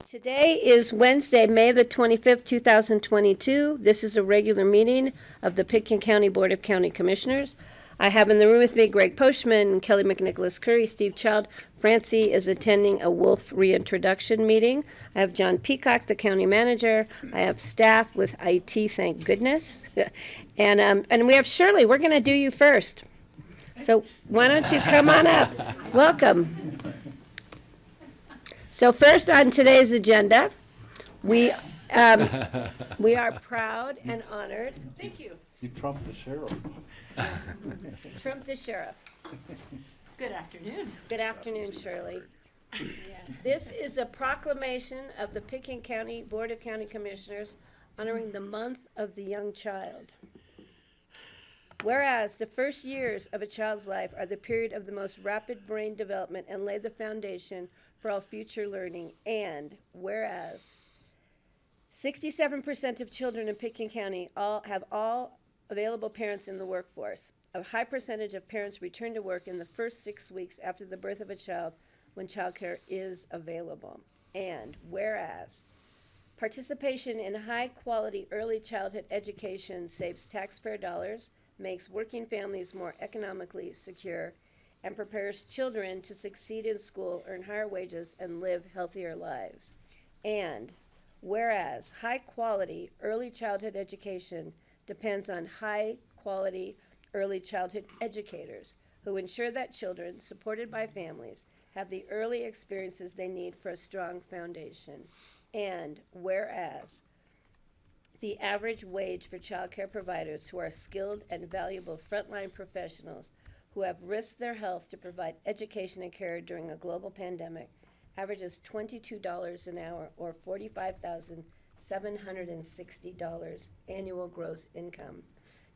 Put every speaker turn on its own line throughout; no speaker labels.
Today is Wednesday, May the 25th, 2022. This is a regular meeting of the Pitkin County Board of County Commissioners. I have in the room with me Greg Postman, Kelly McNicholas Curry, Steve Child. Francie is attending a Wolf reintroduction meeting. I have John Peacock, the county manager. I have staff with IT, thank goodness. and we have Shirley. We're going to do you first. So why don't you come on up? Welcome. So first on today's agenda, we are proud and honored. Thank you.
You trumped the sheriff.
Trump the sheriff.
Good afternoon.
Good afternoon, Shirley. This is a proclamation of the Pitkin County Board of County Commissioners honoring the month of the young child. Whereas the first years of a child's life are the period of the most rapid brain development and lay the foundation for all future learning, and whereas 67% of children in Pitkin County have all available parents in the workforce. A high percentage of parents return to work in the first 6 weeks after the birth of a child when childcare is available. And whereas participation in high-quality early childhood education saves taxpayer dollars, makes working families more economically secure, and prepares children to succeed in school, earn higher wages, and live healthier lives. And whereas high-quality early childhood education depends on high-quality early childhood educators who ensure that children, supported by families, have the early experiences they need for a strong foundation. And whereas the average wage for childcare providers who are skilled and valuable frontline professionals who have risked their health to provide education and care during a global pandemic averages $22 an hour, or $45,760 annual gross income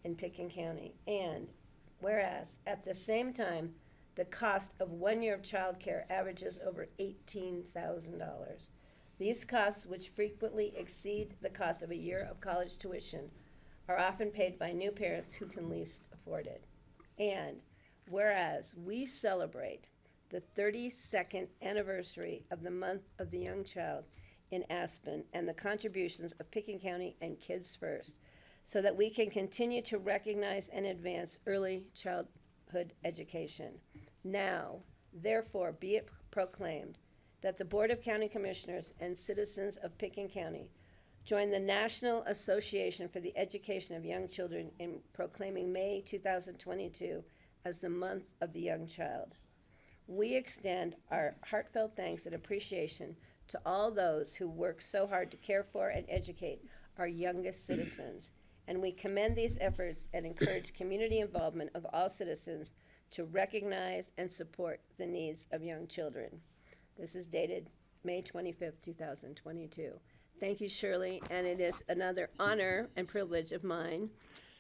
in Pitkin County. And whereas at the same time, the cost of 1 year of childcare averages over $18,000. These costs, which frequently exceed the cost of a year of college tuition, are often paid by new parents who can least afford it. And whereas we celebrate the 32nd anniversary of the month of the young child in Aspen and the contributions of Pitkin County and Kids First, so that we can continue to recognize and advance early childhood education. Now, therefore, be it proclaimed that the Board of County Commissioners and citizens of Pitkin County join the National Association for the Education of Young Children in proclaiming May 2022 as the month of the young child. We extend our heartfelt thanks and appreciation to all those who work so hard to care for and educate our youngest citizens. And we commend these efforts and encourage community involvement of all citizens to recognize and support the needs of young children. This is dated May 25th, 2022. Thank you, Shirley, and it is another honor and privilege of mine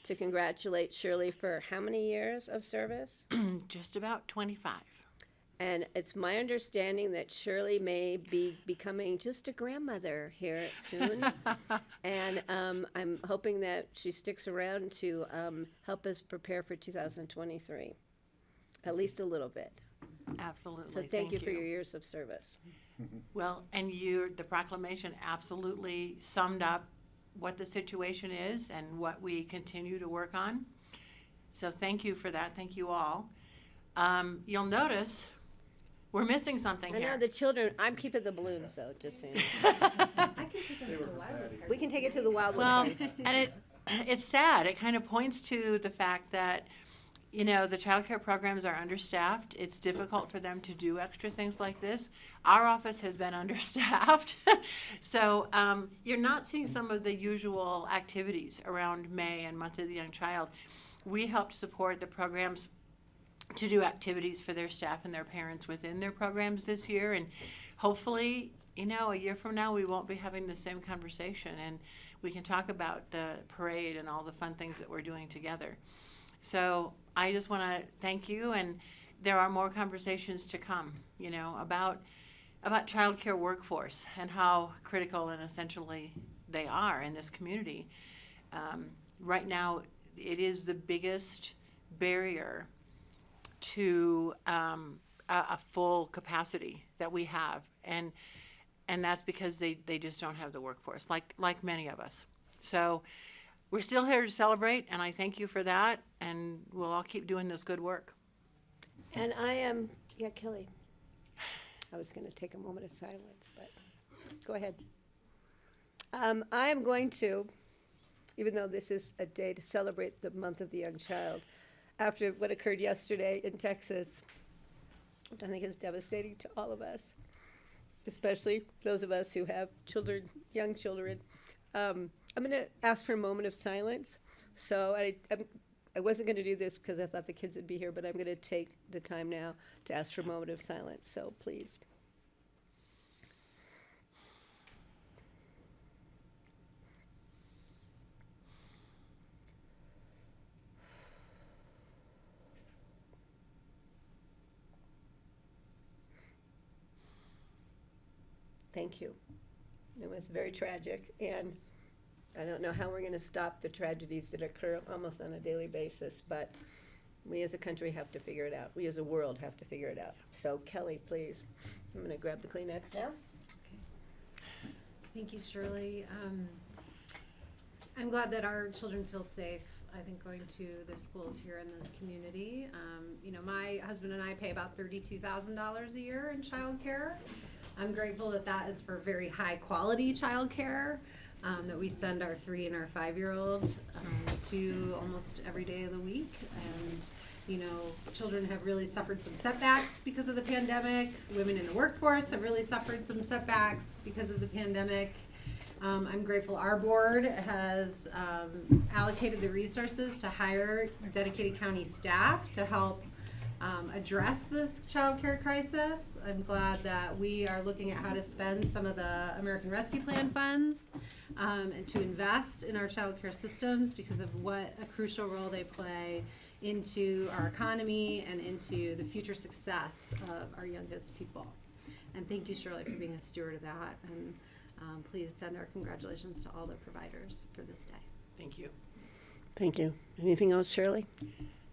to congratulate Shirley for how many years of service?
Just about 25.
And it's my understanding that Shirley may be becoming just a grandmother here soon. And I'm hoping that she sticks around to help us prepare for 2023, at least a little bit.
Absolutely.
So thank you for your years of service.
Well, and the proclamation absolutely summed up what the situation is and what we continue to work on. So thank you for that. Thank you all. You'll notice we're missing something
I
here.
know the children, I'm keeping the balloons though, just so you know. We can take it to the Wildwood
Well,
Party.
and it's sad. It kind of points to the fact that, you know, the child care programs are understaffed. It's difficult for them to do extra things like this. Our office has been understaffed. So you're not seeing some of the usual activities around May and Month of the Young Child. We help support the programs to do activities for their staff and their parents within their programs this year. And hopefully, you know, a year from now, we won't be having the same conversation. And we can talk about the parade and all the fun things that we're doing together. So I just want to thank you, and there are more conversations to come, you know, about child care workforce and how critical and essentially they are in this community. Right now, it is the biggest barrier to a full capacity that we have. And and that's because they just don't have the workforce, like many of us. So we're still here to celebrate, and I thank you for that, and we'll all keep doing this good work.
And I am, yeah, Kelly. I was going to take a moment of silence, but go ahead. I am going to, even though this is a day to celebrate the month of the young child, after what occurred yesterday in Texas, which I think is devastating to all of us, especially those of us who have children, young children. I'm going to ask for a moment of silence. So I wasn't going to do this because I thought the kids would be here, but I'm going to take the time now to ask for a moment of silence. So please. Thank you. It was very tragic, and I don't know how we're going to stop the tragedies that occur almost on a daily basis, but we as a country have to figure it out. We as a world have to figure it out. So Kelly, please. I'm going to grab the Kleenex now.
Okay. Thank you, Shirley. I'm glad that our children feel safe, I think, going to their schools here in this community. You know, my husband and I pay about $32,000 a year in childcare. I'm grateful that that is for very high quality childcare, that we send our 3 and our 5-year-old to almost every day of the week. And, you know, children have really suffered some setbacks because of the pandemic. Women in the workforce have really suffered some setbacks because of the pandemic. I'm grateful our board has allocated the resources to hire dedicated county staff to help address this child care crisis. I'm glad that we are looking at how to spend some of the American Rescue Plan funds and to invest in our child care systems because of what a crucial role they play into our economy and into the future success of our youngest people. And thank you, Shirley, for being a steward of that. And please send our congratulations to all the providers for this day.
Thank you.
Thank you. Anything else, Shirley?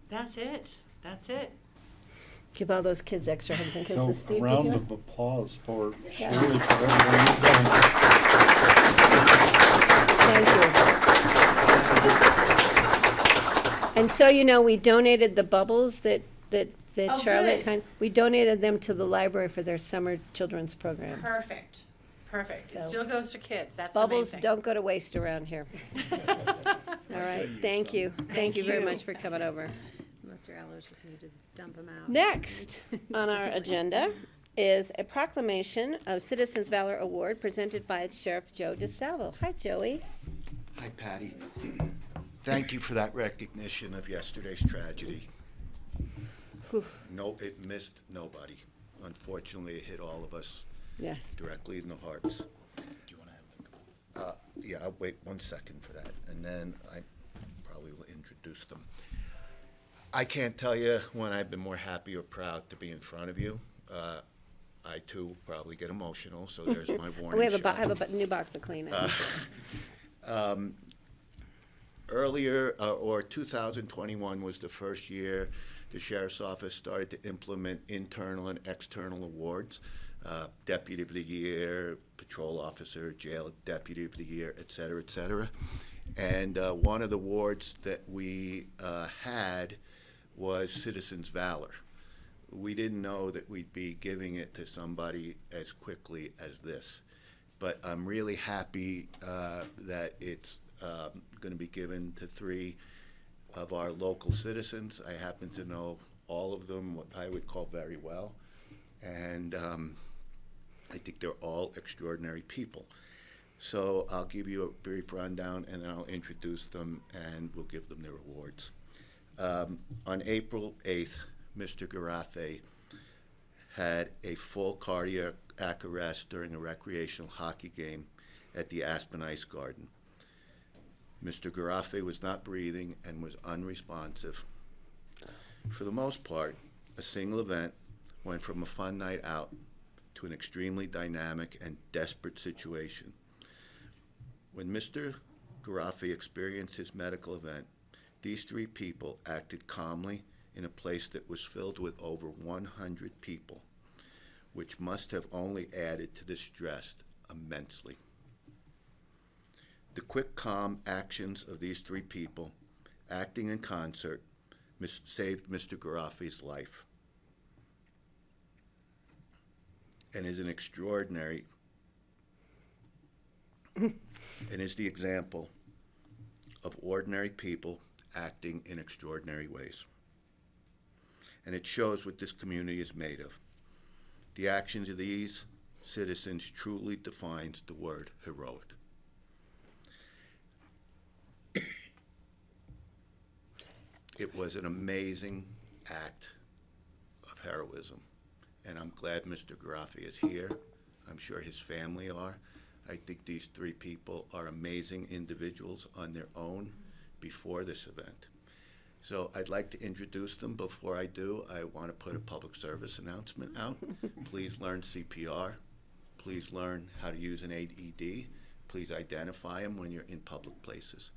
That's it. That's it.
Give all those kids extra hugs and kisses.
So
Steve,
a round
did you?
of applause for
Yeah.
Shirley for everything you've done.
Thank you. And so, you know, we donated the bubbles that
Oh,
Charlotte
good.
we donated them to the library for their summer children's programs.
Perfect. Perfect. It
So-
still goes to kids. That's
Bubbles
amazing.
don't go to waste around here. All right, thank you. Thank you very
you.
much for coming over.
Mr. Allows just need to dump them out.
Next on our agenda is a proclamation of Citizens Valor Award presented by Sheriff Joe DeSalvo. Hi, Joey.
Hi, Patty. Thank you for that recognition of yesterday's tragedy.
Whew.
No, it missed nobody. Unfortunately, it hit all of us
Yes.
directly in the hearts. Yeah, I'll wait 1 second for that, and then I probably will introduce them. I can't tell you when I've been more happy or proud to be in front of you. I too probably get emotional, so there's my warning
We have
shot.
I have a new box of Kleenex.
Earlier, or 2021 was the first year the Sheriff's Office started to implement internal and external awards. Deputy of the Year, Patrol Officer, Jail Deputy of the Year, et cetera, et cetera. And one of the awards that we had was Citizens Valor. We didn't know that we'd be giving it to somebody as quickly as this. But I'm really happy that it's going to be given to 3 of our local citizens. I happen to know all of them, what I would call very well. And I think they're all extraordinary people. So I'll give you a brief rundown, and then I'll introduce them, and we'll give them their awards. On April 8th, Mr. Garafe had a full cardiac arrest during a recreational hockey game at the Aspen Ice Garden. Mr. Garafe was not breathing and was unresponsive. For the most part, a single event went from a fun night out to an extremely dynamic and desperate situation. When Mr. Garafe experienced his medical event, these 3 people acted calmly in a place that was filled with over 100 people, which must have only added to the stress immensely. The quick, calm actions of these three people, acting in concert, saved Mr. Garaffi's life, and is an extraordinary, and is the example of ordinary people acting in extraordinary ways. And it shows what this community is made of. The actions of these citizens truly defines the word heroic. It was an amazing act of heroism, and I'm glad Mr. Garaffi is here. I'm sure his family are. I think these three people are amazing individuals on their own before this event. So I'd like to introduce them. Before I do, I want to put a public service announcement out. Please learn CPR. Please learn how to use an AED. Please identify them when you're in public places.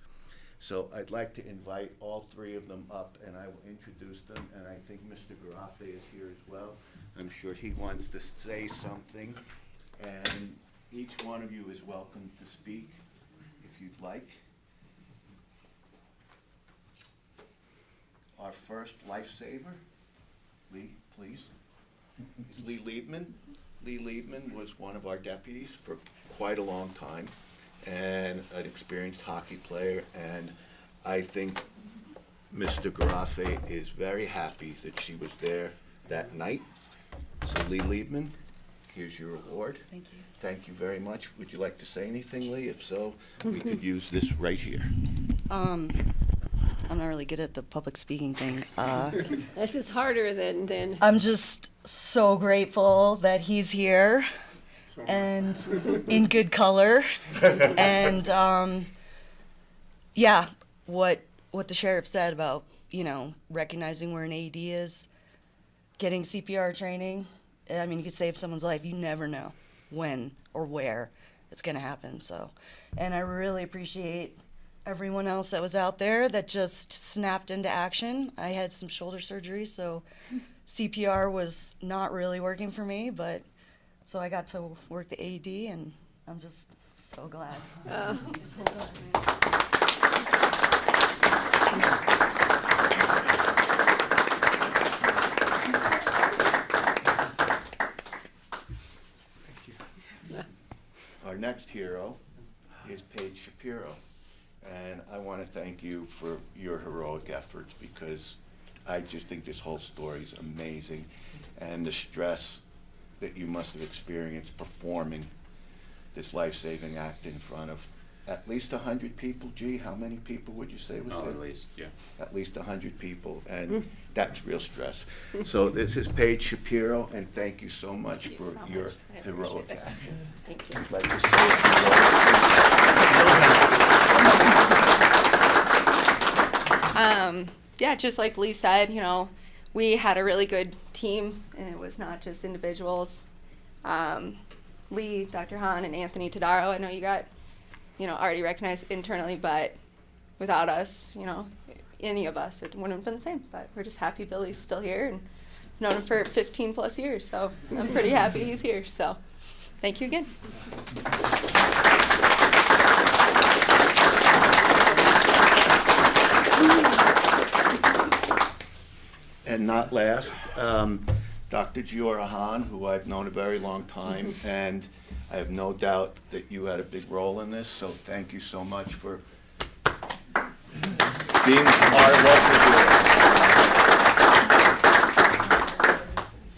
So I'd like to invite all three of them up, and I will introduce them, and I think Mr. Garaffi is here as well. I'm sure he wants to say something, and each one of you is welcome to speak if you'd like. Our first lifesaver, Lee, please, is Lee Liebman. Lee Liebman was one of our deputies for quite a long time and an experienced hockey player, and I think Mr. Garaffi is very happy that she was there that night. So Lee Liebman, here's your award.
Thank you.
Thank you very much. Would you like to say anything, Lee? If so, we could use this right here.
I'm not really good at the public speaking thing.
This is harder than
I'm just so grateful that he's here and in good color. And yeah, what the sheriff said about, recognizing where an AED is, getting CPR training. I mean, you could save someone's life. You never know when or where it's going to happen. So, and I really appreciate everyone else that was out there that just snapped into action. I had some shoulder surgery, so CPR was not really working for me, but so I got to work the AED, and I'm just so glad. So glad.
Our next hero is Paige Shapiro. And I want to thank you for your heroic efforts, because I just think this whole story is amazing. And the stress that you must have experienced performing this life-saving act in front of at least 100 people. Gee, how many people would you say was there?
At least, yeah.
At least 100 people, and that's real stress. So this is Paige Shapiro, and thank you so much for your heroic action.
Thank you.
I'd like to say
Yeah, just like Lee said, we had a really good team, and it was not just individuals. Lee, Dr. Hahn, and Anthony Tadaro, I know you got, already recognized internally, but without us, any of us, it wouldn't have been the same. But we're just happy Billy's still here, and known him for 15 plus years, so I'm pretty happy he's here. So thank you again.
And not last, Dr. Giora Hahn, who I've known a very long time, and I have no doubt that you had a big role in this, so thank you so much for being our local hero.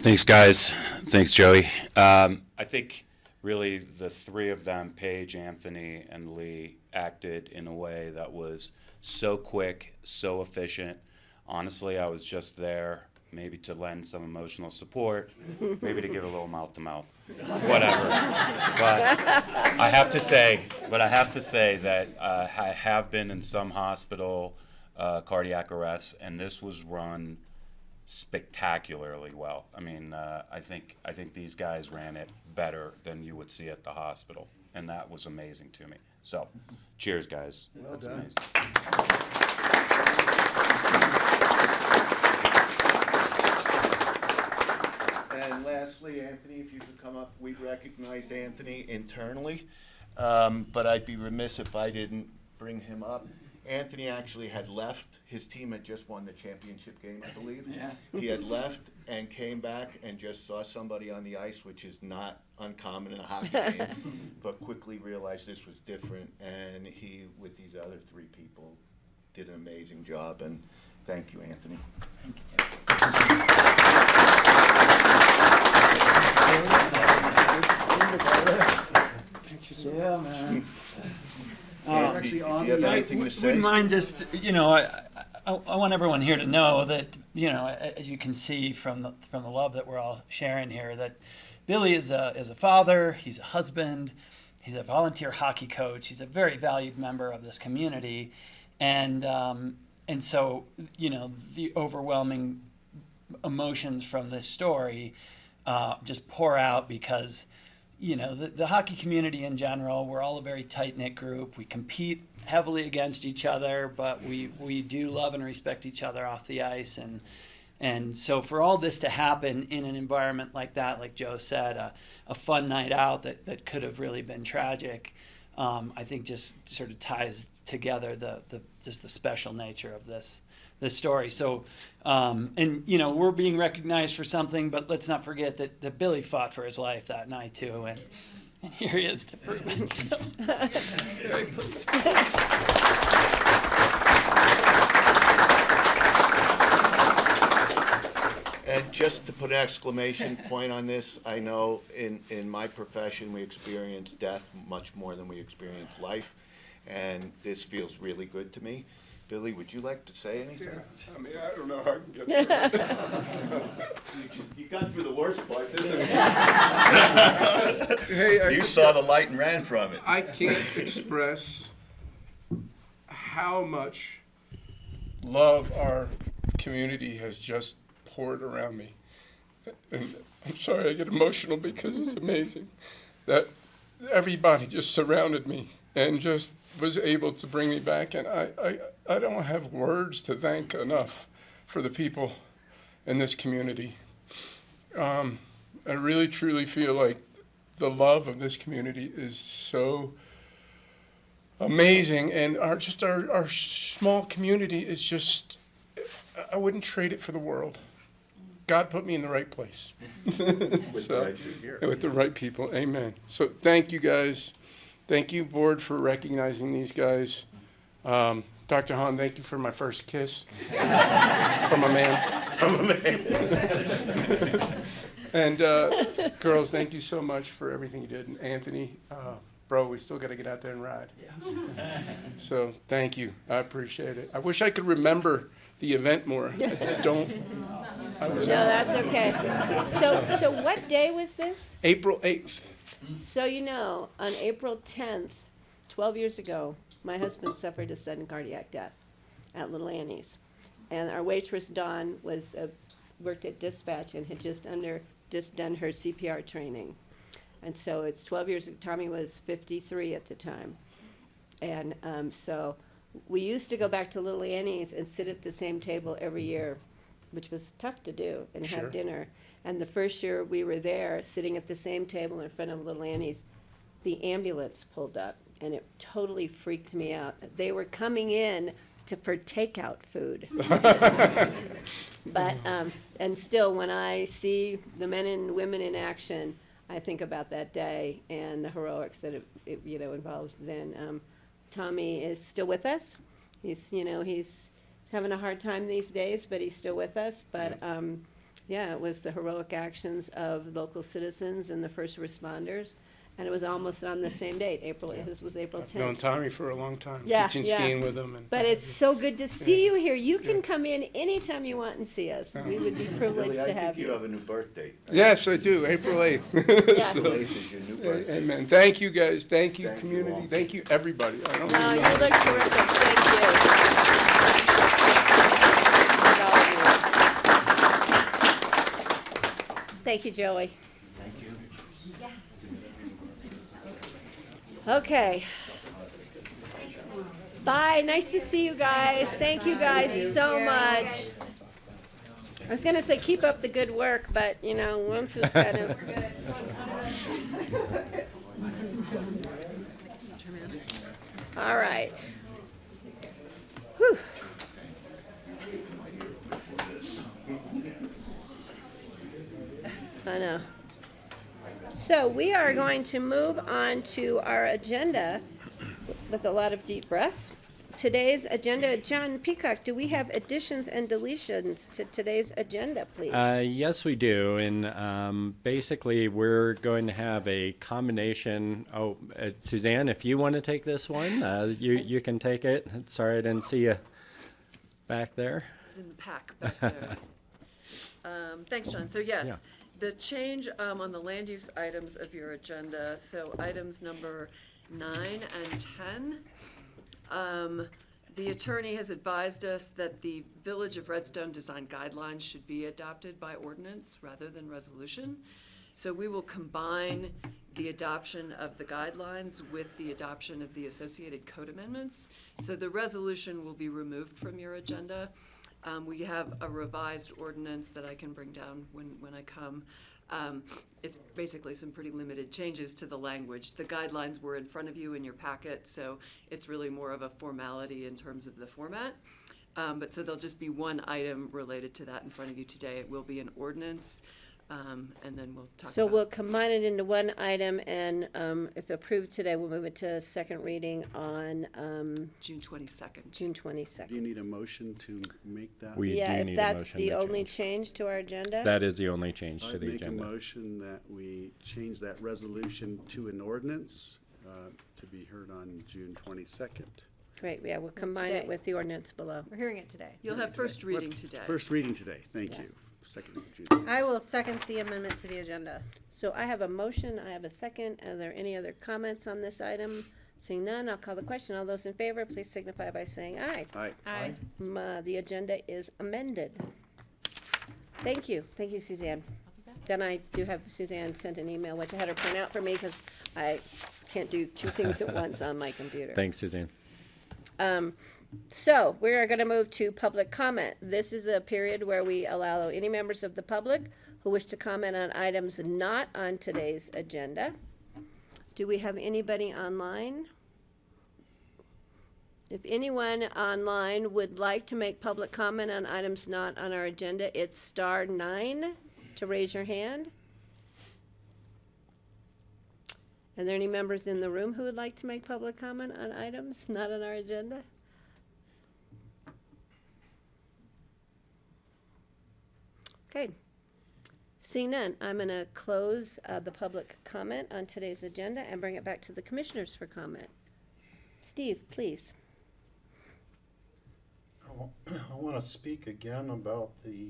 Thanks, guys. Thanks, Joey. I think really the three of them, Paige, Anthony, and Lee, acted in a way that was so quick, so efficient. Honestly, I was just there maybe to lend some emotional support, maybe to give a little mouth-to-mouth, whatever. But I have to say that I have been in some hospital cardiac arrests, and this was run spectacularly well. I mean, I think these guys ran it better than you would see at the hospital, and that was amazing to me. So, cheers, guys.
Well
That's
done.
amazing.
And lastly, Anthony, if you could come up. We recognized Anthony internally, but I'd be remiss if I didn't bring him up. Anthony actually had left. His team had just won the championship game, I believe.
Yeah.
He had left and came back and just saw somebody on the ice, which is not uncommon in a hockey game, but quickly realized this was different. And he, with these other 3 people, did an amazing job. And thank you, Anthony.
Yeah, man.
Anthony, do you have anything to say?
Wouldn't mind just, I want everyone here to know that, as you can see from the love that we're all sharing here, that Billy is a father, he's a husband, he's a volunteer hockey coach, he's a very valued member of this community, and so, the overwhelming emotions from this story just pour out because the hockey community in general, we're all a very tight-knit group. We compete heavily against each other, but we do love and respect each other off the ice. And so for all this to happen in an environment like that, like Joe said, a fun night out that could have really been tragic, I think just sort of ties together just the special nature of this story. So, we're being recognized for something, but let's not forget that Billy fought for his life that night too, and here he is to prove it. So, very pleased.
And just to put an exclamation point on this, I know in my profession we experience death much more than we experience life, and this feels really good to me. Billy, would you like to say anything?
I mean, I don't know how I can get through it.
You got through the worst part, didn't you?
Hey,
You saw the light and ran from it.
I can't express how much love our community has just poured around me. And I'm sorry I get emotional because it's amazing that everybody just surrounded me and just was able to bring me back. And I don't have words to thank enough for the people in this community. I really, truly feel like the love of this community is so amazing, and our small community is just, I wouldn't trade it for the world. God put me in the right place. With the right people, amen. So thank you guys. Thank you, board, for recognizing these guys. Dr. Hahn, thank you for my first kiss from a man.
From a man.
And girls, thank you so much for everything you did. And Anthony, bro, we still got to get out there and ride. Yes. So thank you. I appreciate it. I wish I could remember the event more. I don't.
No, that's okay. So what day was this?
April 8th.
So on April 10th, 12 years ago, my husband suffered a sudden cardiac death at Little Annie's. And our waitress, Dawn, worked at dispatch and had just done her CPR training. And so it's 12 years, Tommy was 53 at the time. And so we used to go back to Little Annie's and sit at the same table every year, which was tough to do, and
Sure.
have dinner. And the first year we were there, sitting at the same table in front of Little Annie's, the ambulance pulled up, and it totally freaked me out. They were coming in for takeout food. But, and still, when I see the men and women in action, I think about that day and the heroics that it involved then. Tommy is still with us. He's having a hard time these days, but he's still with us. But, it was the heroic actions of local citizens and the first responders. And it was almost on the same date, his was April 10th.
I've known Tommy for a long time,
Yeah,
teaching
yeah.
skiing with him.
But it's so good to see you here. You can come in anytime you want and see us. We would be privileged
Billy,
to
I
have
think you have a new birthday.
Yes, I do, April 8th.
Yeah.
April 8th is your new birthday.
Amen. Thank you, guys. Thank you,
Thank you
community.
all.
Thank you, everybody. I don't
No,
even
you
know.
look terrific. Thank you, Joey.
Thank you.
Okay. Bye. Nice to see you guys. Thank you guys so much. I was gonna say, keep up the good work, but, once it's kind of, all right. Whew. I know. So we are going to move on to our agenda with a lot of deep breaths. Today's agenda, John Peacock, do we have additions and deletions to today's agenda, please?
Yes, we do. And basically, we're going to have a combination. Oh, Suzanne, if you want to take this one, you can take it. Sorry, I didn't see you back there.
It's in the pack back there. Thanks, John. So yes,
Yeah.
the change on the land use items of your agenda, so items number 9 and 10. The attorney has advised us that the Village of Redstone design guidelines should be adopted by ordinance rather than resolution. So we will combine the adoption of the guidelines with the adoption of the associated code amendments. So the resolution will be removed from your agenda. We have a revised ordinance that I can bring down when I come. It's basically some pretty limited changes to the language. The guidelines were in front of you in your packet, so it's really more of a formality in terms of the format. But so there'll just be one item related to that in front of you today. It will be an ordinance, and then we'll talk
So
about.
we'll combine it into one item, and if approved today, we'll move it to second reading on
June 22nd.
June
Do
22nd.
you need a motion to make that?
We
Yeah,
do
if
need a
that's
motion
the
to
only
change.
change to our agenda?
That is the only change to
I'd
the
make a
agenda.
motion that we change that resolution to an ordinance to be heard on June 22nd.
Great, yeah, we'll combine it
Today.
with the ordinance below.
We're hearing it today.
You'll have first reading today.
First reading today, thank
Yes.
you. Second of June.
I will second the amendment to the agenda.
So I have a motion, I have a second. Are there any other comments on this item? Seeing none, I'll call the question. All those in favor, please signify by saying aye.
Aye.
Aye.
The agenda is amended. Thank you, Suzanne. Then I do have Suzanne sent an email, which I had her print out for me because I can't do two things at once on my computer.
Thanks, Suzanne.
So we are going to move to public comment. This is a period where we allow any members of the public who wish to comment on items not on today's agenda. Do we have anybody online? If anyone online would like to make public comment on items not on our agenda, it's *9 to raise your hand. Are there any members in the room who would like to make public comment on items not on our agenda? Okay. Seeing none, I'm going to close the public comment on today's agenda and bring it back to the commissioners for comment. Steve, please.
I want to speak again about the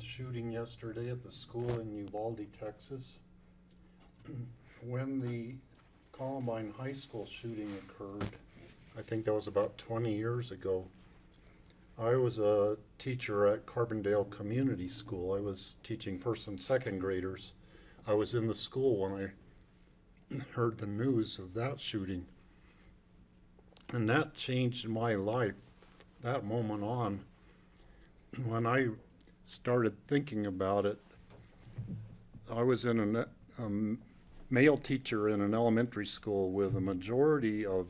shooting yesterday at the school in Uvalde, Texas. When the Columbine High School shooting occurred, I think that was about 20 years ago, I was a teacher at Carbondale Community School. I was teaching first and second graders. I was in the school when I heard the news of that shooting. And that changed my life, that moment on. When I started thinking about it, I was in a male teacher in an elementary school with a majority of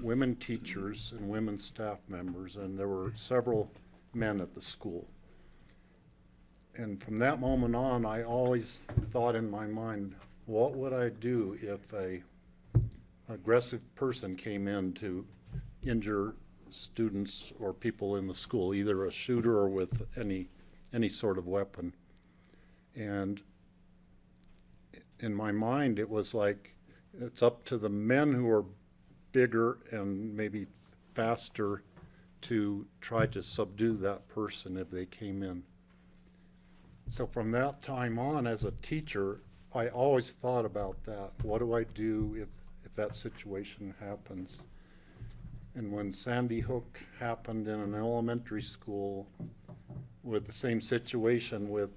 women teachers and women staff members, and there were several men at the school. And from that moment on, I always thought in my mind, what would I do if a aggressive person came in to injure students or people in the school, either a shooter or with any sort of weapon. And in my mind, it was like, it's up to the men who are bigger and maybe faster to try to subdue that person if they came in. So from that time on, as a teacher, I always thought about that. What do I do if that situation happens? And when Sandy Hook happened in an elementary school with the same situation, with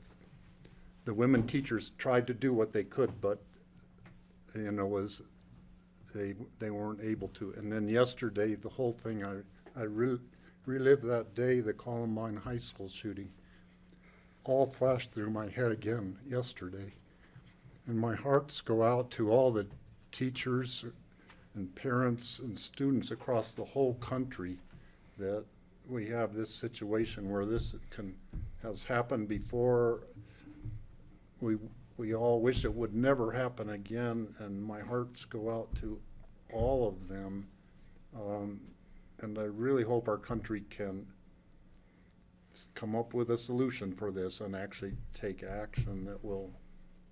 the women teachers tried to do what they could, but they weren't able to. And then yesterday, the whole thing, I relived that day, the Columbine High School shooting. all flashed through my head again yesterday. And my hearts go out to all the teachers and parents and students across the whole country that we have this situation where this has happened before. We all wish it would never happen again, and my hearts go out to all of them. And I really hope our country can come up with a solution for this and actually take action that will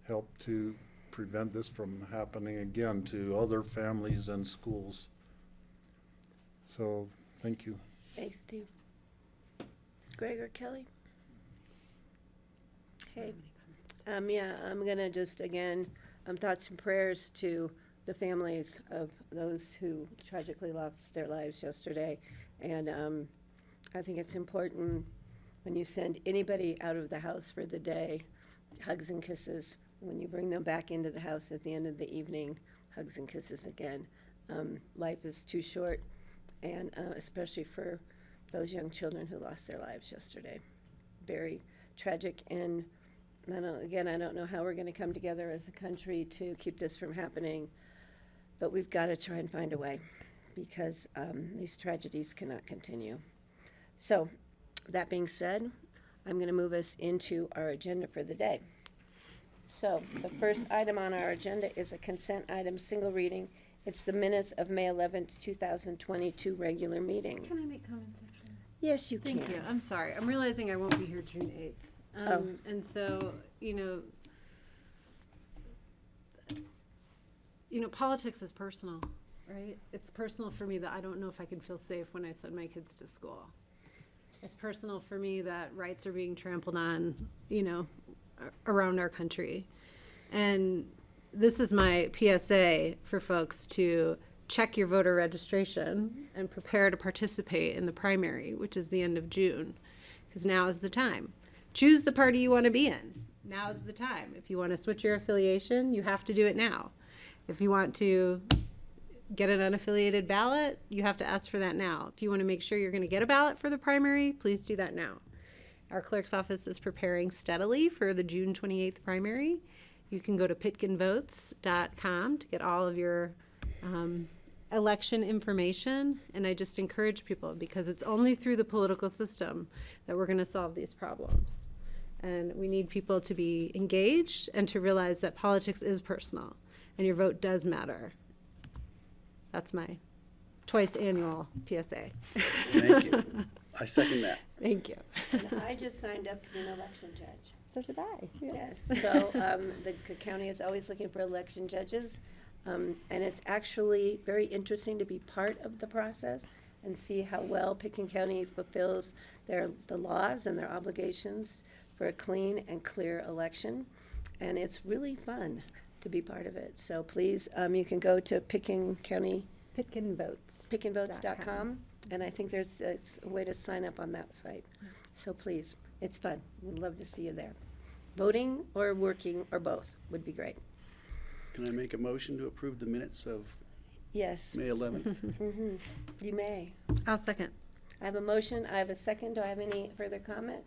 help to prevent this from happening again to other families and schools. So, thank you.
Thanks, Steve. Greg or Kelly? Okay. Yeah, I'm gonna just, again, thoughts and prayers to the families of those who tragically lost their lives yesterday. And I think it's important when you send anybody out of the house for the day, hugs and kisses. When you bring them back into the house at the end of the evening, hugs and kisses again. Life is too short, and especially for those young children who lost their lives yesterday. Very tragic, and I don't know how we're going to come together as a country to keep this from happening, but we've got to try and find a way, because these tragedies cannot continue. So, that being said, I'm going to move us into our agenda for the day. So, the first item on our agenda is a consent item, single reading. It's the minutes of May 11th, 2022 regular meeting.
Can I make comments, actually?
Yes, you can.
Thank you. I'm sorry. I'm realizing I won't be here June 8th. And so, politics is personal, right? It's personal for me that I don't know if I can feel safe when I send my kids to school. It's personal for me that rights are being trampled on, around our country. And this is my PSA for folks to check your voter registration and prepare to participate in the primary, which is the end of June, because now is the time. Choose the party you want to be in. Now is the time. If you want to switch your affiliation, you have to do it now. If you want to get an unaffiliated ballot, you have to ask for that now. If you want to make sure you're going to get a ballot for the primary, please do that now. Our clerk's office is preparing steadily for the June 28th primary. You can go to pitkinvotes.com to get all of your election information, and I just encourage people, because it's only through the political system that we're going to solve these problems. And we need people to be engaged and to realize that politics is personal, and your vote does matter. That's my twice annual PSA.
Thank you. I second that.
Thank you.
And I just signed up to be an election judge.
So did I.
Yes, so the county is always looking for election judges, and it's actually very interesting to be part of the process and see how well Pickens County fulfills the laws and their obligations for a clean and clear election, and it's really fun to be part of it. So please, you can go to pitkinvotes.com, and I think there's a way to sign up on that site. So please, it's fun. We'd love to see you there. Voting or working or both would be great.
Can I make a motion to approve the minutes of
Yes.
May 11th?
You may.
I'll second.
I have a motion. I have a second. Do I have any further comment?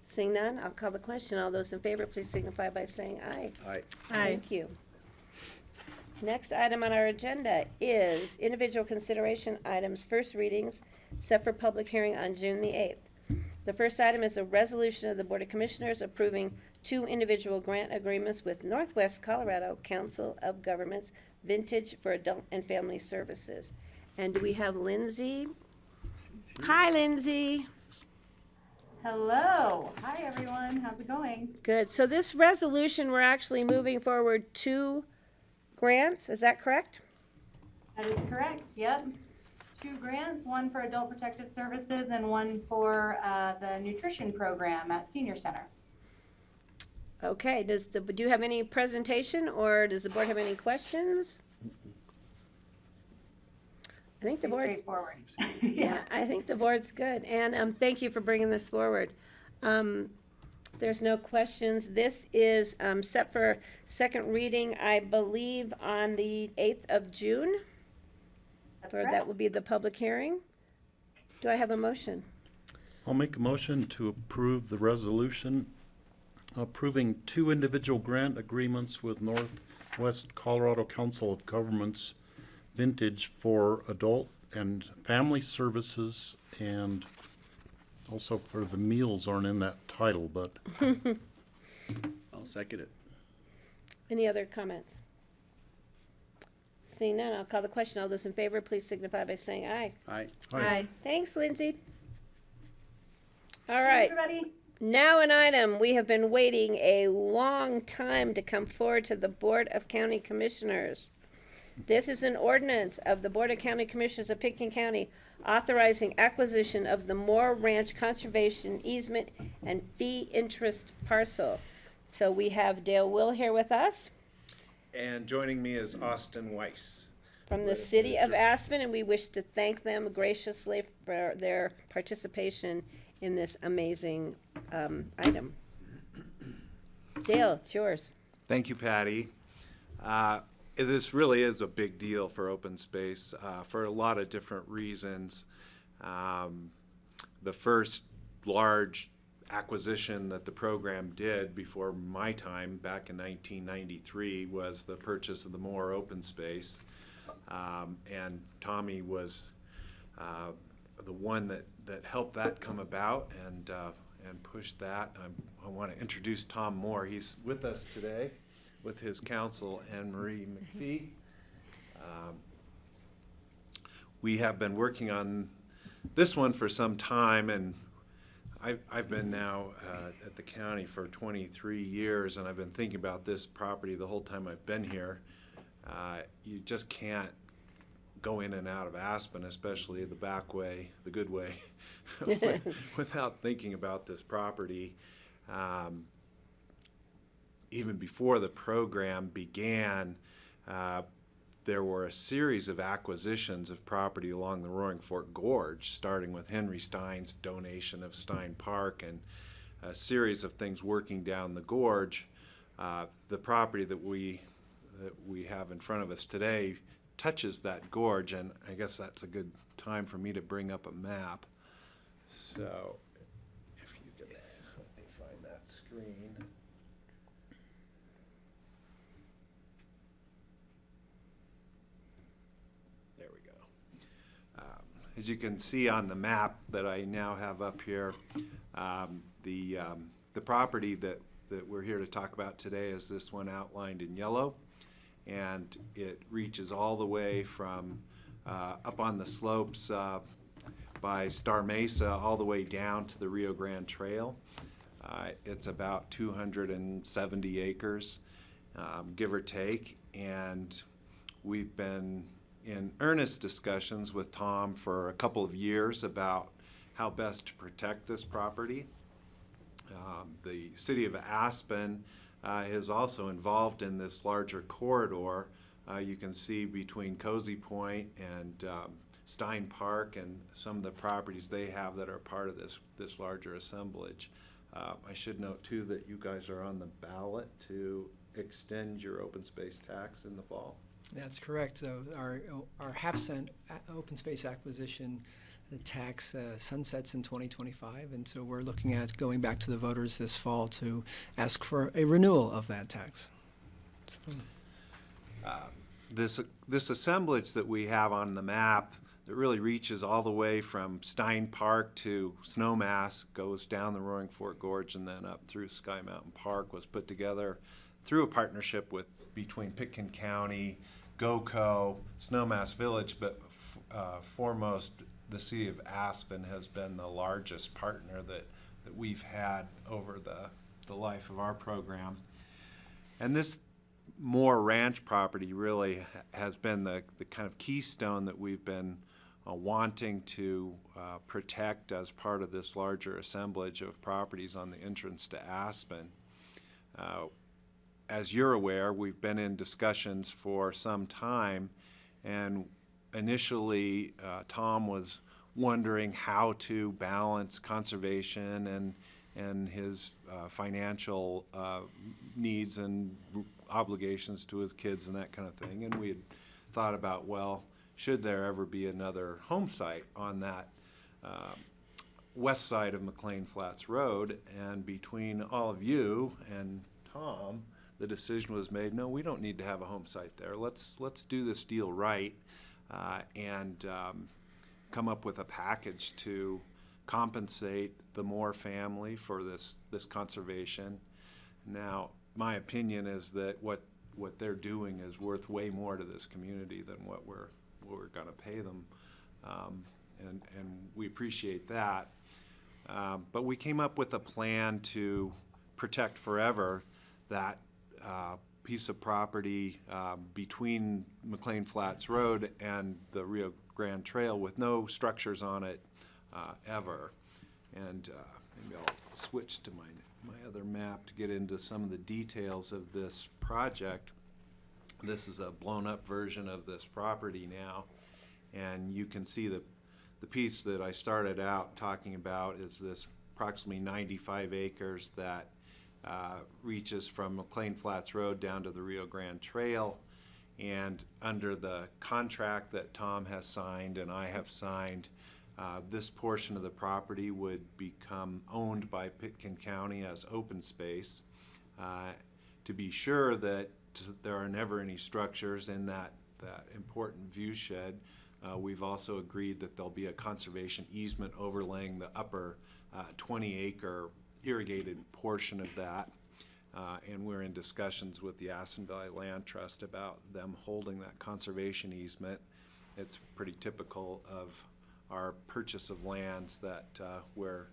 Seeing none, I'll call the question. All those in favor, please signify by saying aye.
Aye.
Thank you. Next item on our agenda is individual consideration items, first readings, set for public hearing on June the 8th. The first item is a resolution of the Board of Commissioners approving 2 individual grant agreements with Northwest Colorado Council of Governments, Vintage for Adult and Family Services. And do we have Lindsay? Hi, Lindsay.
Hello. Hi, everyone. How's it going?
Good. So this resolution, we're actually moving forward 2 grants. Is that correct?
That is correct. Yep. 2 grants, one for Adult Protective Services and one for the nutrition program at Senior Center.
Okay. Do you have any presentation, or does the board have any questions? I think the board.
Straightforward.
Yeah, I think the board's good, and thank you for bringing this forward. There's no questions. This is set for second reading, I believe, on the 8th of June.
That's
Or
correct.
that will be the public hearing. Do I have a motion?
I'll make a motion to approve the resolution approving 2 individual grant agreements with Northwest Colorado Council of Governments Vintage for adult and family services, and also for the meals aren't in that title, but
I'll second it.
Any other comments? Seeing none, I'll call the question. All those in favor, please signify by saying aye.
Aye.
Aye.
Thanks, Lindsay. All right.
Everybody?
Now an item we have been waiting a long time to come forward to the Board of County Commissioners. This is an ordinance of the Board of County Commissioners of Pitkin County authorizing acquisition of the Moore Ranch Conservation Easement and fee interest parcel. So we have Dale Will here with us
And joining me is Austin Weiss.
from the city of Aspen, and we wish to thank them graciously for their participation in this amazing item. Dale, it's yours.
Thank you, Patty. This really is a big deal for open space for a lot of different reasons. The first large acquisition that the program did before my time back in 1993 was the purchase of the Moore open space. And Tommy was the one that helped that come about and pushed that. I want to introduce Tom Moore. He's with us today with his counsel, Anne Marie McPhee. We have been working on this one for some time, and I've been now at the county for 23 years, and I've been thinking about this property the whole time I've been here. You just can't go in and out of Aspen, especially the back way, the good way, without thinking about this property. Even before the program began, there were a series of acquisitions of property along the Roaring Fork Gorge, starting with Henry Stein's donation of Stein Park and a series of things working down the gorge. The property that we have in front of us today touches that gorge, and I guess that's a good time for me to bring up a map. So, if you could let me find that screen. There we go. As you can see on the map that I now have up here, the property that we're here to talk about today is this one outlined in yellow, and it reaches all the way from up on the slopes by Star Mesa all the way down to the Rio Grande Trail. It's about 270 acres, give or take, and we've been in earnest discussions with Tom for a couple of years about how best to protect this property. The city of Aspen is also involved in this larger corridor. You can see between Cozy Point and Stein Park and some of the properties they have that are part of this larger assemblage. I should note too that you guys are on the ballot to extend your open space tax in the fall.
That's correct. So our half-cent open space acquisition tax sunsets in 2025, and so we're looking at going back to the voters this fall to ask for a renewal of that tax.
This assemblage that we have on the map that really reaches all the way from Stein Park to Snowmass, goes down the Roaring Fork Gorge and then up through Sky Mountain Park, was put together through a partnership between Pitkin County, GOCO, Snowmass Village, but foremost the city of Aspen has been the largest partner that we've had over the life of our program. And this Moore Ranch property really has been the kind of keystone that we've been wanting to protect as part of this larger assemblage of properties on the entrance to Aspen. As you're aware, we've been in discussions for some time, and initially Tom was wondering how to balance conservation and his financial needs and obligations to his kids and that kind of thing. And we had thought about, well, should there ever be another home site on that west side of McLean Flats Road, and between all of you and Tom, the decision was made, no, we don't need to have a home site there. Let's do this deal right, and come up with a package to compensate the Moore family for this conservation. Now, my opinion is that what they're doing is worth way more to this community than what we're going to pay them, and we appreciate that. But we came up with a plan to protect forever that piece of property between McLean Flats Road and the Rio Grande Trail with no structures on it ever. And maybe I'll switch to my other map to get into some of the details of this project. This is a blown up version of this property now, and you can see the piece that I started out talking about is this approximately 95 acres that reaches from McLean Flats Road down to the Rio Grande Trail. And under the contract that Tom has signed and I have signed, this portion of the property would become owned by Pitkin County as open space. To be sure that there are never any structures in that important view shed, we've also agreed that there'll be a conservation easement overlaying the upper 20-acre irrigated portion of that. And we're in discussions with the Aspen Valley Land Trust about them holding that conservation easement. It's pretty typical of our purchase of lands that where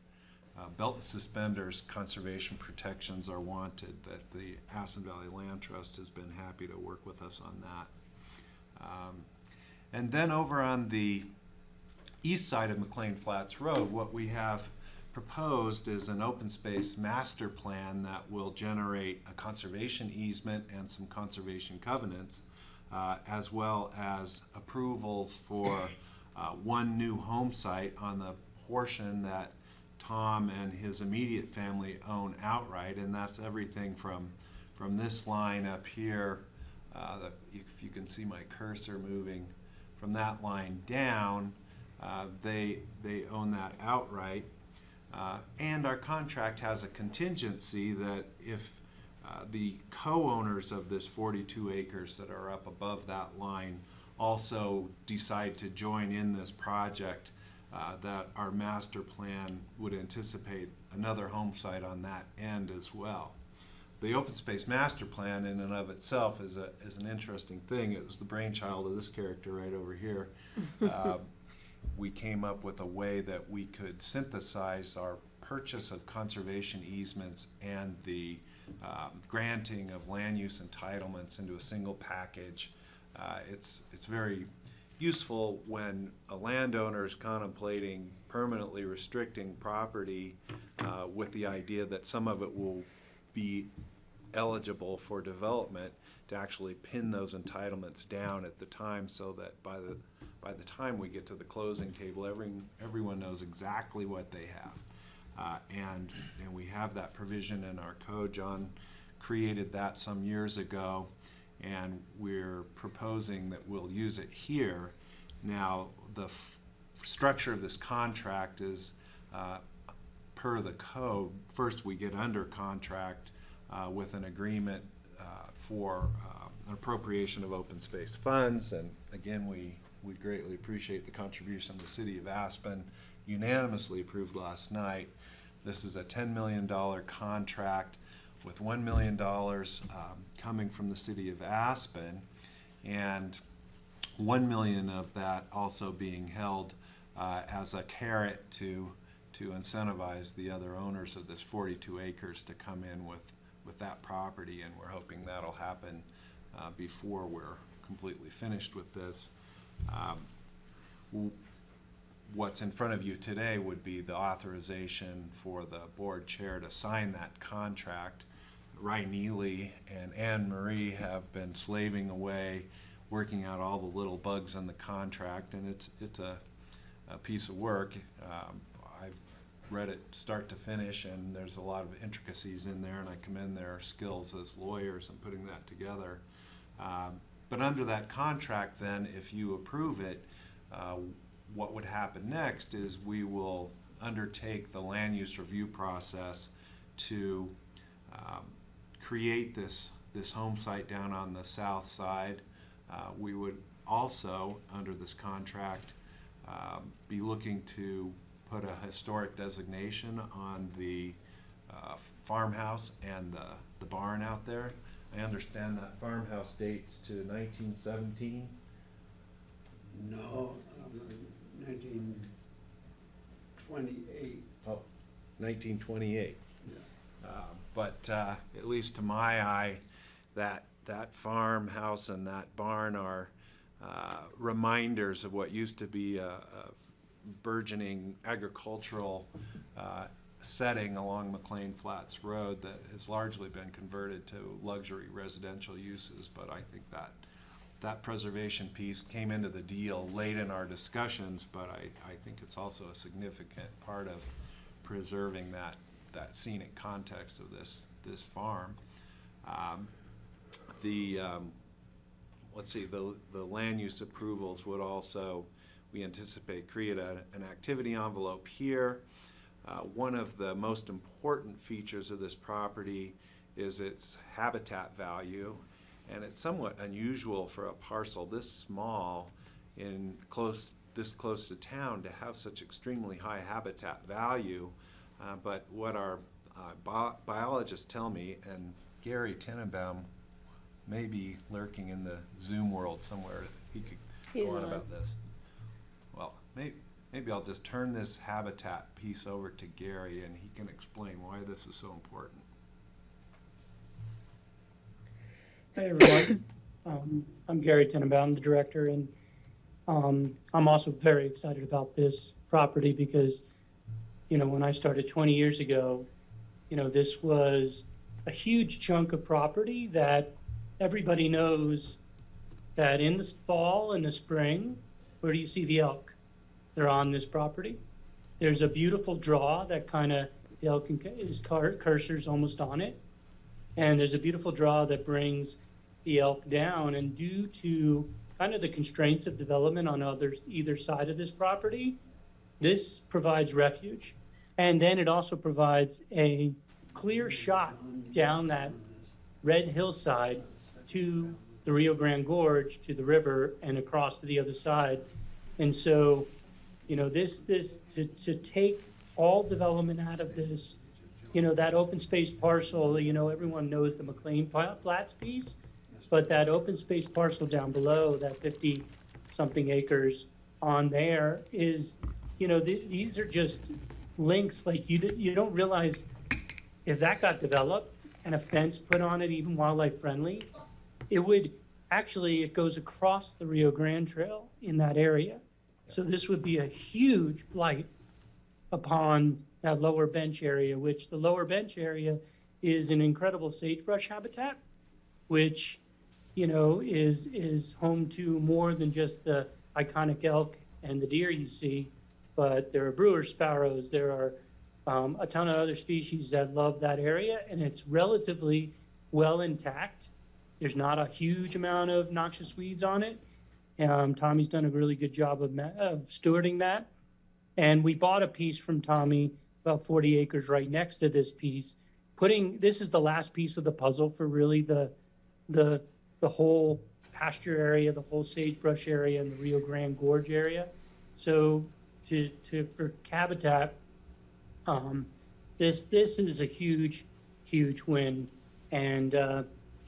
belt and suspenders conservation protections are wanted, that the Aspen Valley Land Trust has been happy to work with us on that. And then over on the east side of McLean Flats Road, what we have proposed is an open space master plan that will generate a conservation easement and some conservation covenants, as well as approvals for one new home site on the portion that Tom and his immediate family own outright, and that's everything from this line up here, if you can see my cursor moving from that line down, they own that outright. And our contract has a contingency that if the co-owners of this 42 acres that are up above that line also decide to join in this project, that our master plan would anticipate another home site on that end as well. The open space master plan in and of itself is an interesting thing. It was the brainchild of this character right over here. We came up with a way that we could synthesize our purchase of conservation easements and the granting of land use entitlements into a single package. It's very useful when a landowner is contemplating permanently restricting property with the idea that some of it will be eligible for development, to actually pin those entitlements down at the time, so that by the time we get to the closing table, everyone knows exactly what they have. And we have that provision in our code. John created that some years ago, and we're proposing that we'll use it here. Now, the structure of this contract is per the code. First, we get under contract with an agreement for an appropriation of open space funds, and again, we greatly appreciate the contribution the City of Aspen unanimously approved last night. This is a $10 million contract with $1 million coming from the City of Aspen, and $1 million of that also being held as a carrot to incentivize the other owners of this 42 acres to come in with that property, and we're hoping that'll happen before we're completely finished with this. What's in front of you today would be the authorization for the board chair to sign that contract. Ryan Neely and Anne Marie have been slaving away, working out all the little bugs in the contract, and it's a piece of work. I've read it start to finish, and there's a lot of intricacies in there, and I commend their skills as lawyers in putting that together. But under that contract, then, if you approve it, what would happen next is we will undertake the land use review process to create this home site down on the south side. We would also, under this contract, be looking to put a historic designation on the farmhouse and the barn out there. I understand that farmhouse dates to 1917.
No, 1928.
Oh, 1928.
Yeah.
But at least to my eye, that farmhouse and that barn are reminders of what used to be a burgeoning agricultural setting along McLean Flats Road that has largely been converted to luxury residential uses. But I think that preservation piece came into the deal late in our discussions, but I think it's also a significant part of preserving that scenic context of this farm. Let's see, the land use approvals would also, we anticipate, create an activity envelope here. One of the most important features of this property is its habitat value, and it's somewhat unusual for a parcel this small this close to town to have such extremely high habitat value. But what our biologists tell me, and Gary Tenenbaum may be lurking in the Zoom world somewhere, he could go on about this. Well, maybe I'll just turn this habitat piece over to Gary and he can explain why this is so important.
Hey everyone, I'm Gary Tenenbaum, the director, and I'm also very excited about this property because, when I started 20 years ago, this was a huge chunk of property that everybody knows that in the fall and the spring, where do you see the elk? They're on this property. There's a beautiful draw that the elk cursor's almost on it. And there's a beautiful draw that brings the elk down, and due to the constraints of development on either side of this property, this provides refuge. And then it also provides a clear shot down that red hillside to the Rio Grande Gorge, to the river, and across to the other side. And so, to take all development out of this, that open space parcel, everyone knows the McLean Flats piece, but that open space parcel down below, that 50-something acres on there is, these are just links. Like you don't realize if that got developed and a fence put on it, even wildlife friendly, it goes across the Rio Grande Trail in that area. So this would be a huge blight upon that lower bench area, which the lower bench area is an incredible sagebrush habitat, which, is home to more than just the iconic elk and the deer you see, but there are brewer sparrows, there are a ton of other species that love that area, and it's relatively well intact. There's not a huge amount of noxious weeds on it. Tommy's done a really good job of stewarding that. And we bought a piece from Tommy, about 40 acres right next to this piece. This is the last piece of the puzzle for really the whole pasture area, the whole sagebrush area, and the Rio Grande Gorge area. So for habitat, this is a huge win, and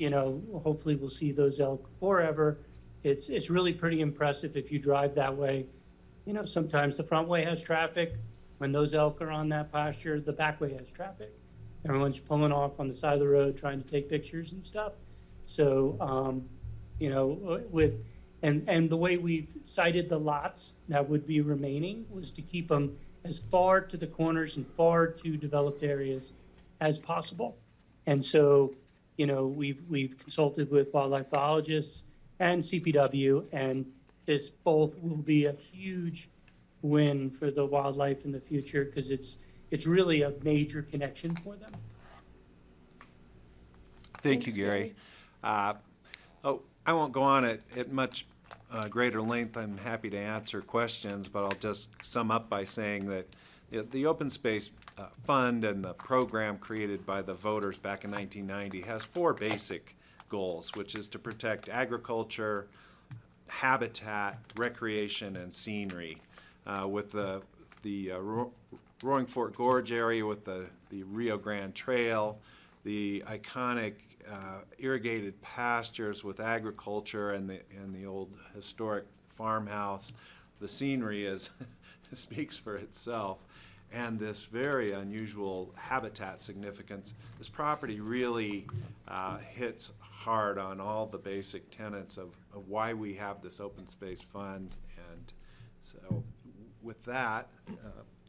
hopefully we'll see those elk forever. It's really pretty impressive if you drive that way. Sometimes the front way has traffic. When those elk are on that pasture, the back way has traffic. Everyone's pulling off on the side of the road trying to take pictures and stuff. So, and the way we've cited the lots that would be remaining was to keep them as far to the corners and far to developed areas as possible. And so, we've consulted with wildlife biologists and CPW, and this both will be a huge win for the wildlife in the future because it's really a major connection for them.
Thank you, Gary. I won't go on at much greater length. I'm happy to answer questions, but I'll just sum up by saying that the Open Space Fund and the program created by the voters back in 1990 has 4 basic goals, which is to protect agriculture, habitat, recreation, and scenery. With the Roaring Fork Gorge area with the Rio Grande Trail, the iconic irrigated pastures with agriculture and the old historic farmhouse. The scenery is speaks for itself, and this very unusual habitat significance. This property really hits hard on all the basic tenets of why we have this open space fund. And so with that,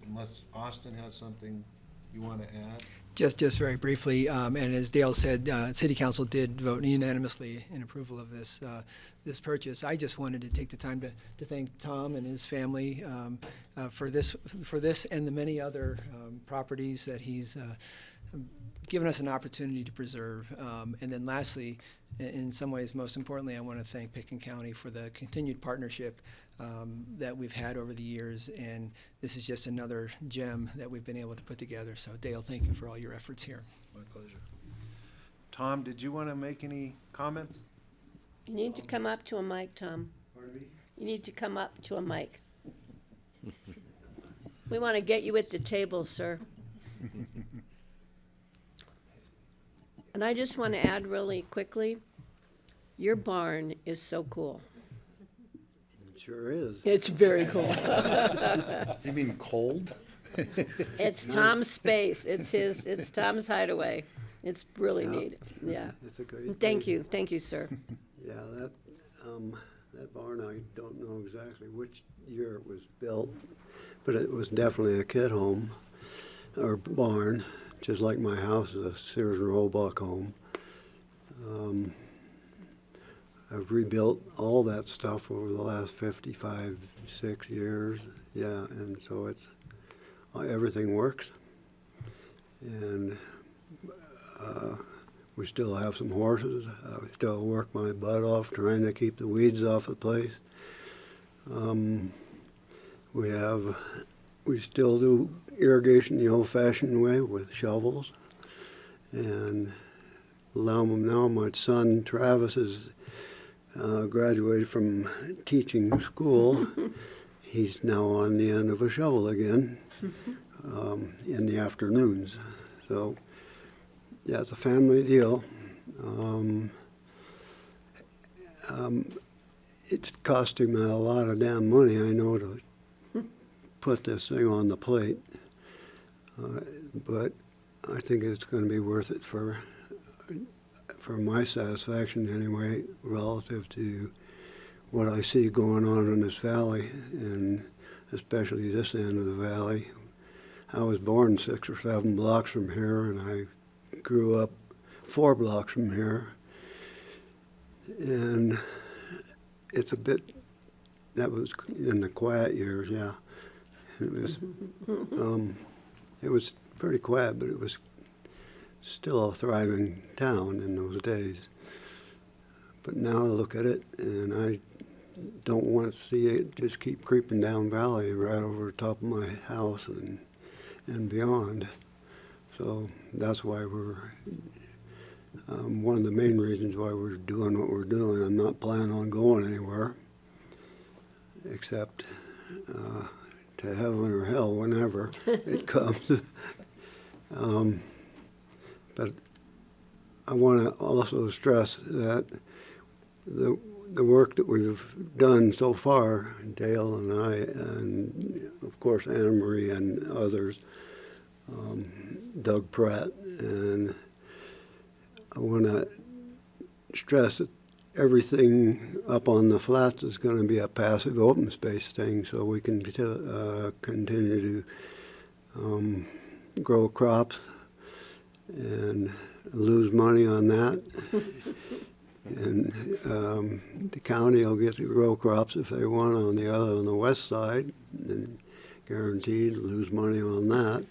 unless Austin has something you want to add?
Just very briefly, and as Dale said, City Council did vote unanimously in approval of this this purchase. I just wanted to take the time to thank Tom and his family for this and the many other properties that he's given us an opportunity to preserve. And then lastly, in some ways, most importantly, I want to thank Pickens County for the continued partnership that we've had over the years, and this is just another gem that we've been able to put together. So Dale, thank you for all your efforts here.
My pleasure. Tom, did you want to make any comments?
You need to come up to a mic, Tom.
Pardon me?
You need to come up to a mic. We want to get you at the table, sir. And I just want to add really quickly, your barn is so cool.
It sure is.
It's very cool.
You mean cold?
It's Tom's space. It's Tom's hideaway. It's really neat. Yeah.
It's a great.
Thank you, sir.
Yeah, that barn, I don't know exactly which year it was built, but it was definitely a kid home or barn, just like my house is a Sears and Roebuck home. I've rebuilt all that stuff over the last 6 years. Yeah, and so everything works. And we still have some horses. I still work my butt off trying to keep the weeds off the place. We still do irrigation the old-fashioned way with shovels. And now my son Travis is graduated from teaching school. He's now on the end of a shovel again in the afternoons. So, yeah, it's a family deal. It's costing me a lot of damn money, I know, to put this thing on the plate. But I think it's going to be worth it for my satisfaction anyway, relative to what I see going on in this valley, and especially this end of the valley. I was born 6 or 7 blocks from here, and I grew up 4 blocks from here. And it's a bit, that was in the quiet years, yeah. It was pretty quiet, but it was still a thriving town in those days. But now I look at it, and I don't want to see it just keep creeping down valley right over the top of my house and beyond. So that's why we're, one of the main reasons why we're doing what we're doing. I'm not planning on going anywhere, except to heaven or hell whenever it comes. But I want to also stress that the work that we've done so far, Dale and I, and of course Anna Marie and others, Doug Pratt, and I want to stress that everything up on the flats is going to be a passive open space thing, so we can continue to grow crops and lose money on that. And the county will get to grow crops if they want on the west side, and guaranteed lose money on that.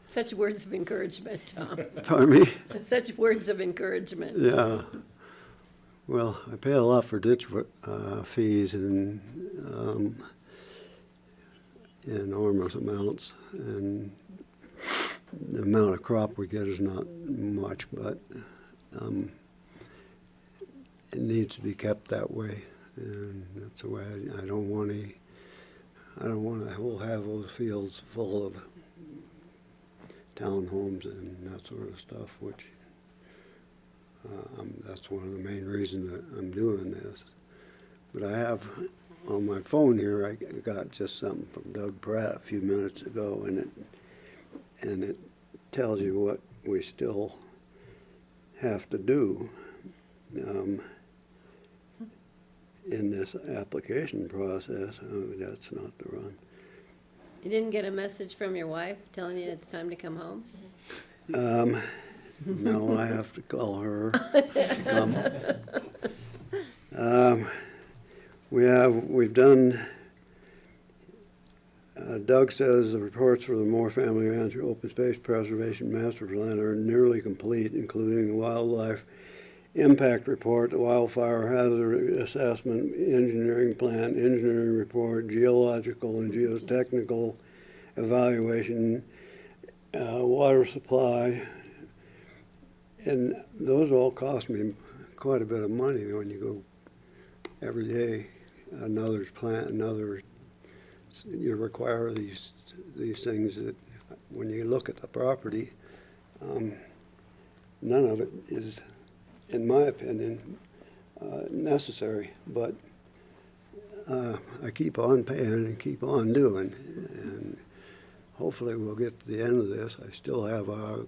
Such words of encouragement, Tom.
Pardon me?
Such words of encouragement.
Yeah. Well, I pay a lot for ditch fees, and enormous amounts, and the amount of crop we get is not much, but it needs to be kept that way, and that's the way I don't want to. I don't want to have those fields full of townhomes and that sort of stuff, which that's one of the main reasons that I'm doing this. But I have on my phone here, I got just something from Doug Pratt a few minutes ago, and it tells you what we still have to do in this application process. Oh, that's not the run.
You didn't get a message from your wife telling you it's time to come home?
No, I have to call her to come. We've done, Doug says the reports for the Moore Family Ranch Open Space Preservation Master Plan are nearly complete, including the wildlife impact report, the wildfire hazard assessment, engineering plan, engineering report, geological and geotechnical evaluation, water supply, and those all cost me quite a bit of money when you go every day. Another plant, you require these things that when you look at the property, none of it is, in my opinion, necessary, but I keep on paying and keep on doing, and hopefully we'll get to the end of this. I still have a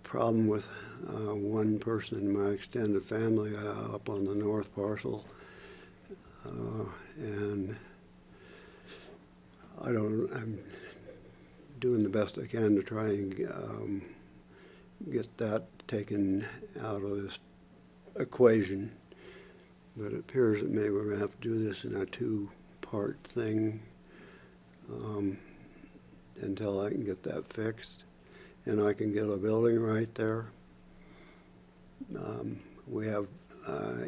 problem with one person in my extended family up on the north parcel, and I'm doing the best I can to try and get that taken out of this equation, but it appears that maybe we're going to have to do this in a two-part thing until I can get that fixed and I can get a building right there. We have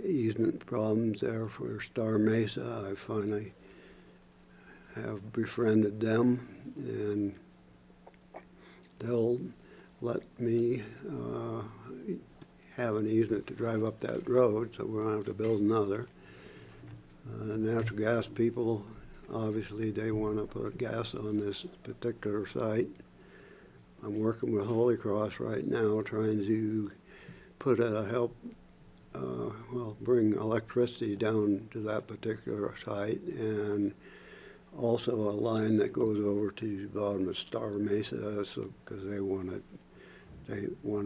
easement problems there for Star Mesa. I finally have befriended them, and they'll let me have an easement to drive up that road, so we don't have to build another. The natural gas people, obviously, they want to put gas on this particular site. I'm working with Holy Cross right now, trying to bring electricity down to that particular site, and also a line that goes over to the bottom of Star Mesa, because they want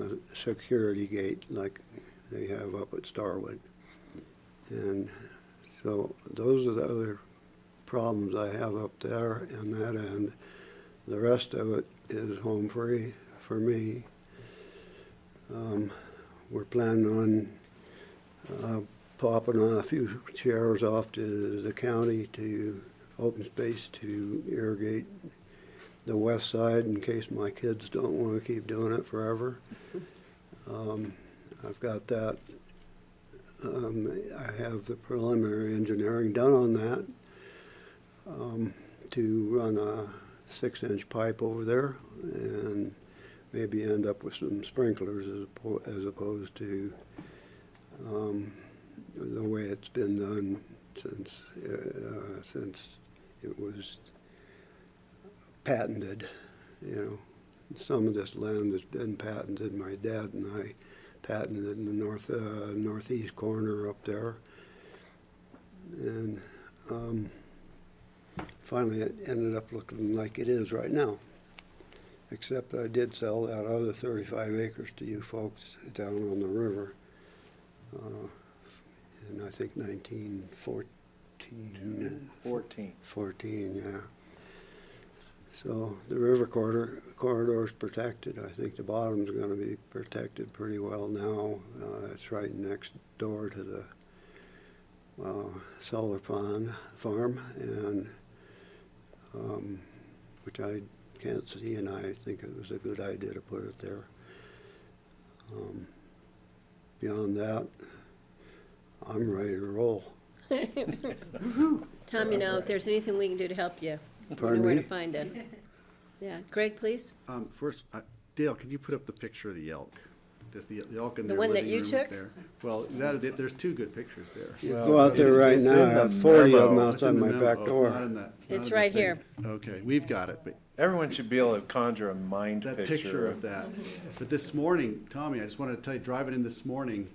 a security gate like they have up at Starwood. And so those are the other problems I have up there on that end. The rest of it is home free for me. We're planning on popping on a few chairs off to the county to open space to irrigate the west side in case my kids don't want to keep doing it forever. I've got that. I have the preliminary engineering done on that to run a 6-inch pipe over there and maybe end up with some sprinklers as opposed to the way it's been done since it was patented. You know, some of this land has been patented. My dad and I patented in the northeast corner up there, and finally it ended up looking like it is right now. Except I did sell that other 35 acres to you folks down on the river in I think 1914. Yeah. So the river corridor is protected. I think the bottom's going to be protected pretty well now. It's right next door to the solar pond farm, and which I can't see, and I think it was a good idea to put it there. Beyond that, I'm ready to roll.
Tom, if there's anything we can do to help you, You know
Pardon
where
me?
to find us. Yeah, Greg, please.
First, Dale, can you put up the picture of the elk? Just the elk in
The
their
one that
living
you
room
took?
there. Well, there's two good pictures there.
You go out there right
it's
now,
in
I
the
have 40 of them
memo.
It's in
outside
the
my
memo.
back
Oh,
door.
It's not in that. It's not
It's
in the
right
thing.
here.
Okay, we've got it, but
Everyone should be able to conjure a mind
that picture of that. But this morning, Tommy, I just wanted to tell you, driving in this morning,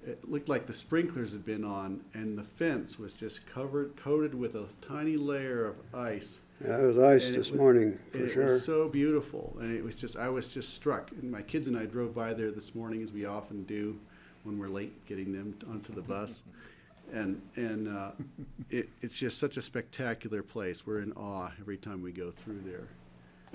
it looked like the sprinklers had been on, and the fence was just coated with a tiny layer of ice.
Yeah, it was ice
And
this morning, for
and
sure.
It was so beautiful, and I was just struck. And my kids and I drove by there this morning, as we often do when we're late getting them onto the bus. And it's just such a spectacular place. We're in awe every time we go through there.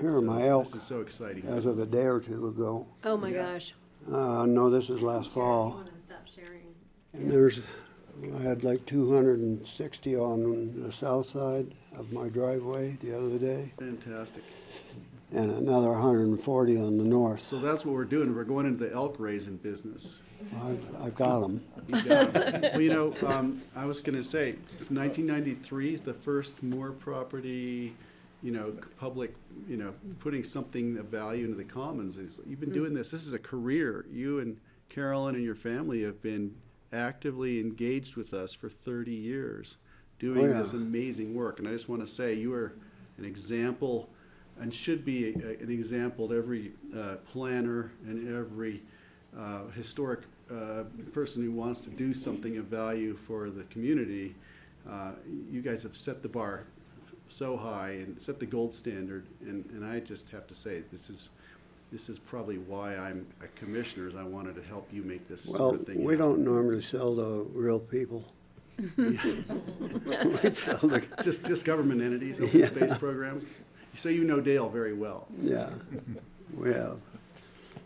Here are
So
my elk.
This is so exciting.
As of a day or two ago.
Oh, my gosh.
No, this is last fall.
You wanna stop sharing?
And I had like 260 on the south side of my driveway the other day,
Fantastic.
and another 140 on the north.
So that's what we're doing. We're going into the elk raising business.
I've got them.
Well, you know, I was going to say, 1993 is the first Moore property, public, putting something of value into the commons. You've been doing this. This is a career. You and Carolyn and your family have been actively engaged with us for 30 years doing this amazing work. And I just want to say you are an example and should be an example to every planner and every historic person who wants to do something of value for the community. You guys have set the bar so high and set the gold standard, and I just have to say this is probably why I'm a commissioner, is I wanted to help you make this
Well,
sort of thing
we
happen.
don't normally sell to real people. We sell to,
Just government entities, open space programs. So you know Dale very well.
yeah, we have.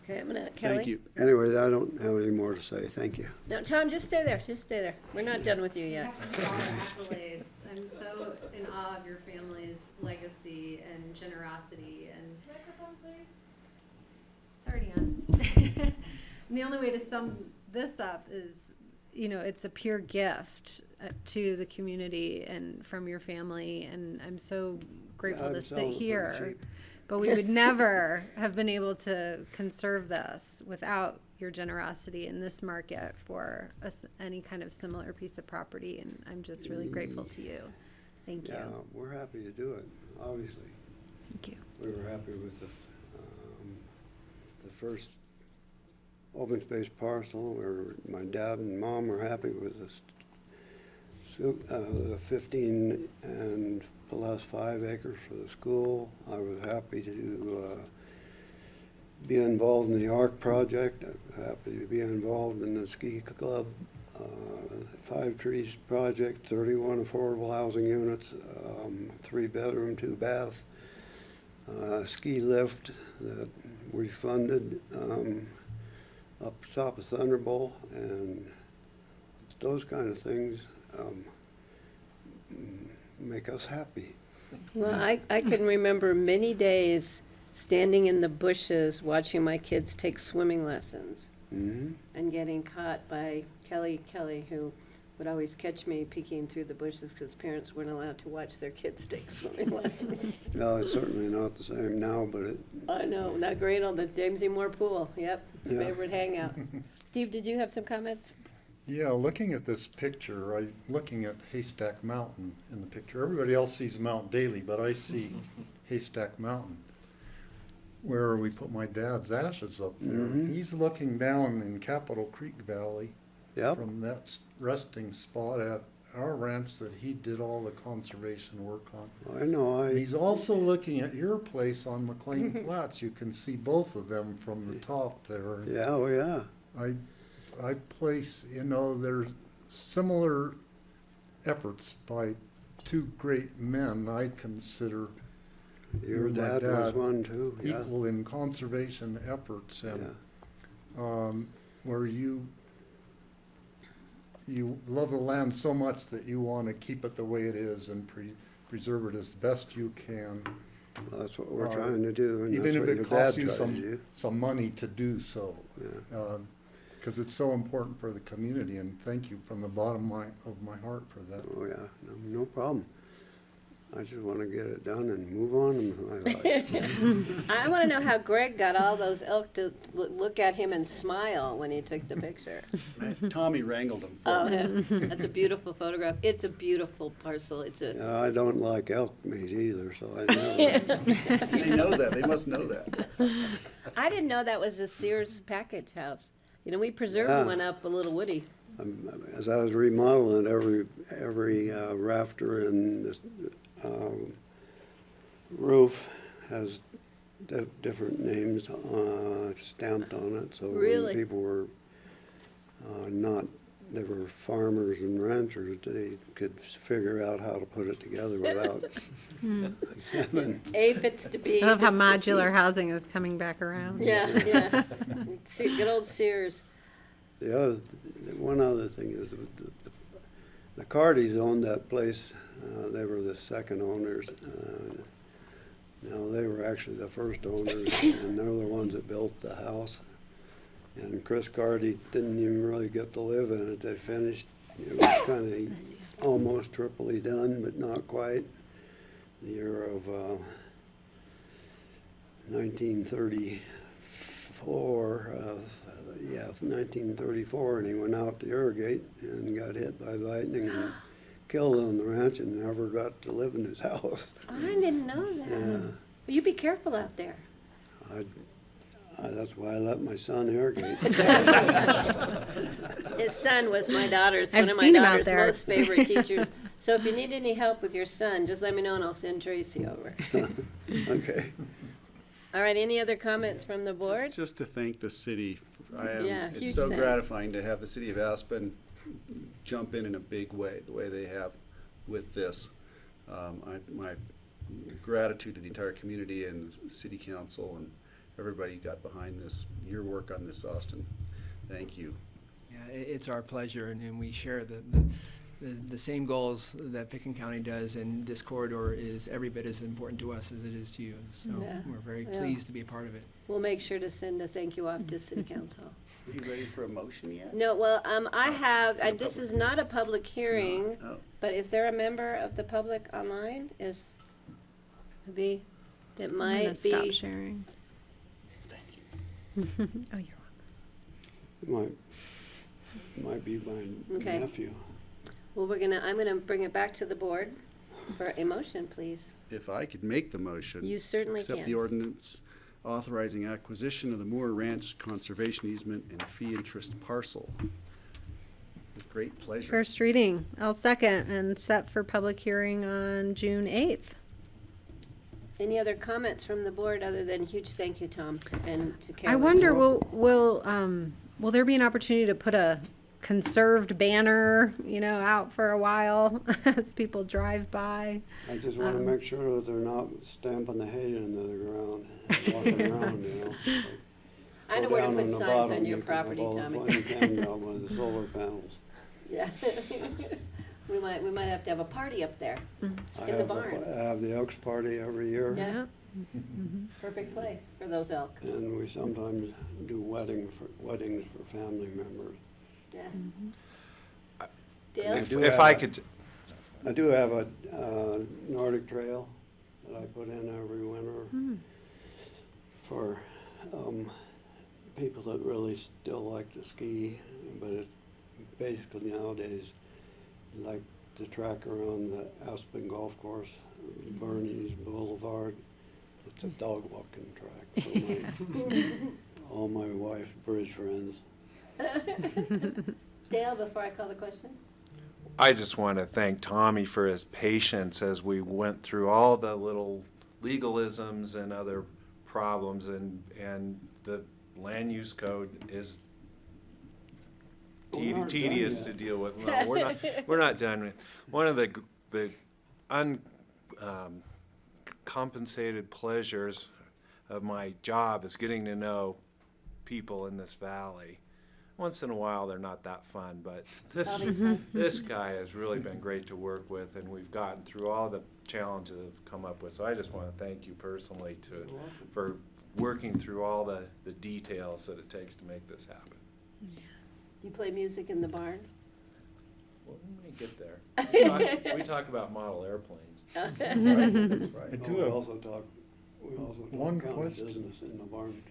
Okay, I'm gonna, Kelly?
Thank you.
Anyway, I don't have any more to say. Thank you.
No, Tom, just stay there. Just stay there. We're not done with you yet.
Accolades. I'm so in awe of your family's legacy and generosity and. Microphone, please. It's already on. And the only way to sum this up is, it's a pure gift to the community and from your family, and I'm so grateful
I'm
to
selling
sit
it pretty
here.
cheap.
But we would never have been able to conserve this without your generosity in this market for any kind of similar piece of property, and I'm just really grateful to you. Thank you.
Yeah, we're happy to do it, obviously.
Thank you.
We were happy with the first open space parcel, where my dad and mom were happy with the 15 and plus 5 acres for the school. I was happy to be involved in the ARC project. I'm happy to be involved in the ski club, 5 Trees project, 31 affordable housing units, 3-bedroom, 2-bath, ski lift that we funded up top of Thunderbolt, and those kind of things make us happy.
Well, I can remember many days standing in the bushes watching my kids take swimming lessons
Mm-hmm.
and getting caught by Kelly, who would always catch me peeking through the bushes because parents weren't allowed to watch their kids take swimming lessons.
No, it's certainly not the same now, but
I know, not great on the James E. Moore pool. Yep, his
Yeah.
favorite hangout. Steve, did you have some comments?
Yeah, looking at this picture, looking at Haystack Mountain in the picture. Everybody else sees Mount Daly, but I see Haystack Mountain, where we put my dad's ashes up there.
Mhm.
He's looking down in Capitol Creek Valley
Yep.
from that resting spot at our ranch that he did all the conservation work on.
I know.
And he's also looking at your place on McLean Flats. You can see both of them from the top there.
Yeah, oh yeah.
I place, there's similar efforts by 2 great men I consider
Your
and my
dad was one too. Yeah.
equal in conservation efforts, and where you love the land so much that you want to keep it the way it is and preserve it as best you can.
Well, that's what we're trying to do, and
Even
that's
if
what
it
your
costs
dad
you
tried to do.
some money to do so.
Yeah.
Because it's so important for the community, and thank you from the bottom of my heart for that.
Oh yeah, no problem. I just want to get it done and move on in my life.
I want to know how Greg got all those elk to look at him and smile when he took the picture.
Tommy wrangled them for
Oh,
me.
yeah. That's a beautiful photograph. It's a beautiful parcel. It's a.
I don't like elk meat either, so I never.
They know that. They must know that.
I didn't know that was a Sears package house. You know, we preserved
Yeah.
one up a Little Woody.
As I was remodeling it, every rafter and this, roof has different names stamped on it. So
Really?
when people were they were farmers and ranchers, they could figure out how to put it together without having.
A fits to B.
I love how
fits to C.
modular housing is coming back around.
Yeah, yeah. Good old Sears.
One other thing is the Cardis owned that place. They were the second owners. Now they were actually the first owners, and they're the ones that built the house. And Chris Cardi didn't even really get to live in it. They finished. It was kind of almost triply done, but not quite. The year of 1934. 1934, and he went out to irrigate and got hit by lightning and killed on the ranch and never got to live in his house.
I didn't know that.
Yeah.
Well, you be careful out there.
That's why I let my son irrigate.
His son was my daughter's,
I've
one of my
seen him out
daughter's
there.
most favorite teachers. So if you need any help with your son, just let me know and I'll send Tracy over.
Okay.
All right, any other comments from the board?
Just to thank the city.
Yeah, huge
It's so
thanks.
gratifying to have the city of Aspen jump in a big way, the way they have with this. My gratitude to the entire community and the city council and everybody who got behind this, your work on this, Austin. Thank you.
Yeah, it's our pleasure, and we share the same goals that Pickens County does, and this corridor is every bit as important to us as it is to you. So
Yeah.
we're very
Yeah.
pleased to be a part of it.
We'll make sure to send a thank you off to city council.
Are you ready for a motion yet?
No, well, I have, this is not a public hearing,
Oh.
but is there a member of the public online? That
I'm gonna
might
stop
be,
sharing. Oh, you're
Might be my
Okay.
nephew.
well, I'm gonna bring it back to the board for a motion, please.
If I could make the motion.
You certainly
Accept
can.
the ordinance authorizing acquisition of the Moore Ranch Conservation Easement and fee interest parcel. With great pleasure.
First reading. I'll second and set for public hearing on June 8th.
Any other comments from the board other than huge thank you, Tom, and to
I
Carolyn?
wonder, will there be an opportunity to put a conserved banner, out for a while as people drive by?
I just want to make sure that they're not stamping the hay into the ground, walking around,
I know
Go
where to
down
put
the
signs
bottom,
on your
you can have
property,
all the
Tommy.
fun you can down by the solar panels.
Yeah. We might have to have a party up there
I
in the
have
barn.
I have the Elks Party every year.
Yeah. Perfect place for those elk.
And we sometimes do weddings for family members.
Yeah.
If
Dale?
if I could,
I do have a Nordic Trail that I put in every winter for people that really still like to ski, but it's basically nowadays like the track around the Aspen Golf Course, Bernie's Boulevard. It's a dog walking track for all my wife's bridge friends.
Dale, before I call the question?
I just want to thank Tommy for his patience as we went through all the little legalisms and other problems, and the land use code is
We're not done
tedious
yet.
to deal with. No, we're not done. One of the uncompensated pleasures of my job is getting to know people in this valley. Once in a while, they're not that fun, but this guy has really been great to work with, and we've gotten through all the challenges we've come up with. So I just want to thank you personally for working through all the details that it takes to make this happen.
You play music in the barn?
When we get there, we talk about model airplanes.
That's
right.
I do
We
have
also talk
one
county
question.
business in the barn.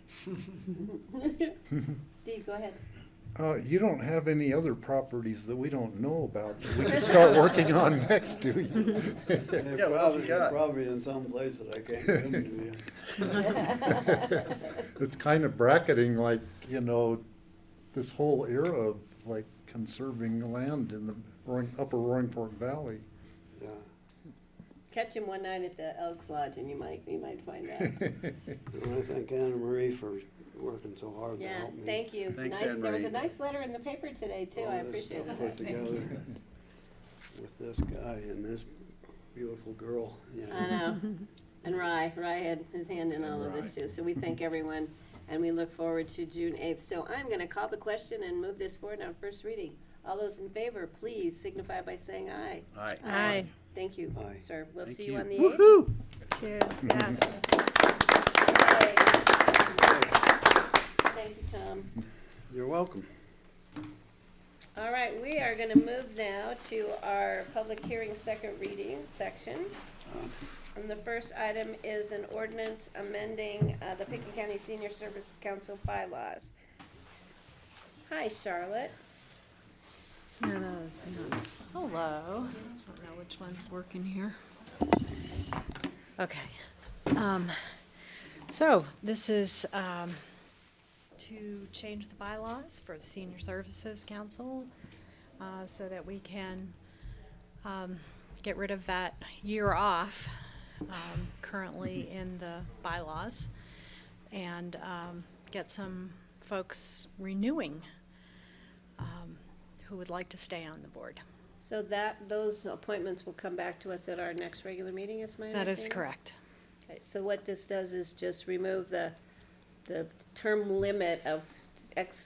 Steve, go ahead.
You don't have any other properties that we don't know about that we could start working on next, do you?
They're probably in some place that I can't give them to you.
It's kind of bracketing, like, you know, this whole era of like conserving land in the upper Roaring Fork Valley.
Yeah.
Catch him one night at the Elks Lodge and you might find out.
And I thank Anna Marie for working so hard to
Yeah,
help me.
thank you.
Thanks,
Nice. There was a
Anne-Marie.
nice letter in the paper today too.
All
I
this
appreciate
stuff
that.
Put together with this guy and this beautiful girl. Yeah.
I know. And Rye had his hand in all of this too. So we thank everyone and we look forward to June 8th. So I'm going to call the question and move this forward on first reading. All those in favor, please signify by saying aye.
Aye.
Aye.
Thank you,
Aye.
sir. We'll
Thank
see you
you.
on the 8th.
Woohoo!
Cheers. Yeah.
Yay. Thank you, Tom.
You're welcome.
All right, we are going to move now to our public hearing second reading section. And the first item is an ordinance amending the Pickens County Senior Services Council bylaws. Hi, Charlotte.
Hello. Don't know which one's working here. Okay. So this is to change the bylaws for the Senior Services Council so that we can get rid of that year off currently in the bylaws and get some folks renewing who would like to stay on the board.
So those appointments will come back to us at our next regular meeting, is my understanding?
That is correct.
Okay, so what this does is just remove the term limit of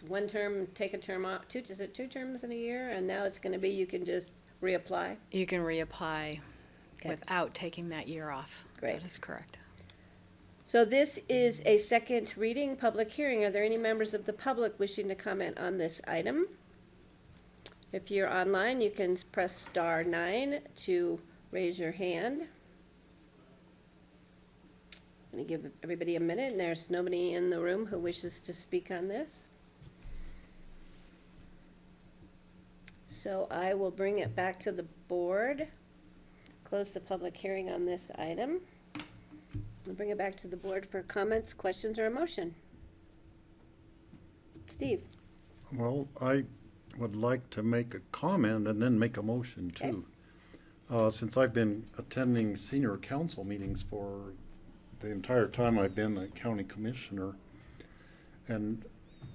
one term, take a term off, is it 2 terms in a year? And now it's gonna be, you can just reapply?
You can reapply
Okay.
without taking that year off.
Great.
That is correct.
So this is a second reading, public hearing. Are there any members of the public wishing to comment on this item? If you're online, you can press *9 to raise your hand. I'm going to give everybody a minute, and there's nobody in the room who wishes to speak on this. So I will bring it back to the board, close the public hearing on this item. I'll bring it back to the board for comments, questions, or a motion. Steve?
Well, I would like to make a comment and then make a motion too. Since I've been attending senior council meetings for the entire time I've been a county commissioner, and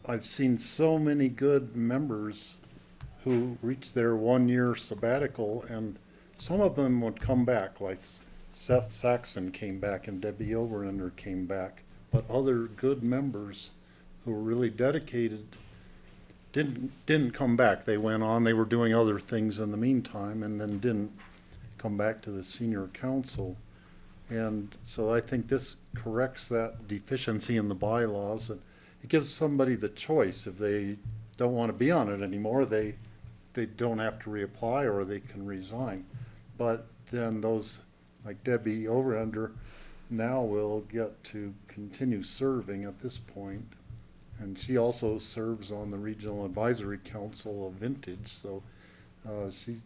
I've seen so many good members who reached their 1-year sabbatical, and some of them would come back, like Seth Saxon came back and Debbie Overender came back, but other good members who were really dedicated didn't come back. They went on, they were doing other things in the meantime, and then didn't come back to the senior council. And so I think this corrects that deficiency in the bylaws, and it gives somebody the choice. If they don't want to be on it anymore, they don't have to reapply, or they can resign. But then those like Debbie Overender now will get to continue serving at this point. And she also serves on the Regional Advisory Council of Vintage, so she's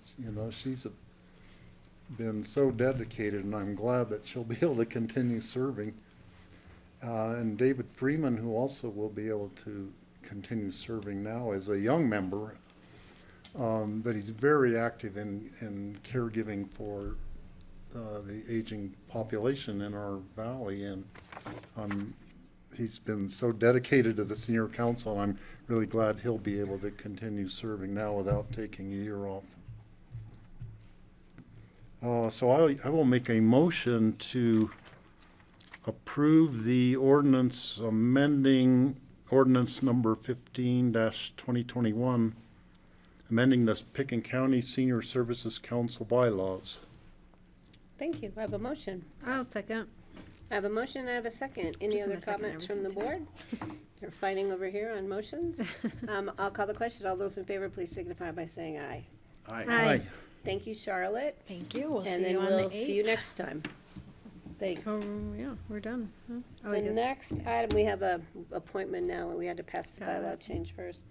been so dedicated, and I'm glad that she'll be able to continue serving. And David Freeman, who also will be able to continue serving now as a young member, but he's very active in caregiving for the aging population in our valley, and he's been so dedicated to the senior council. I'm really glad he'll be able to continue serving now without taking a year off. So I will make a motion to approve the ordinance amending ordinance number 15-2021, amending the Pickens County Senior Services Council bylaws.
Thank you. I have a motion.
I'll second.
I have a motion, I have a second. Any
Just
other
gonna second
comments from the
everything
board? They're fighting over here on motions. I'll call the question. All those in favor, please signify by saying aye. Aye. Thank you, Charlotte.
Thank you. We'll
And
see
then
you on
we'll
the
see you
8th.
next time. Thanks.
Oh, yeah, we're done. Huh? Oh,
The
I guess-
next item, we have a appointment now, and we had to pass the
Got
bylaw
it.
change first.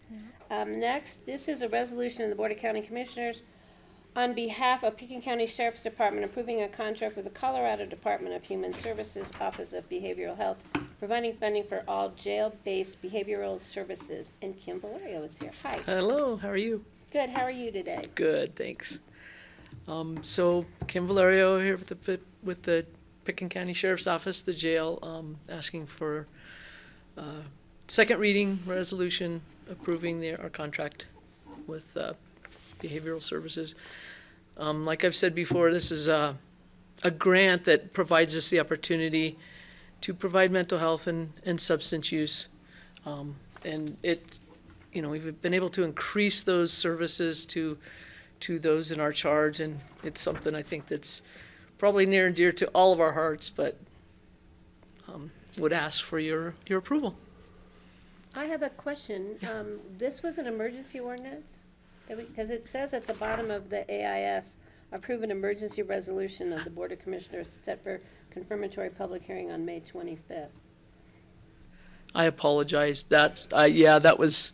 Next, this is a resolution of the Board of County Commissioners on behalf of Pekin County Sheriff's Department approving a contract with the Colorado Department of Human Services Office of Behavioral Health, providing funding for all jail-based behavioral services. And Kim Valerio is here. Hi.
Hello, how are you?
Good, how are you today?
Good, thanks. So Kim Valerio here with the Picken County Sheriff's Office, the jail, asking for second reading resolution approving our contract with behavioral services. Like I've said before, this is a grant that provides us the opportunity to provide mental health and substance use. And we've been able to increase those services to those in our charge, and it's something I think that's probably near and dear to all of our hearts, but would ask for your approval.
I have a question. This was an emergency ordinance? Because it says at the bottom of the AIS, approve an emergency resolution of the Board of Commissioners set for confirmatory public hearing on May 25th.
I apologize. That was.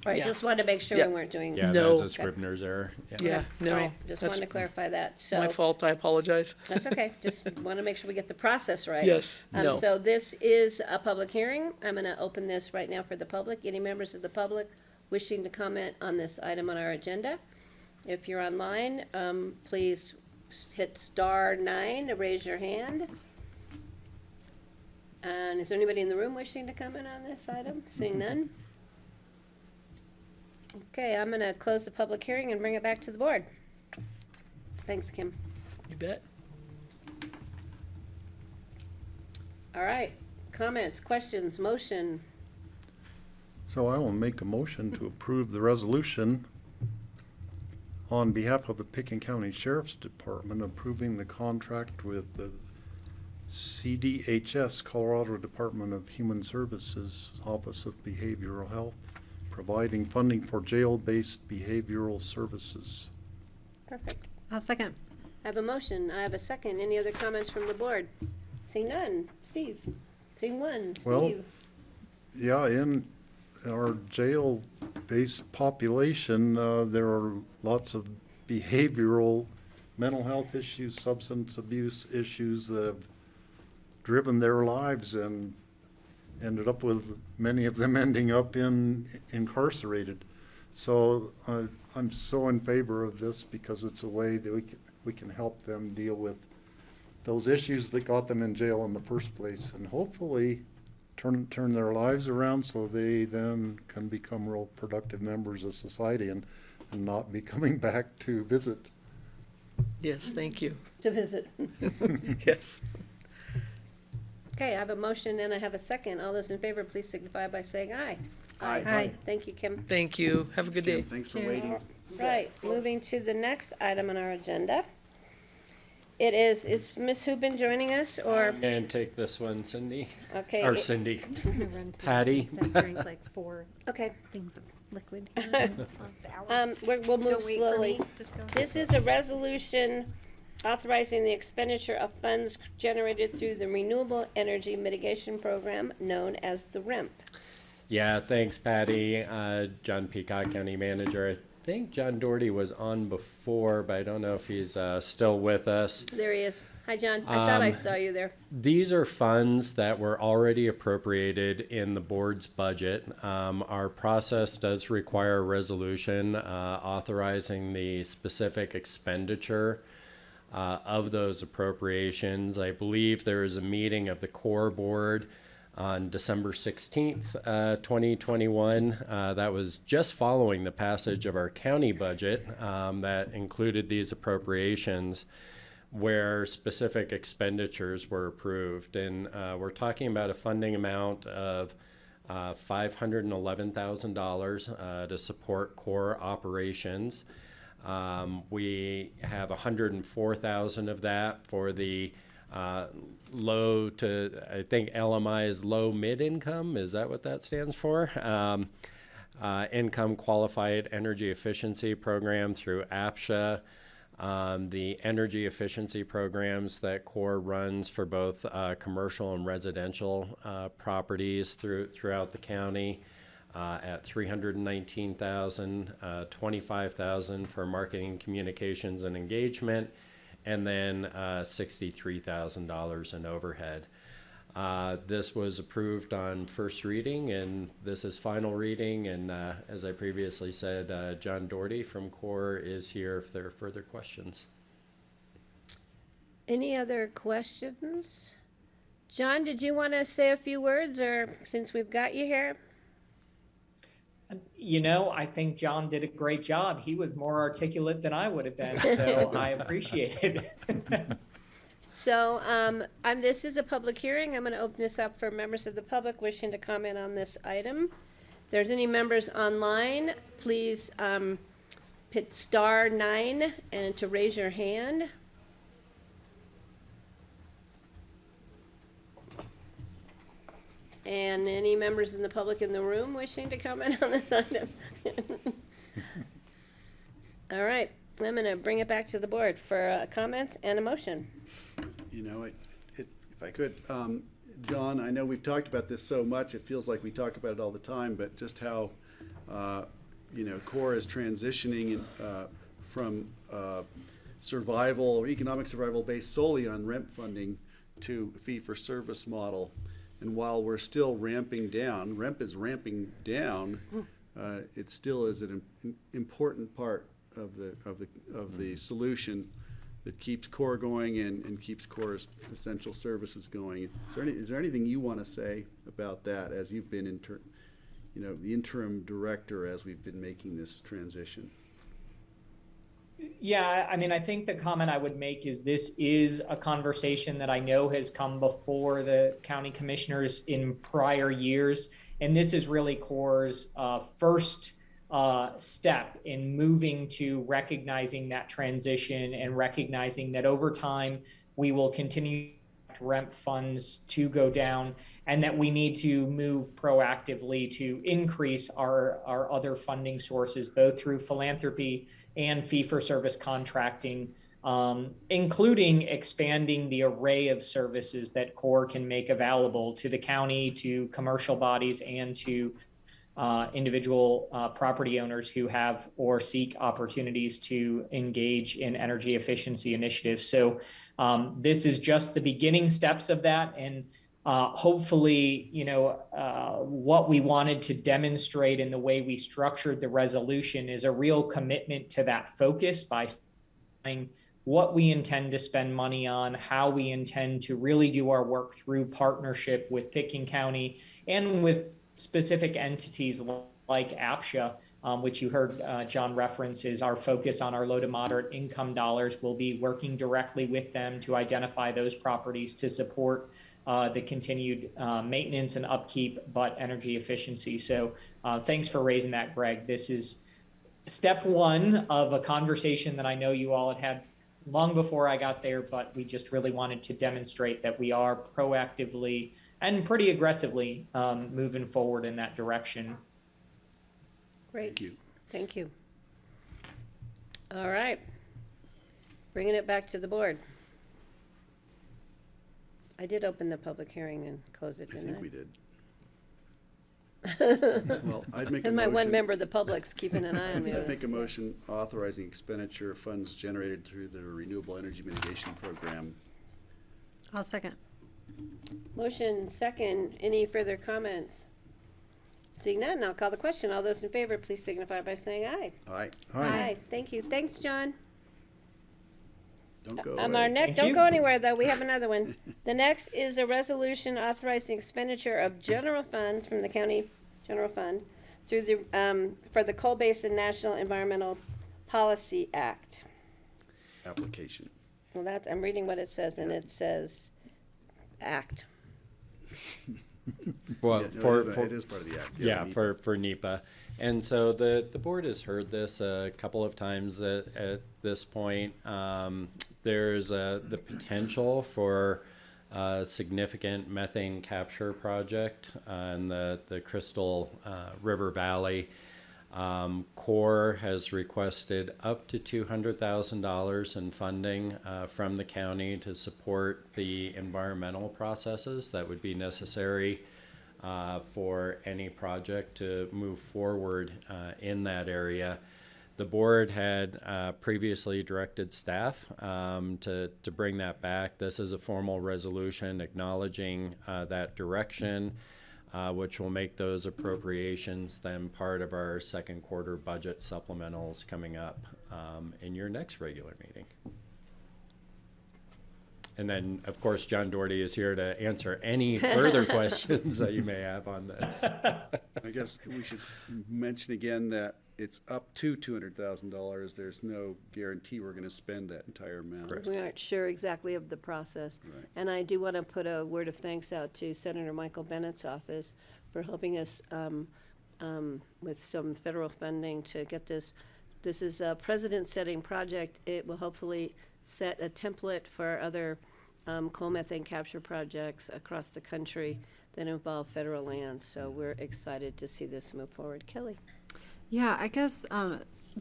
Right,
Yeah.
just wanted to make sure
Yeah.
we weren't doing.
Yeah,
No.
that was a
Okay.
Scribner's error.
Yeah, no.
All right, just
that's
wanted to clarify that, so.
my fault. I apologize.
That's okay, just want to make sure we get the process right.
Yes, no.
So this is a public hearing. I'm going to open this right now for the public. Any members of the public wishing to comment on this item on our agenda? If you're online, please hit *9 to raise your hand. And is there anybody in the room wishing to comment on this item? Seeing none? Okay, I'm going to close the public hearing and bring it back to the board. Thanks, Kim.
You bet.
All right, comments, questions, motion.
So I will make a motion to approve the resolution on behalf of the Picken County Sheriff's Department approving the contract with the CDHS, Colorado Department of Human Services Office of Behavioral Health, providing funding for jail-based behavioral services.
Perfect.
I'll second.
I have a motion, I have a second. Any other comments from the board? Seeing none. Steve? Seeing one.
Well,
Steve?
Yeah, in our jail-based population, there are lots of behavioral mental health issues, substance abuse issues that have driven their lives and ended up with many of them ending up incarcerated. So I'm so in favor of this because it's a way that we can help them deal with those issues that got them in jail in the first place, and hopefully turn their lives around so they then can become real productive members of society and not be coming back to visit.
Yes, thank you.
To visit.
Yes.
Okay, I have a motion and I have a second. All those in favor, please signify by saying aye.
Aye.
Aye.
Thank you, Kim.
Thank you. Have a good day.
Thanks for
Cheers.
waiting.
Right, moving to the next item on our agenda. It is Ms. Hubin joining us, or,
And take this one, Cindy.
okay.
Or
it-
Cindy.
I'm just gonna run through.
Patty.
Because I drank like 4
Okay.
things of liquid here in the last hour.
We'll move
Don't wait for
slowly.
me, just go.
This is a resolution authorizing the expenditure of funds generated through the Renewable Energy Mitigation Program, known as the REMP.
Yeah, thanks, Patty. John Peacock, County Manager. I think John Doherty was on before, but I don't know if he's still with us.
There he is. Hi, John. I thought I saw you there.
These are funds that were already appropriated in the board's budget. Our process does require a resolution authorizing the specific expenditure of those appropriations. I believe there is a meeting of the core board on December 16th, 2021. That was just following the passage of our county budget that included these appropriations, where specific expenditures were approved. And we're talking about a funding amount of $511,000 to support core operations. We have $104,000 of that for the low to, I think LMI is low mid income. Is that what that stands for? income qualified energy efficiency program through APSHA, the energy efficiency programs that CORE runs for both commercial and residential properties throughout the county at $319,000, $25,000 for marketing, communications, and engagement, and then $63,000 in overhead. This was approved on first reading, and this is final reading. And as I previously said, John Doherty from CORE is here if there are further questions.
Any other questions? John, did you want to say a few words, or since we've got you here?
You know, I think John did a great job. He was more articulate than I would have been, so I appreciate it.
So this is a public hearing. I'm going to open this up for members of the public wishing to comment on this item. If there's any members online, please hit *9 and to raise your hand. And any members in the public in the room wishing to comment on this item? All right, I'm going to bring it back to the board for comments and a motion.
You know, if I could, John, I know we've talked about this so much, it feels like we talk about it all the time, but just how, CORE is transitioning from survival or economic survival based solely on rent funding to fee-for-service model. And while we're still ramping down, REMP is ramping down, it still is an important part of the solution that keeps CORE going and keeps CORE's essential services going. Is there anything you want to say about that as you've been the interim director as we've been making this transition?
Yeah, I mean, I think the comment I would make is this is a conversation that I know has come before the county commissioners in prior years, and this is really CORE's first step in moving to recognizing that transition and recognizing that over time we will continue REMP funds to go down, and that we need to move proactively to increase our other funding sources, both through philanthropy and fee-for-service contracting, including expanding the array of services that CORE can make available to the county, to commercial bodies, and to individual property owners who have or seek opportunities to engage in energy efficiency initiatives. So this is just the beginning steps of that, and hopefully, what we wanted to demonstrate in the way we structured the resolution is a real commitment to that focus by saying what we intend to spend money on, how we intend to really do our work through partnership with Pickens County and with specific entities like APSHA, which you heard John reference is our focus on our low to moderate income dollars. We'll be working directly with them to identify those properties to support the continued maintenance and upkeep, but energy efficiency. So thanks for raising that, Greg. This is step one of a conversation that I know you all had long before I got there, but we just really wanted to demonstrate that we are proactively and pretty aggressively moving forward in that direction.
Great. Thank you. Thank you. All right. Bringing it back to the board. I did open the public hearing and close it, didn't I?
I think we did. Well, I'd make a
And my one
motion.
member of the public's keeping an eye on me.
I'd make a motion authorizing expenditure of funds generated through the Renewable Energy Mitigation Program.
I'll second.
Motion second. Any further comments? Seeing none, I'll call the question. All those in favor, please signify by saying aye.
Aye.
Aye. Thank you. Thanks, John.
Don't go
Our
away.
next, don't go anywhere though. We have another one. The next is a resolution authorizing expenditure of general funds from the county general fund through the for the Coal Basin National Environmental Policy Act.
Application.
Well, I'm reading what it says, and it says act.
Well,
Yeah, no, it is part of the act.
Yeah,
the
for NEPA. And so the board has heard this a couple of times at this point. There's the potential for significant methane capture project in the Crystal River Valley. Corps has requested up to $200,000 in funding from the county to support the environmental processes that would be necessary for any project to move forward in that area. The board had previously directed staff to bring that back. This is a formal resolution acknowledging that direction, which will make those appropriations then part of our second quarter budget supplementals coming up in your next regular meeting. And then, of course, John Doherty is here to answer any further questions that you may have on this.
I guess we should mention again that it's up to $200,000. There's no guarantee we're going to spend that entire amount.
Correct.
We aren't sure exactly of the process.
Right.
And I do want to put a word of thanks out to Senator Michael Bennett's office for helping us with some federal funding to get this. This is a precedent-setting project. It will hopefully set a template for other coal methane capture projects across the country that involve federal land. So we're excited to see this move forward. Kelly.
Yeah, I guess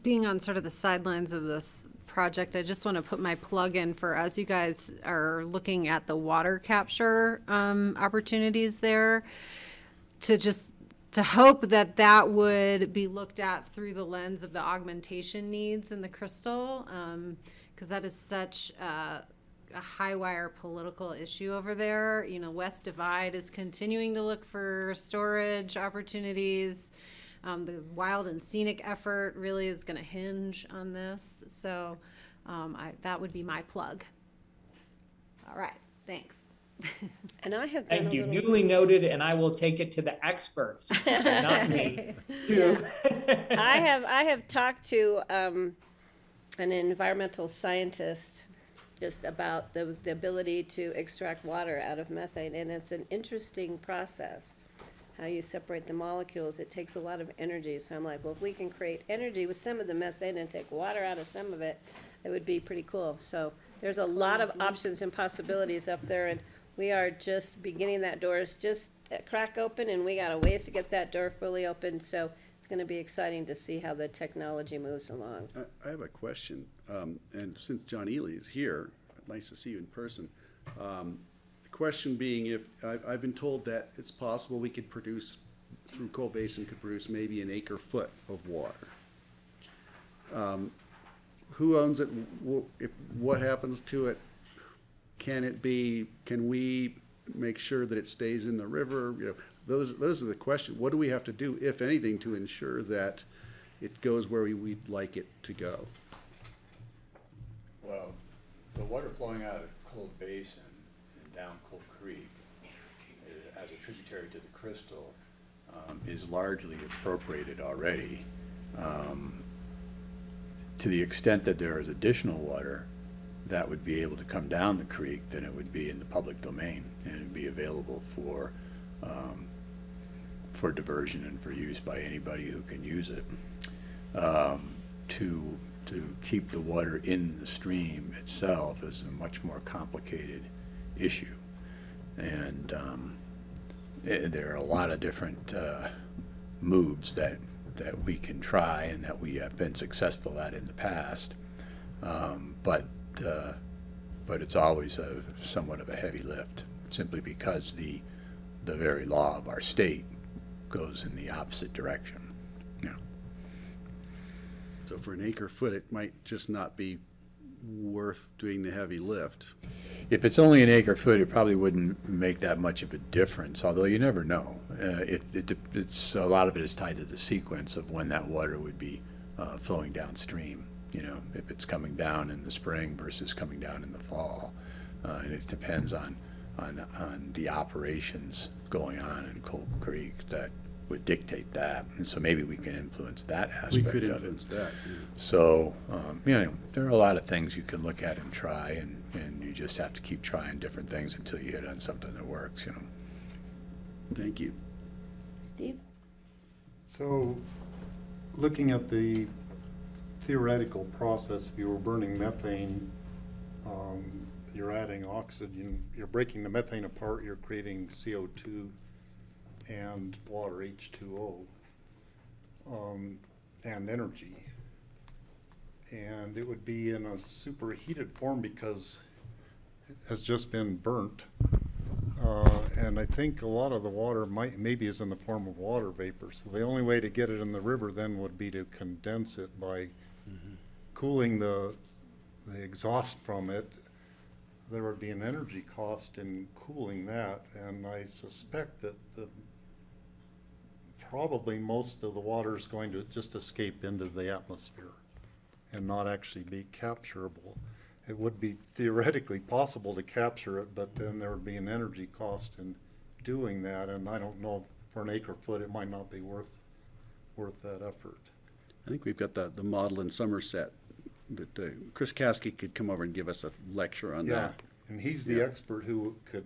being on sort of the sidelines of this project, I just want to put my plug in for, as you guys are looking at the water capture opportunities there, to hope that that would be looked at through the lens of the augmentation needs in the Crystal, because that is such a high wire political issue over there. You know, West Divide is continuing to look for storage opportunities. The wild and scenic effort really is going to hinge on this. So that would be my plug. All right, thanks.
And I have
Thank you. Duly noted, and I will take it to the experts, not me.
I have talked to an environmental scientist just about the ability to extract water out of methane, and it's an interesting process. How you separate the molecules, it takes a lot of energy. So I'm like, well, if we can create energy with some of the methane and take water out of some of it, it would be pretty cool. So there's a lot of options and possibilities up there, and we are just beginning. That door is just a crack open, and we got a ways to get that door fully open. So it's going to be exciting to see how the technology moves along.
I have a question, and since John Ely is here, nice to see you in person. Question being, if I've been told that it's possible we could produce, through Coal Basin, could produce maybe an acre foot of water. Who owns it? What happens to it? Can we make sure that it stays in the river? You know, those are the questions. What do we have to do, if anything, to ensure that it goes where we'd like it to go?
Well, the water flowing out of Coal Basin down Coal Creek as a tributary to the Crystal is largely appropriated already. To the extent that there is additional water that would be able to come down the creek, then it would be in the public domain and it would be available for diversion and for use by anybody who can use it. To keep the water in the stream itself is a much more complicated issue, and there are a lot of different moves that we can try and that we have been successful at in the past, but it's always somewhat of a heavy lift, simply because the very law of our state goes in the opposite direction. Yeah.
So for an acre foot, it might just not be worth doing the heavy lift.
If it's only an acre foot, it probably wouldn't make that much of a difference, although you never know. It's a lot of it is tied to the sequence of when that water would be flowing downstream. You know, if it's coming down in the spring versus coming down in the fall, and it depends on the operations going on in Coal Creek that would dictate that, and so maybe we can influence that aspect.
We could influence that. Yeah.
So, you know, there are a lot of things you can look at and try, and you just have to keep trying different things until you hit on something that works. You know.
Thank you,
Steve.
So, looking at the theoretical process, if you were burning methane, you're adding oxygen, you're breaking the methane apart, you're creating CO2 and water, H2O, and energy. And it would be in a superheated form because it has just been burnt. And I think a lot of the water maybe is in the form of water vapor. So the only way to get it in the river then would be to condense it by cooling the exhaust from it. There would be an energy cost in cooling that, and I suspect that probably most of the water is going to just escape into the atmosphere and not actually be capturable. It would be theoretically possible to capture it, but then there would be an energy cost in doing that, and I don't know, for an acre foot it might not be worth that effort.
I think we've got the model in Somerset that Chris Caskey could come over and give us a lecture on
Yeah,
that.
and he's the expert who could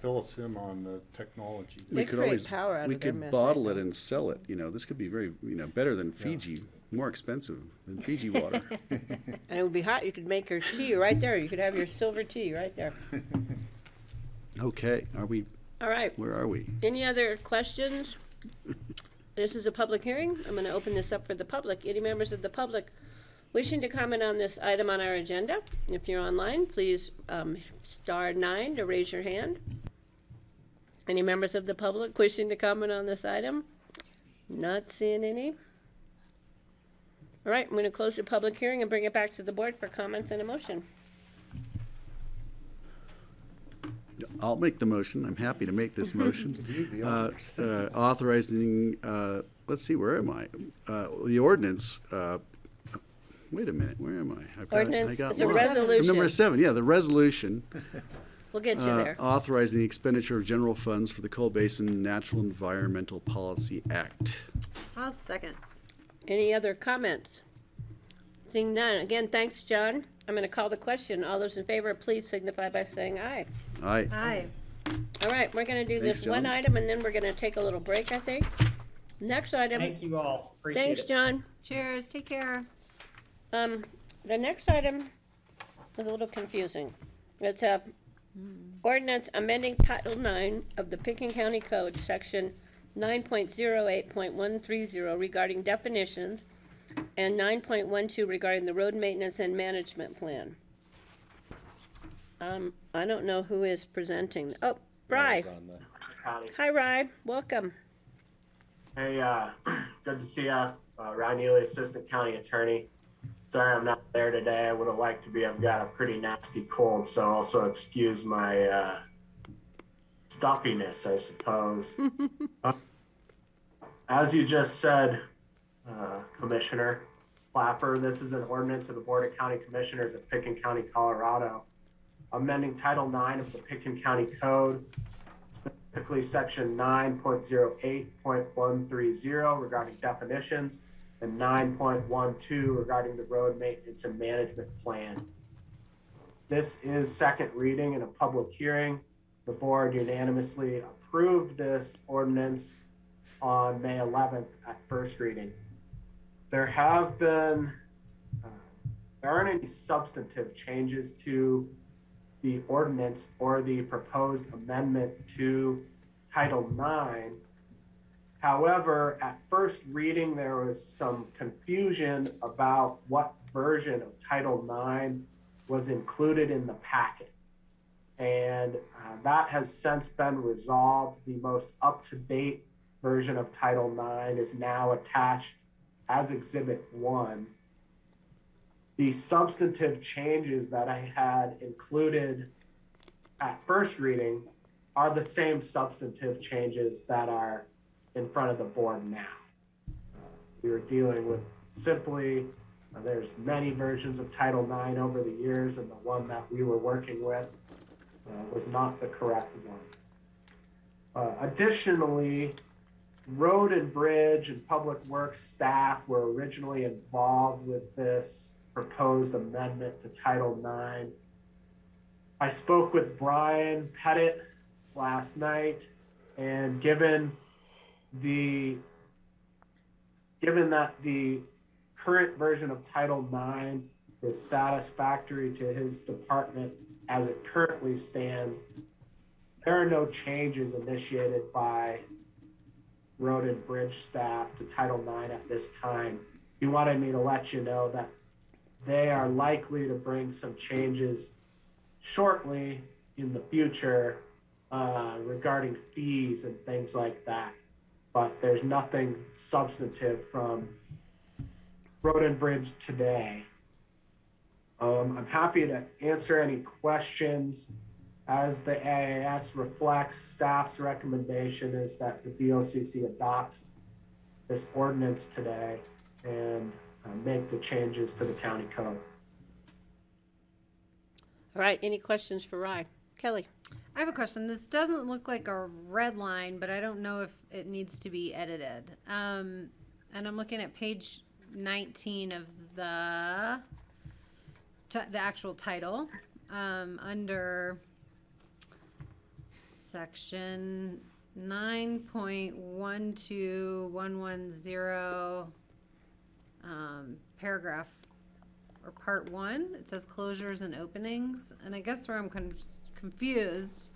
fill us in on the technology.
We could always bottle it and sell it. This could be very better than Fiji, more expensive than Fiji water.
And it would be hot. You could make your tea right there. You could have your silver tea right there.
Okay, are we?
All right.
Where are we?
Any other questions? This is a public hearing. I'm going to open this up for the public. Any members of the public wishing to comment on this item on our agenda? If you're online, please *9 to raise your hand. Any members of the public wishing to comment on this item? Not seeing any. All right, I'm going to close the public hearing and bring it back to the board for comments and a motion.
I'll make the motion. I'm happy to make this motion. Authorizing, let's see, where am I? The ordinance, wait a minute, where am I?
Ordinance, it's a resolution.
Number 7, yeah, the resolution.
We'll get you there.
Authorizing the expenditure of general funds for the Coal Basin Natural Environmental Policy Act.
I'll second.
Any other comments? Seeing none. Again, thanks, John. I'm going to call the question. All those in favor, please signify by saying aye.
Aye.
Aye.
All right, we're going to do
Thanks,
this one
John.
item, and then we're going to take a little break, I think. Next item.
Thank you all. Appreciate
Thanks,
it.
John.
Cheers. Take care.
The next item is a little confusing. It's a ordinance amending Title IX of the Pickens County Code, Section 9.08.130 regarding definitions, and 9.12 regarding the road maintenance and management plan. I don't know who is presenting. Oh, Rye. Hi, Rye. Welcome.
Hey, good to see ya. Ryan Neely, Assistant County Attorney. Sorry I'm not there today. I would have liked to be. I've got a pretty nasty cold, so also excuse my stuffiness, I suppose. As you just said, Commissioner Clapper, this is an ordinance of the Board of County Commissioners of Pickens County, Colorado, amending Title IX of the Pickens County Code, specifically Section 9.08.130 regarding definitions, and 9.12 regarding the road maintenance and management plan. This is second reading in a public hearing. The board unanimously approved this ordinance on May 11th at first reading. There aren't any substantive changes to the ordinance or the proposed amendment to Title IX. However, at first reading, there was some confusion about what version of Title IX was included in the packet. And that has since been resolved. The most up-to-date version of Title IX is now attached as Exhibit 1. The substantive changes that I had included at first reading are the same substantive changes that are in front of the board now. We were dealing with simply, there's many versions of Title IX over the years, and the one that we were working with was not the correct one. Additionally, Road and Bridge and Public Works staff were originally involved with this proposed amendment to Title IX. I spoke with Brian Pettit last night, and given that the current version of Title IX is satisfactory to his department as it currently stands. There are no changes initiated by Road and Bridge staff to Title IX at this time. He wanted me to let you know that they are likely to bring some changes shortly in the future regarding fees and things like that. But there's nothing substantive from Road and Bridge today. I'm happy to answer any questions. As the AAS reflects, staff's recommendation is that the BoCC adopt this ordinance today and make the changes to the county code.
All right, any questions for Rye? Kelly?
I have a question. This doesn't look like a red line, but I don't know if it needs to be edited. And I'm looking at page 19 of the actual title, under section 9.12110, paragraph or part 1. It says closures and openings, and I guess where I'm confused.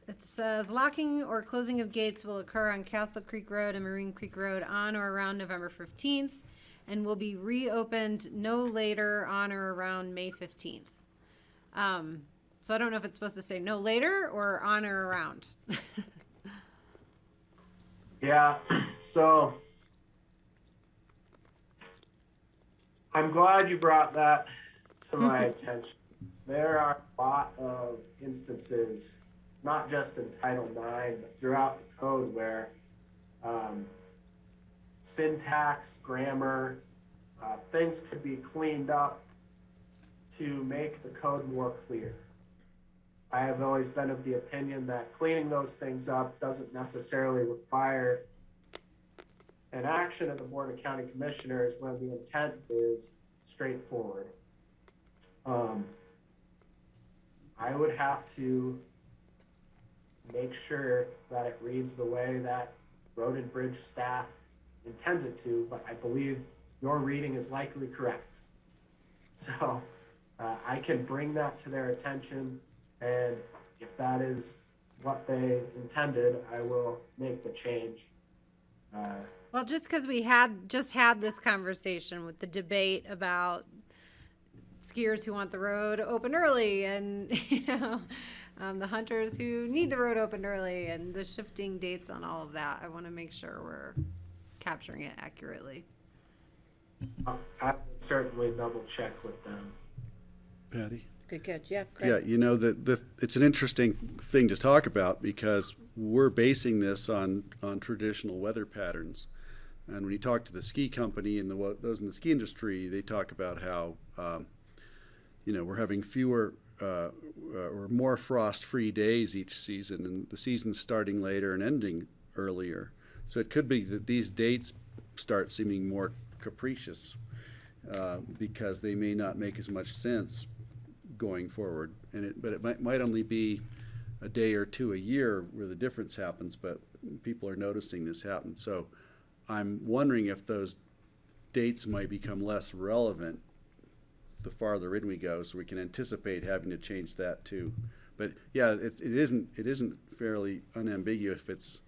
It says locking or closing of gates will occur on Castle Creek Road and Marine Creek Road on or around November 15th and will be reopened no later on or around May 15th. So I don't know if it's supposed to say no later or on or around.
Yeah, so I'm glad you brought that to my attention. There are a lot of instances, not just in Title IX, but throughout the code where syntax, grammar, things could be cleaned up to make the code more clear. I have always been of the opinion that cleaning those things up doesn't necessarily require an action of the Board of County Commissioners when the intent is straightforward. I would have to make sure that it reads the way that Road and Bridge staff intends it to, but I believe your reading is likely correct. So I can bring that to their attention, and if that is what they intended, I will make the change.
Well, just because we just had this conversation with the debate about skiers who want the road open early and, the hunters who need the road opened early and the shifting dates on all of that. I want to make sure we're capturing it accurately.
I will certainly double check with them.
Patty?
Good catch, yeah, great.
Yeah, you know, it's an interesting thing to talk about because we're basing this on traditional weather patterns. And when you talk to the ski company and those in the ski industry, they talk about how, we're having fewer or more frost-free days each season, and the season's starting later and ending earlier. So it could be that these dates start seeming more capricious because they may not make as much sense going forward. But it might only be a day or two a year where the difference happens, but people are noticing this happen. So I'm wondering if those dates might become less relevant the farther in we go, so we can anticipate having to change that too. But yeah, it isn't fairly unambiguous. If it's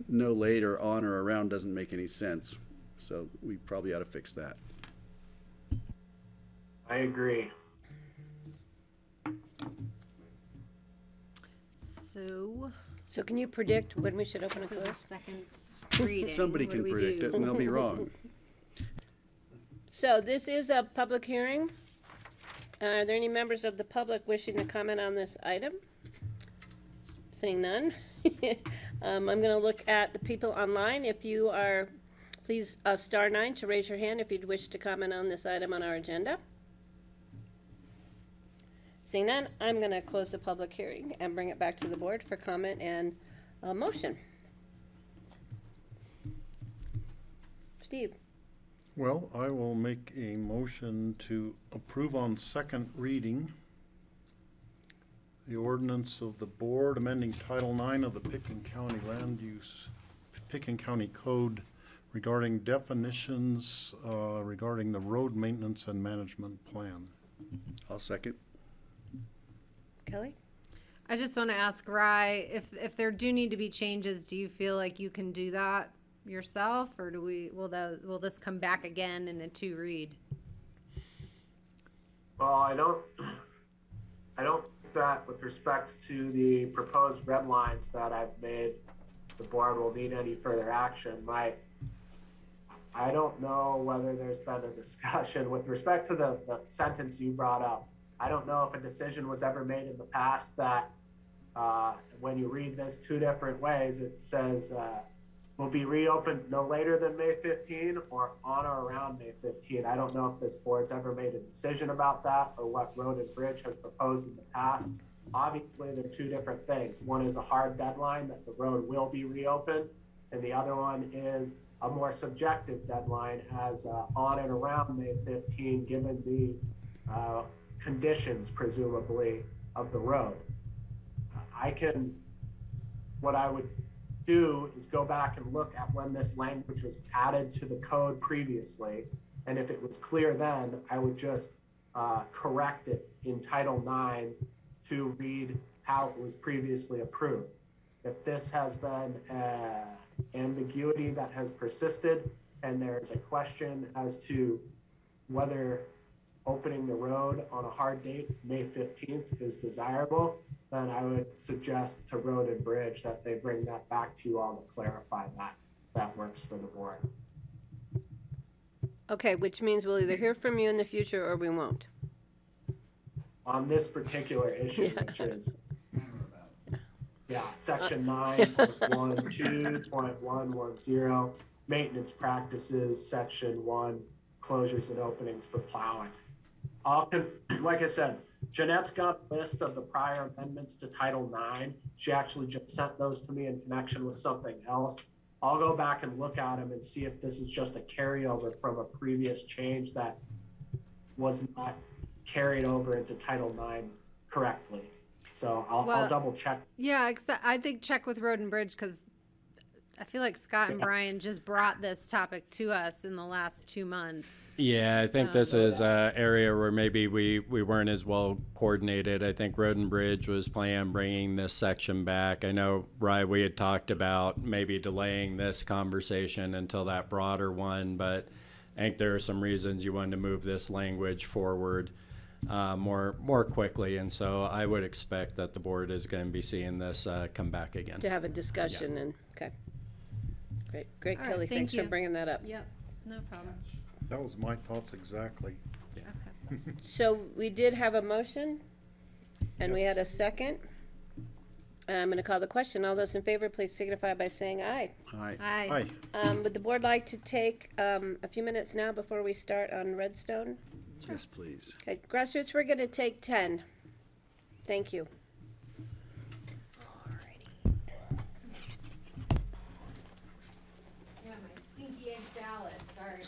no later, on or around doesn't make any sense. So we probably ought to fix that.
I agree.
So can you predict when we should open and
This is
close?
the second reading.
Somebody
What
can
do we
predict
do?
it, and they'll be wrong.
So this is a public hearing. Are there any members of the public wishing to comment on this item? Seeing none. I'm going to look at the people online. If you are, please star 9 to raise your hand if you'd wish to comment on this item on our agenda. Seeing none, I'm going to close the public hearing and bring it back to the board for comment and motion. Steve.
Well, I will make a motion to approve on second reading the ordinance of the board amending Title IX of the Pickens County Code regarding definitions, regarding the road maintenance and management plan.
I'll second.
Kelly?
I just want to ask Rye, if there do need to be changes, do you feel like you can do that yourself, or will this come back again in a 2-read?
Well, I don't think that with respect to the proposed red lines that I've made, the board will need any further action. I don't know whether there's been a discussion with respect to the sentence you brought up. I don't know if a decision was ever made in the past that when you read this 2 different ways, it says will be reopened no later than May 15 or on or around May 15. I don't know if this board's ever made a decision about that or what Road and Bridge has proposed in the past. Obviously, they're 2 different things. One is a hard deadline that the road will be reopened, and the other one is a more subjective deadline as on and around May 15, given the conditions, presumably, of the road. What I would do is go back and look at when this language was added to the code previously, and if it was clear then, I would just correct it in Title IX to read how it was previously approved. If this has been ambiguity that has persisted and there's a question as to whether opening the road on a hard date, May 15th, is desirable, then I would suggest to Road and Bridge that they bring that back to you all to clarify that. That works for the board.
Okay, which means we'll either hear from you in the future or we won't.
On this particular issue, which is section 9.12.110, maintenance practices, section 1, closures and openings for plowing. Like I said, Jeanette's got a list of the prior amendments to Title IX. She actually just sent those to me in connection with something else. I'll go back and look at them and see if this is just a carryover from a previous change that was not carried over into Title IX correctly. So I'll double check.
Yeah, I think check with Road and Bridge, because I feel like Scott and Brian just brought this topic to us in the last 2 months.
Yeah, I think this is an area where maybe we weren't as well coordinated. I think Road and Bridge was planning on bringing this section back. I know, Rye, we had talked about maybe delaying this conversation until that broader one, but I think there are some reasons you wanted to move this language forward more quickly, and so I would expect that the board is going to be seeing this come back again.
To have a discussion and, okay. Great,
All
Kelly,
right,
thanks for bringing that up.
Yep, no problem.
That was my thoughts exactly.
Okay.
So we did have a motion, and we had a second. I'm going to call the question. All those in favor, please signify by saying aye.
Aye.
Aye.
Would the board like to take a few minutes now before we start on Redstone?
Yes, please.
Okay, grassroots, we're going to take 10. Thank you.
Yeah, my stinky egg salad. Sorry.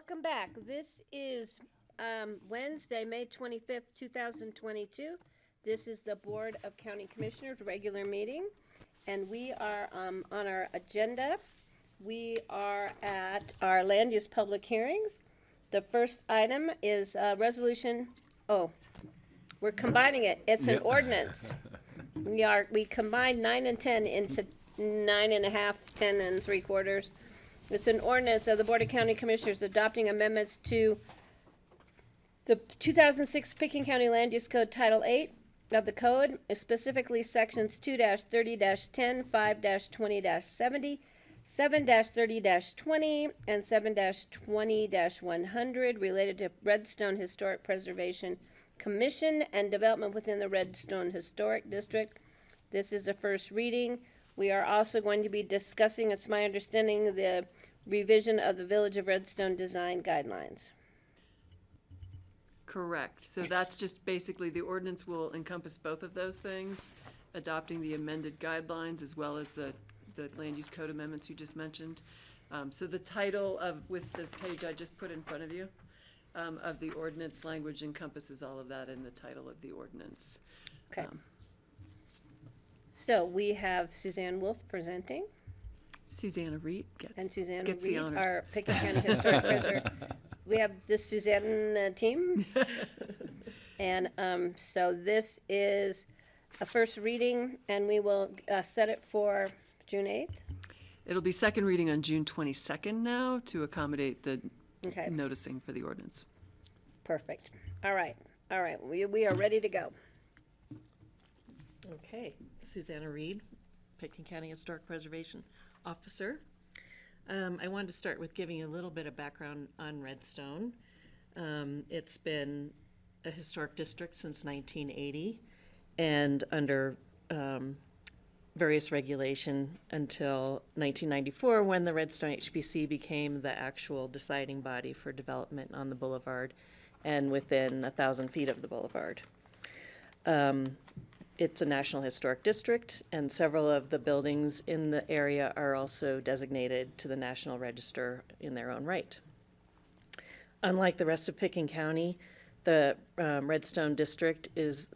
welcome back. This is Wednesday, May 25th, 2022. This is the Board of County Commissioners regular meeting, and we are on our agenda. We are at our land use public hearings. The first item is resolution, we're combining it. It's an ordinance. We combined 9 and 10 into 9.5, 10 and 3/4. It's an ordinance of the Board of County Commissioners adopting amendments to the 2006 Pickens County Land Use Code Title 8 of the code, specifically sections 2-30-10, 5-20-70, 7-30-20, and 7-20-100 related to Redstone Historic Preservation Commission and development within the Redstone Historic District. This is the first reading. We are also going to be discussing, it's my understanding, the revision of the Village of Redstone design guidelines.
Correct. So that's just basically, the ordinance will encompass both of those things, adopting the amended guidelines as well as the land use code amendments you just mentioned. So the title with the page I just put in front of you, of the ordinance language encompasses all of that in the title of the ordinance.
Okay. So we have Suzanne Wolf presenting.
Susanna Reed gets
the
the honors.
Our Pickens County Historic Preserver. We have the Suzanne team. And so this is a first reading, and we will set it for June 8th.
It'll be second reading on June 22nd now to accommodate the
Okay.
noticing for the ordinance.
Perfect. All right. We are ready to go.
Okay, Susanna Reed, Pickens County Historic Preservation Officer. I wanted to start with giving you a little bit of background on Redstone. It's been a historic district since 1980 and under various regulation until 1994 when the Redstone HPC became the actual deciding body for development on the boulevard and within 1,000 feet of the boulevard. It's a National Historic District, and several of the buildings in the area are also designated to the National Register in their own right. Unlike the rest of Pickens County, the Redstone District is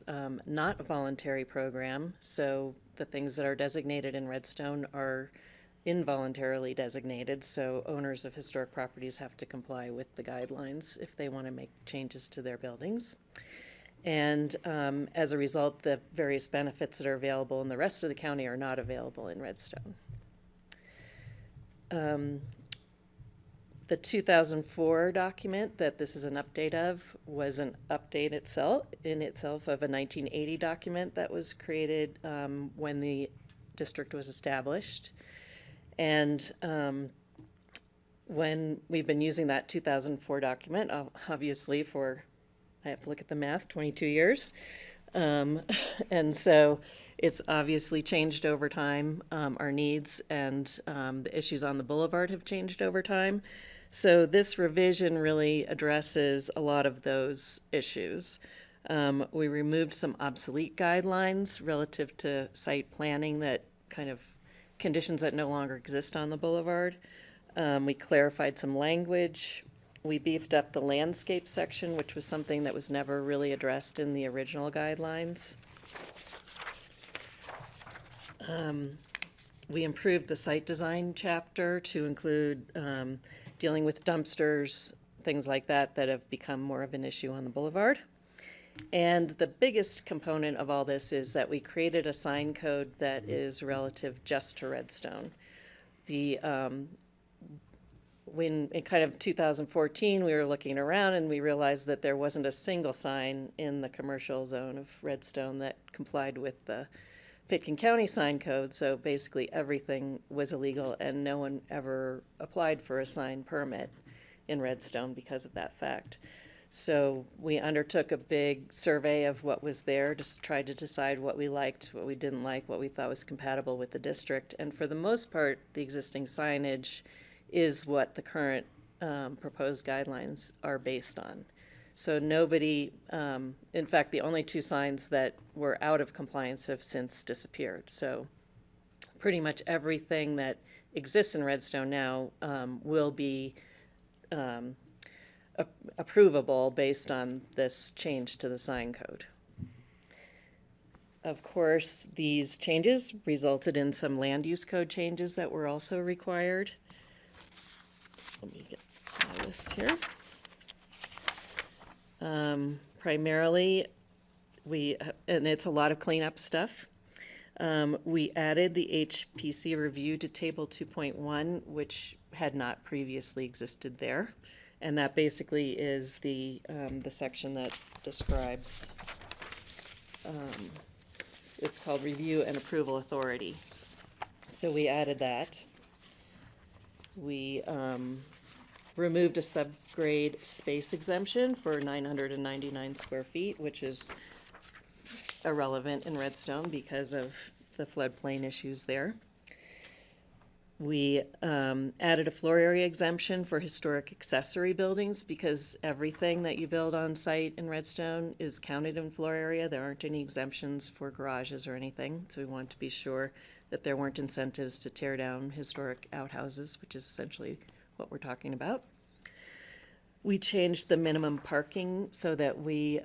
not a voluntary program, so the things that are designated in Redstone are involuntarily designated, so owners of historic properties have to comply with the guidelines if they want to make changes to their buildings. And as a result, the various benefits that are available in the rest of the county are not available in Redstone. The 2004 document that this is an update of was an update in itself of a 1980 document that was created when the district was established. And when we've been using that 2004 document, obviously for, I have to look at the math, 22 years. And so it's obviously changed over time. Our needs and the issues on the boulevard have changed over time. So this revision really addresses a lot of those issues. We removed some obsolete guidelines relative to site planning that kind of conditions that no longer exist on the boulevard. We clarified some language. We beefed up the landscape section, which was something that was never really addressed in the original guidelines. We improved the site design chapter to include dealing with dumpsters, things like that, that have become more of an issue on the boulevard. And the biggest component of all this is that we created a sign code that is relative just to Redstone. When in kind of 2014, we were looking around and we realized that there wasn't a single sign in the commercial zone of Redstone that complied with the Pickens County sign code. So basically everything was illegal and no one ever applied for a sign permit in Redstone because of that fact. So we undertook a big survey of what was there to try to decide what we liked, what we didn't like, what we thought was compatible with the district. And for the most part, the existing signage is what the current proposed guidelines are based on. So nobody, in fact, the only two signs that were out of compliance have since disappeared. So pretty much everything that exists in Redstone now will be approvable based on this change to the sign code. Of course, these changes resulted in some land use code changes that were also required. Let me get my list here. Primarily, and it's a lot of cleanup stuff. We added the HPC review to table 2.1, which had not previously existed there. And that basically is the section that describes, it's called Review and Approval Authority. So we added that. We removed a subgrade space exemption for 999 square feet, which is irrelevant in Redstone because of the floodplain issues there. We added a floor area exemption for historic accessory buildings because everything that you build on site in Redstone is counted in floor area. There aren't any exemptions for garages or anything, so we wanted to be sure that there weren't incentives to tear down historic outhouses, which is essentially what we're talking about. We changed the minimum parking so that we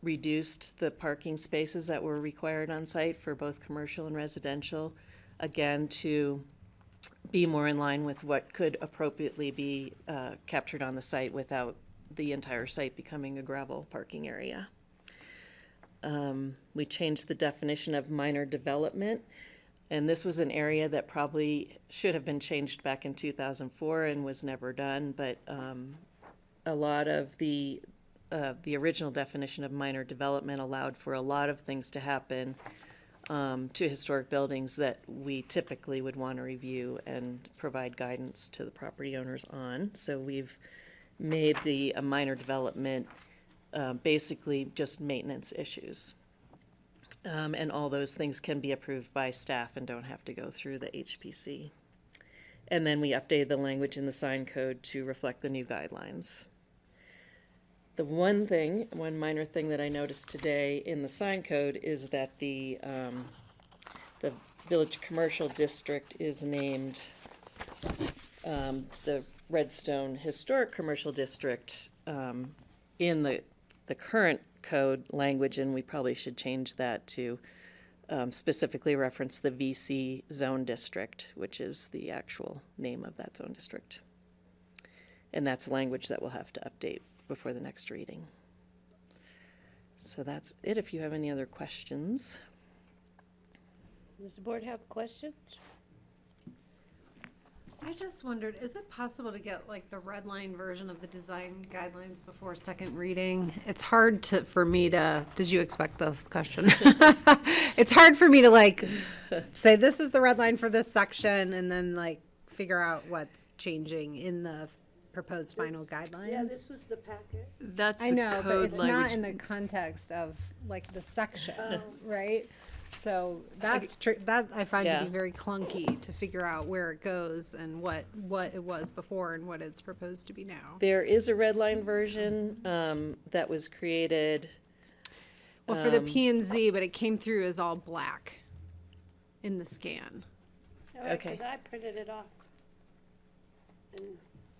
reduced the parking spaces that were required on site for both commercial and residential, again, to be more in line with what could appropriately be captured on the site without the entire site becoming a gravel parking area. We changed the definition of minor development, and this was an area that probably should have been changed back in 2004 and was never done, but a lot of the original definition of minor development allowed for a lot of things to happen to historic buildings that we typically would want to review and provide guidance to the property owners on. So we've made the minor development basically just maintenance issues. And all those things can be approved by staff and don't have to go through the HPC. And then we updated the language in the sign code to reflect the new guidelines. The one minor thing that I noticed today in the sign code is that the Village Commercial District is named the Redstone Historic Commercial District in the current code language, and we probably should change that to specifically reference the VC zone district, which is the actual name of that zone district. And that's language that we'll have to update before the next reading. So that's it. If you have any other questions.
Does the board have questions?
I just wondered, is it possible to get like the red line version of the design guidelines before second reading? It's hard for me to, did you expect this question? It's hard for me to like say this is the red line for this section and then like figure out what's changing in the proposed final guidelines.
Yeah, this was the packet.
That's the
I know, but
code
it's
language.
not in the context of like the section, right? So that I find to be very clunky to figure out where it goes and what it was before and what it's proposed to be now.
There is a red line version that was created.
Well, for the P&Z, but it came through as all black in the scan.
Okay. I printed it off. And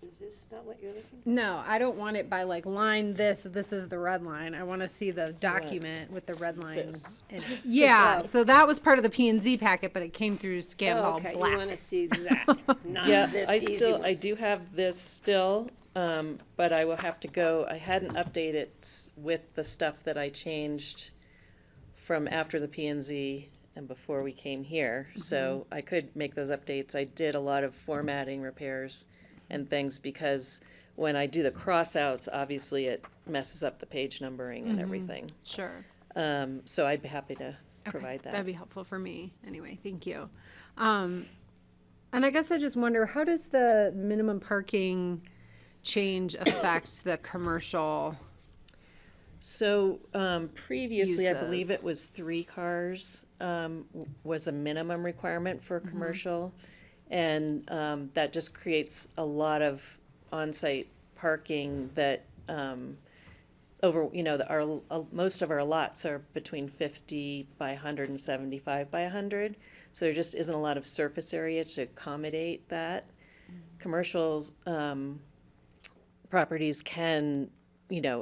is this not what you're looking for?
No, I don't want it by like line this is the red line. I want to see the document with the red lines in it. Yeah, so that was part of the P&Z packet, but it came through scanned all black.
You want to see that, not this easy one.
I do have this still, but I will have to go. I hadn't updated with the stuff that I changed from after the P&Z and before we came here, so I could make those updates. I did a lot of formatting repairs and things because when I do the crossouts, obviously it messes up the page numbering and everything.
Sure.
So I'd be happy to provide that.
That'd be helpful for me. Anyway, thank you. And I guess I just wonder, how does the minimum parking change affect the commercial?
So previously, I believe
uses?
it was 3 cars was a minimum requirement for commercial. And that just creates a lot of on-site parking that most of our lots are between 50 by 100 and 75 by 100. So there just isn't a lot of surface area to accommodate that. Commercials properties can,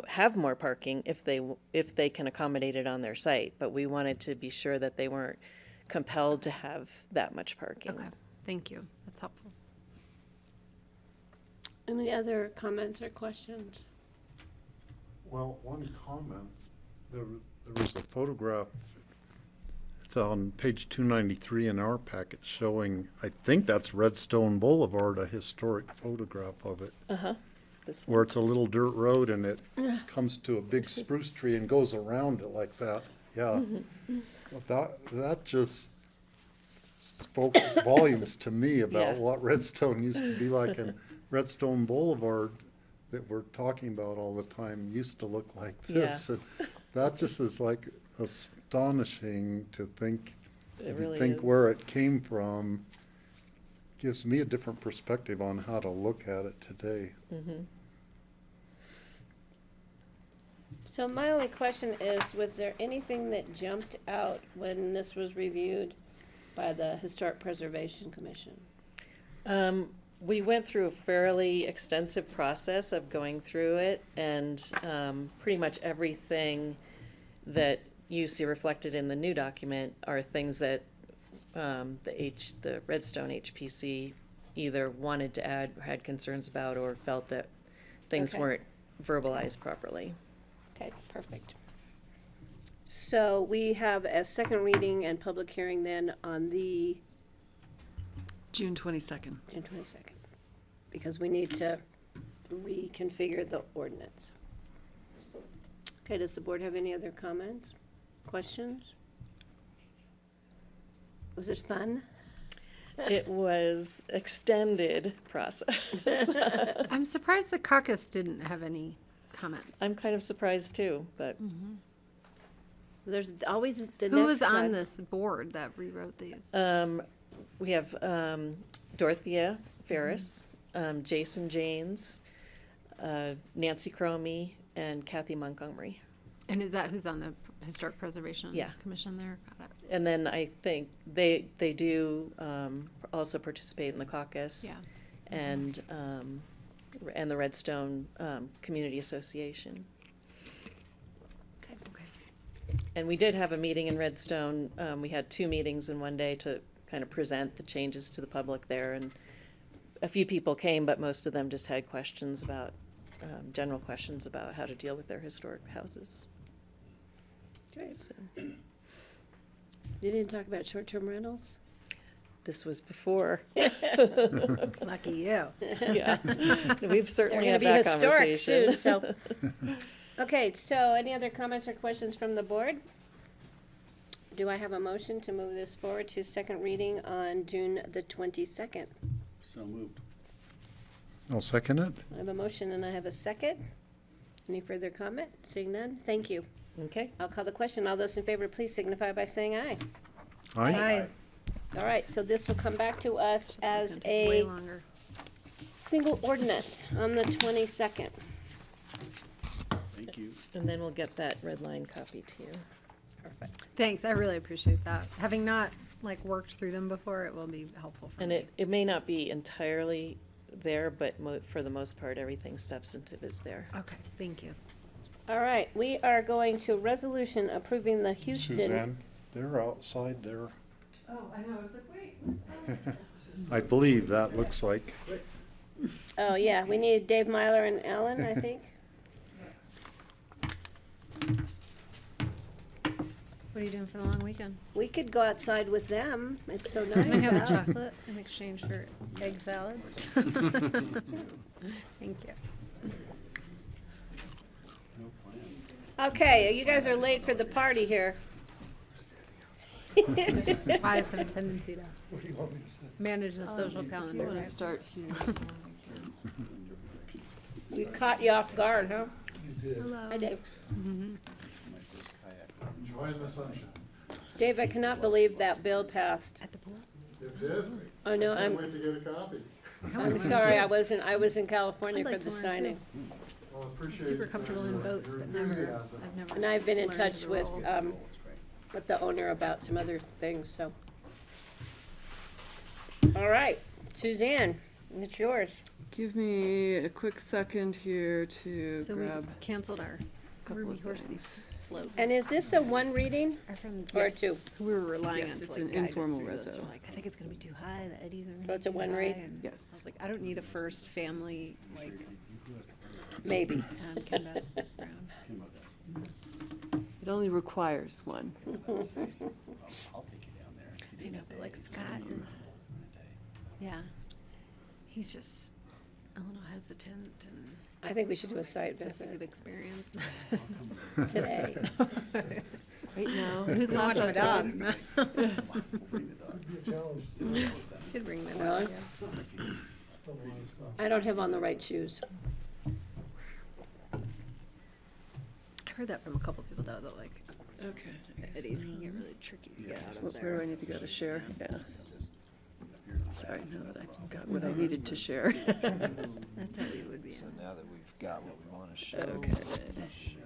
have more parking if they can accommodate it on their site. But we wanted to be sure that they weren't compelled to have that much parking.
Okay, thank you. That's helpful.
Any other comments or questions?
Well, one comment, there was a photograph, it's on page 293 in our packet showing, I think that's Redstone Boulevard, a historic photograph of it.
Uh-huh.
Where it's a little dirt road and it comes to a big spruce tree and goes around it like that. Yeah. Well, that just spoke volumes to me about what Redstone used to be like, and Redstone Boulevard that we're talking about all the time used to look like this. And that just is like astonishing to think,
It really
think
is.
where it came from. Gives me a different perspective on how to look at it today.
Mm-hmm.
So my only question is, was there anything that jumped out when this was reviewed by the Historic Preservation Commission?
We went through a fairly extensive process of going through it, and pretty much everything that you see reflected in the new document are things that the Redstone HPC either wanted to add, had concerns about, or felt that things
Okay.
weren't verbalized properly.
Okay, perfect. So we have a second reading and public hearing then on the
June 22nd.
June 22nd, because we need to reconfigure the ordinance. Okay, does the board have any other comments, questions? Was it fun?
It was extended process.
I'm surprised the caucus didn't have any comments.
I'm kind of surprised too, but
There's always the
Who
next
was on
time.
this board that rewrote these?
we have Dorothea Ferris, Jason Janes, Nancy Cromie, and Kathy Montgomery.
And is that who's on the Historic Preservation
Yeah.
Commission there? Got it.
And then I think they do also participate in the caucus.
Yeah.
And the Redstone Community Association.
Okay.
And we did have a meeting in Redstone. We had 2 meetings in one day to kind of present the changes to the public there. And a few people came, but most of them just had questions about, general questions about how to deal with their historic houses.
Great.
So,
You didn't talk about short-term rentals?
this was before.
Lucky you.
Yeah. We've certainly
They're
had
gonna be
that
historic
conversation.
soon, so. Okay, so any other comments or questions from the board? Do I have a motion to move this forward to second reading on June the 22nd?
So moved.
I'll second it.
I have a motion and I have a second. Any further comment? Seeing none, thank you.
Okay.
I'll call the question. All those in favor, please signify by saying aye.
Aye.
All right, so this will come back to us as
It's gonna take way
a
longer.
single ordinance on the 22nd.
Thank you.
And then we'll get that red line copy to you.
Perfect.
Thanks, I really appreciate that. Having not worked through them before, it will be helpful for
And
me.
it may not be entirely there, but for the most part, everything substantive is there.
Okay, thank you.
All right, we are going to resolution approving the Houston.
Suzanne, they're outside there.
Oh, I know. I was like, wait.
I believe that looks like.
Oh, yeah, we need Dave Myler and Alan, I think.
What are you doing for the long weekend?
We could go outside with them. It's so nice
Can I have a
out.
chocolate in exchange for egg salad? Thank you.
Okay, you guys are late for the party here.
I have some tendency to
What do you want me to say?
manage the social calendar.
I'm gonna
right?
start here.
We caught you off guard, huh?
Hello.
Hi, Dave.
Enjoy the sunshine.
Dave, I cannot believe that bill passed.
At the pool?
It did?
Oh, no,
Can't
I'm,
wait to get a copy.
I'm sorry, I was in California
I'd
for
like
the
to learn,
signing.
Well, appreciate
Super comfortable in
your
boats, but
enthusiasm.
I've never.
And I've been in
learned
touch
the
with,
role.
with the owner about some other things, so. All right, Suzanne, It's yours.
Give me a quick second here to
So we
grab.
canceled our
couple
Ruby
of
Horse
things.
Leaf float.
And is this a one reading or a two?
We were relying
Yes,
on
it's
to
an
like guide us
informal
through this.
reso.
We're like, I think it's gonna be too high, the eddies are gonna
So
be
it's a
too
one
high,
read?
and
Yes.
I was like, I don't need a first family, like,
Maybe.
Kenda Brown.
It only requires one.
I know, but like Scott is, yeah, he's just a little hesitant and.
I think we should do a site
It's definitely a good
visit
experience.
today.
Right now.
Who's gonna watch my dog?
Bring
Should bring the
Well,
dog, yeah.
I don't have on the right shoes.
I've heard that from a couple people though, that like,
Okay.
the eddies can get really tricky to get out of there.
Where do I need to go to share? Yeah. Sorry, now that I got what I needed to share.
That's how we would be.
So now that we've got what we want to show,
Okay.
share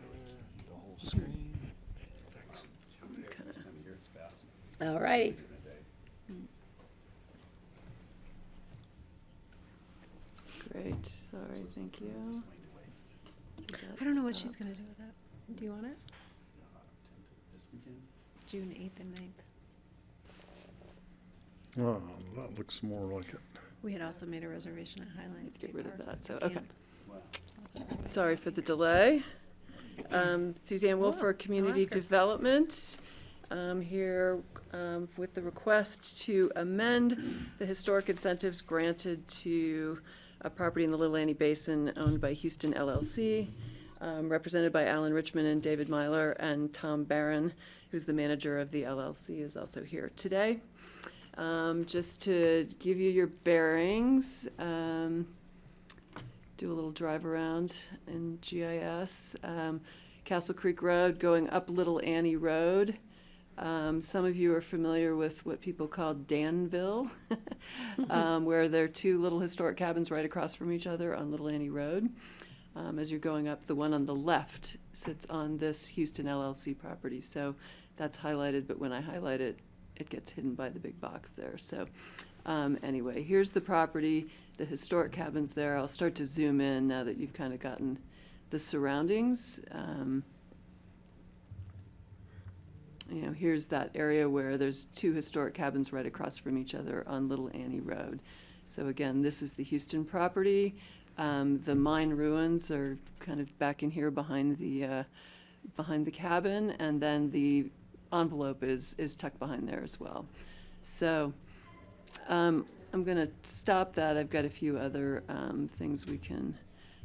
the whole screen. Thanks.
All righty.
Great, sorry, thank you.
I don't know what she's gonna do with that. Do you want it? June 8th and 9th.
Oh, that looks more like it.
We had also made a reservation at Highline
Let's get
State
rid of
Park
that,
for
so, okay.
camp. So that's what
Sorry for the delay. Suzanne Wolf for Community
ask her.
Development, here with the request to amend the historic incentives granted to a property in the Little Annie Basin owned by Houston LLC, represented by Alan Richmond and David Myler, and Tom Barron, who's the manager of the LLC, is also here today. Just to give you your bearings, do a little drive around in GIS. Castle Creek Road going up Little Annie Road. Some of you are familiar with what people call Danville, where there are two little historic cabins right across from each other on Little Annie Road. As you're going up, the one on the left sits on this Houston LLC property, so that's highlighted, but when I highlight it, it gets hidden by the big box there. So anyway, here's the property, the historic cabins there. I'll start to zoom in now that you've kind of gotten the surroundings. You know, here's that area where there's two historic cabins right across from each other on Little Annie Road. So again, this is the Houston property. The mine ruins are kind of back in here behind the cabin, and then the envelope is tucked behind there as well. So I'm going to stop that. I've got a few other things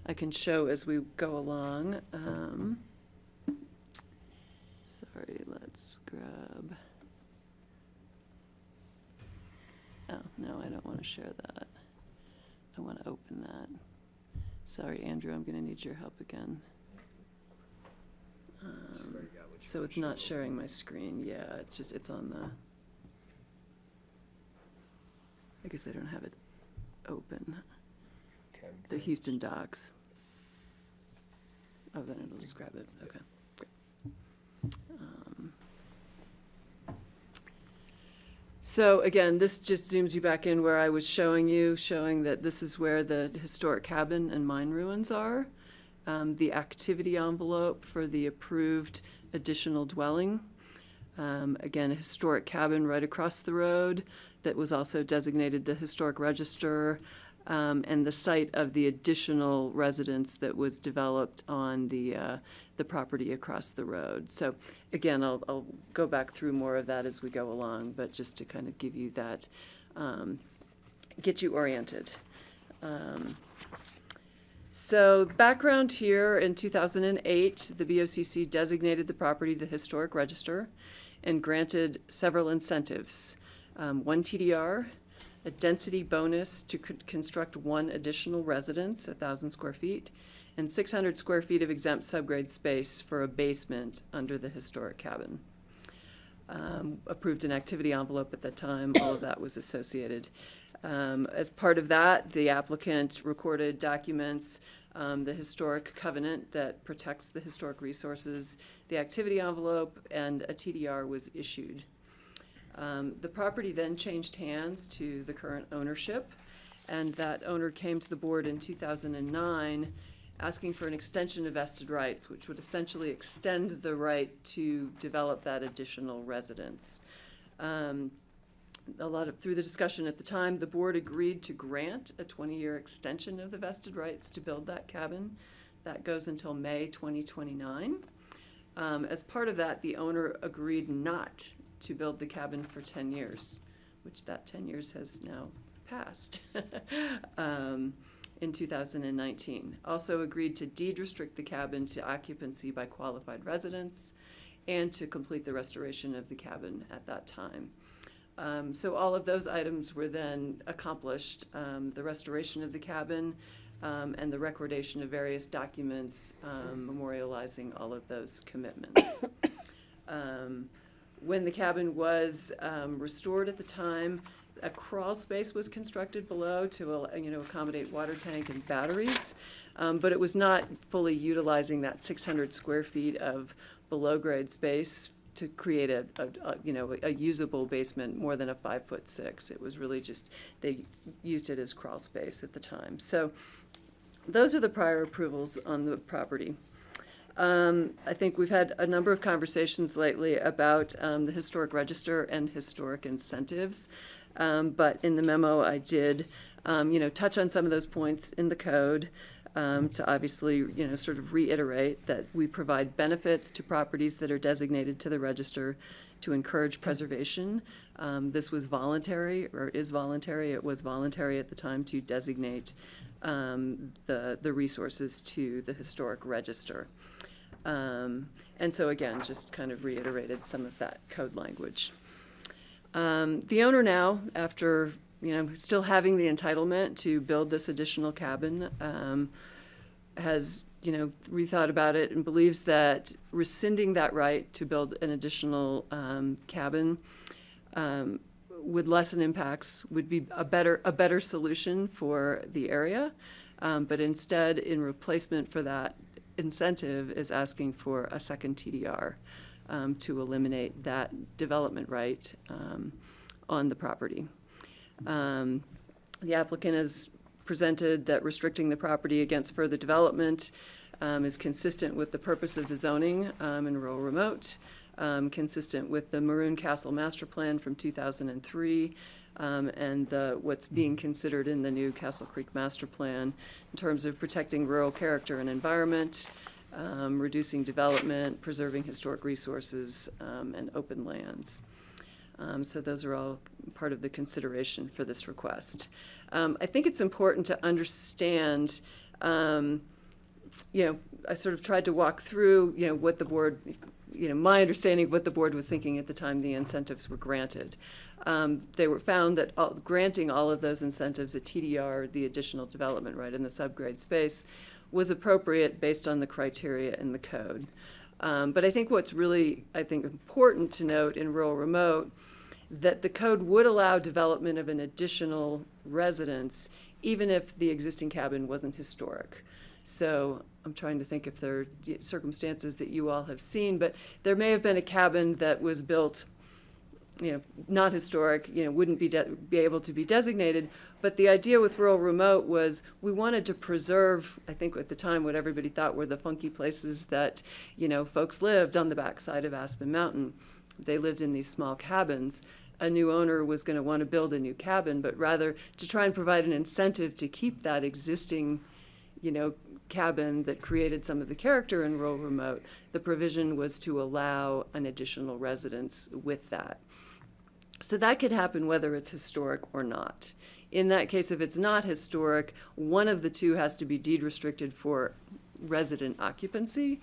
I can show as we go along. Sorry, let's grab. Oh, no, I don't want to share that. I want to open that. Sorry, Andrew, I'm going to need your help again. So it's not sharing my screen. Yeah, it's on the. I guess I don't have it open. The Houston docs. Oh, then it'll just grab it. Okay. So again, this just zooms you back in where I was showing that this is where the historic cabin and mine ruins are. The activity envelope for the approved additional dwelling. Again, a historic cabin right across the road that was also designated the historic register, and the site of the additional residence that was developed on the property across the road. So again, I'll go back through more of that as we go along, but just to kind of give you that, get you oriented. So background here, in 2008, the BoCC designated the property the historic register and granted several incentives. One TDR, a density bonus to construct one additional residence, 1,000 square feet, and 600 square feet of exempt subgrade space for a basement under the historic cabin. Approved an activity envelope at that time. All of that was associated. As part of that, the applicant recorded documents, the historic covenant that protects the historic resources, the activity envelope, and a TDR was issued. The property then changed hands to the current ownership, and that owner came to the board in 2009 asking for an extension of vested rights, which would essentially extend the right to develop that additional residence. Through the discussion at the time, the board agreed to grant a 20-year extension of the vested rights to build that cabin. That goes until May 2029. As part of that, the owner agreed not to build the cabin for 10 years, which that 10 years has now passed in 2019. Also agreed to deed restrict the cabin to occupancy by qualified residents and to complete the restoration of the cabin at that time. So all of those items were then accomplished, the restoration of the cabin and the recordation of various documents memorializing all of those commitments. When the cabin was restored at the time, a crawl space was constructed below to accommodate water tank and batteries, but it was not fully utilizing that 600 square feet of below grade space to create a usable basement more than a 5'6". It was really just, they used it as crawl space at the time. So those are the prior approvals on the property. I think we've had a number of conversations lately about the historic register and historic incentives. But in the memo, I did, touch on some of those points in the code to obviously, sort of reiterate that we provide benefits to properties that are designated to the register to encourage preservation. This was voluntary, or is voluntary. It was voluntary at the time to designate the resources to the historic register. And so again, just kind of reiterated some of that code language. The owner now, after still having the entitlement to build this additional cabin, has rethought about it and believes that rescinding that right to build an additional cabin would lessen impacts, would be a better solution for the area, but instead, in replacement for that incentive, is asking for a second TDR. To eliminate that development right on the property. The applicant has presented that restricting the property against further development is consistent with the purpose of the zoning in rural remote, consistent with the Maroon Castle Master Plan from 2003, and what's being considered in the new Castle Creek Master Plan in terms of protecting rural character and environment, reducing development, preserving historic resources, and open lands. So those are all part of the consideration for this request. I think it's important to understand, I sort of tried to walk through, what the board, my understanding of what the board was thinking at the time the incentives were granted. They were found that granting all of those incentives, a TDR, the additional development right in the subgrade space, was appropriate based on the criteria in the code. But I think what's really, important to note in rural remote, that the code would allow development of an additional residence, even if the existing cabin wasn't historic. So I'm trying to think if there are circumstances that you all have seen, but there may have been a cabin that was built not historic, wouldn't be able to be designated. But the idea with rural remote was we wanted to preserve, I think at the time, what everybody thought were the funky places that, folks lived on the backside of Aspen Mountain. They lived in these small cabins. A new owner was going to want to build a new cabin, but rather to try and provide an incentive to keep that existing, cabin that created some of the character in rural remote, the provision was to allow an additional residence with that. So that could happen whether it's historic or not. In that case, if it's not historic, one of the two has to be deed restricted for resident occupancy,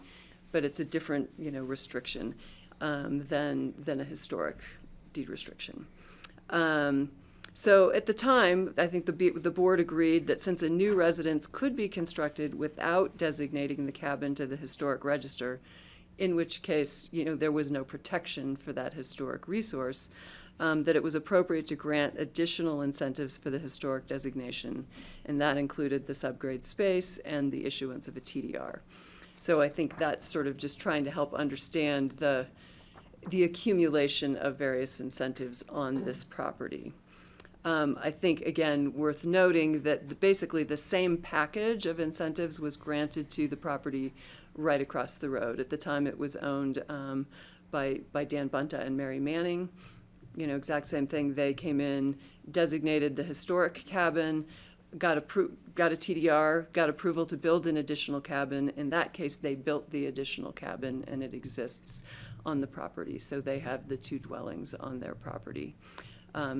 but it's a different, restriction than a historic deed restriction. So at the time, I think the board agreed that since a new residence could be constructed without designating the cabin to the historic register, in which case, there was no protection for that historic resource, that it was appropriate to grant additional incentives for the historic designation, and that included the subgrade space and the issuance of a TDR. So I think that's sort of just trying to help understand the accumulation of various incentives on this property. I think, again, worth noting that basically the same package of incentives was granted to the property right across the road. At the time, it was owned by Dan Bunta and Mary Manning. You know, exact same thing. They came in, designated the historic cabin, got a TDR, got approval to build an additional cabin. In that case, they built the additional cabin, and it exists on the property. So they have the two dwellings on their property.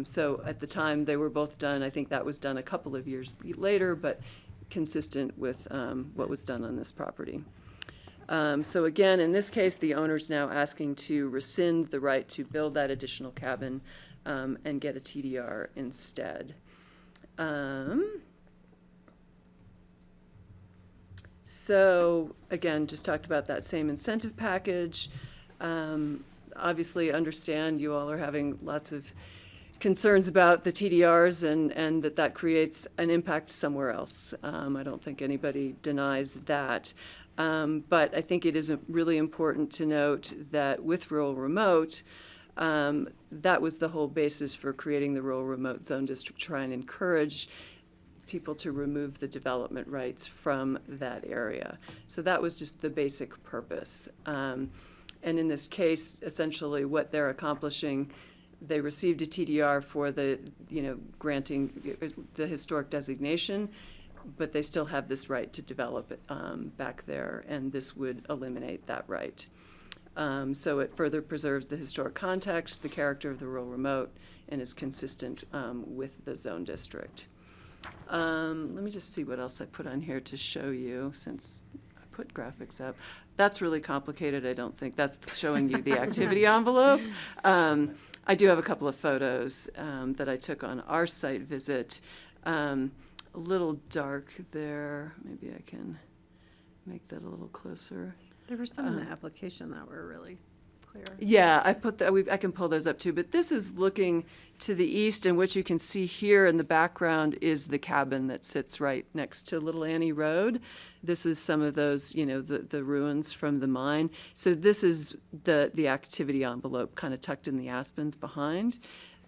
So at the time, they were both done. I think that was done a couple of years later, but consistent with what was done on this property. So again, in this case, the owner's now asking to rescind the right to build that additional cabin and get a TDR instead. So again, just talked about that same incentive package. Obviously understand you all are having lots of concerns about the TDRs and that creates an impact somewhere else. I don't think anybody denies that. But I think it is really important to note that with rural remote, that was the whole basis for creating the rural remote zone district, try and encourage people to remove the development rights from that area. So that was just the basic purpose. And in this case, essentially what they're accomplishing, they received a TDR for the, granting the historic designation, but they still have this right to develop it back there, and this would eliminate that right. So it further preserves the historic context, the character of the rural remote, and is consistent with the zone district. Let me just see what else I put on here to show you, since I put graphics up. That's really complicated, I don't think. That's showing you the activity envelope. I do have a couple of photos that I took on our site visit. A little dark there. Maybe I can make that a little closer.
There were some in the application that were really clear.
Yeah, I put that. I can pull those up too. But this is looking to the east, and what you can see here in the background is the cabin that sits right next to Little Annie Road. This is some of those, the ruins from the mine. So this is the activity envelope kind of tucked in the aspens behind.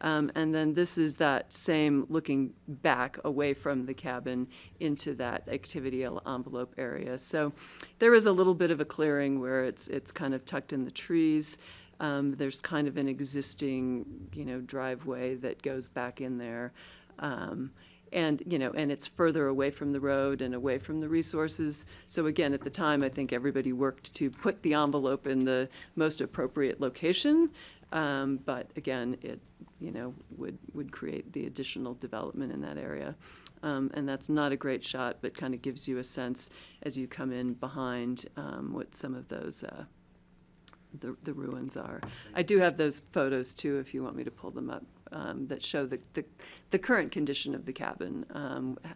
And then this is that same looking back away from the cabin into that activity envelope area. So there is a little bit of a clearing where it's kind of tucked in the trees. There's kind of an existing, driveway that goes back in there. And it's further away from the road and away from the resources. So again, at the time, I think everybody worked to put the envelope in the most appropriate location. But again, it, would create the additional development in that area. And that's not a great shot, but kind of gives you a sense as you come in behind what some of those, the ruins are. I do have those photos too, if you want me to pull them up, that show the current condition of the cabin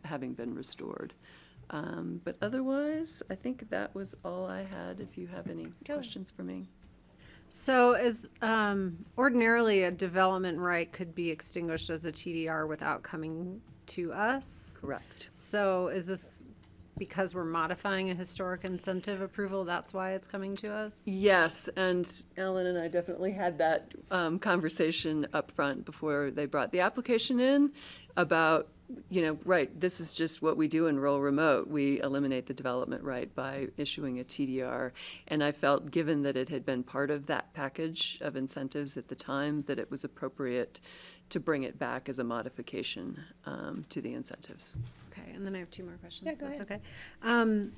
having been restored. But otherwise, I think that was all I had, if you have any questions for me.
So is ordinarily a development right could be extinguished as a TDR without coming to us?
Correct.
So is this because we're modifying a historic incentive approval, that's why it's coming to us?
Yes, and Alan and I definitely had that conversation up front before they brought the application in about, right, this is just what we do in rural remote. We eliminate the development right by issuing a TDR. And I felt, given that it had been part of that package of incentives at the time, that it was appropriate to bring it back as a modification to the incentives.
Okay, and then I have two more questions.
Yeah, go
That's
ahead.
okay.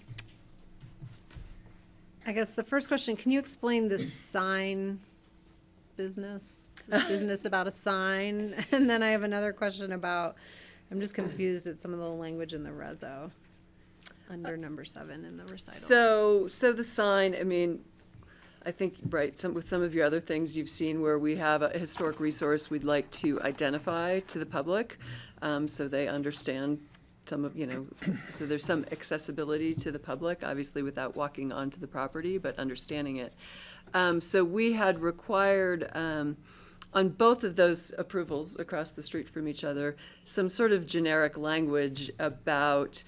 I guess the first question, can you explain the sign business? This business about a sign? And then I have another question about, I'm just confused at some of the language in the reso under number 7 in the recitals.
So the sign, I think, right, with some of your other things you've seen where we have a historic resource we'd like to identify to the public, so they understand some of, so there's some accessibility to the public, obviously without walking onto the property, but understanding it. So we had required, on both of those approvals across the street from each other, some sort of generic language about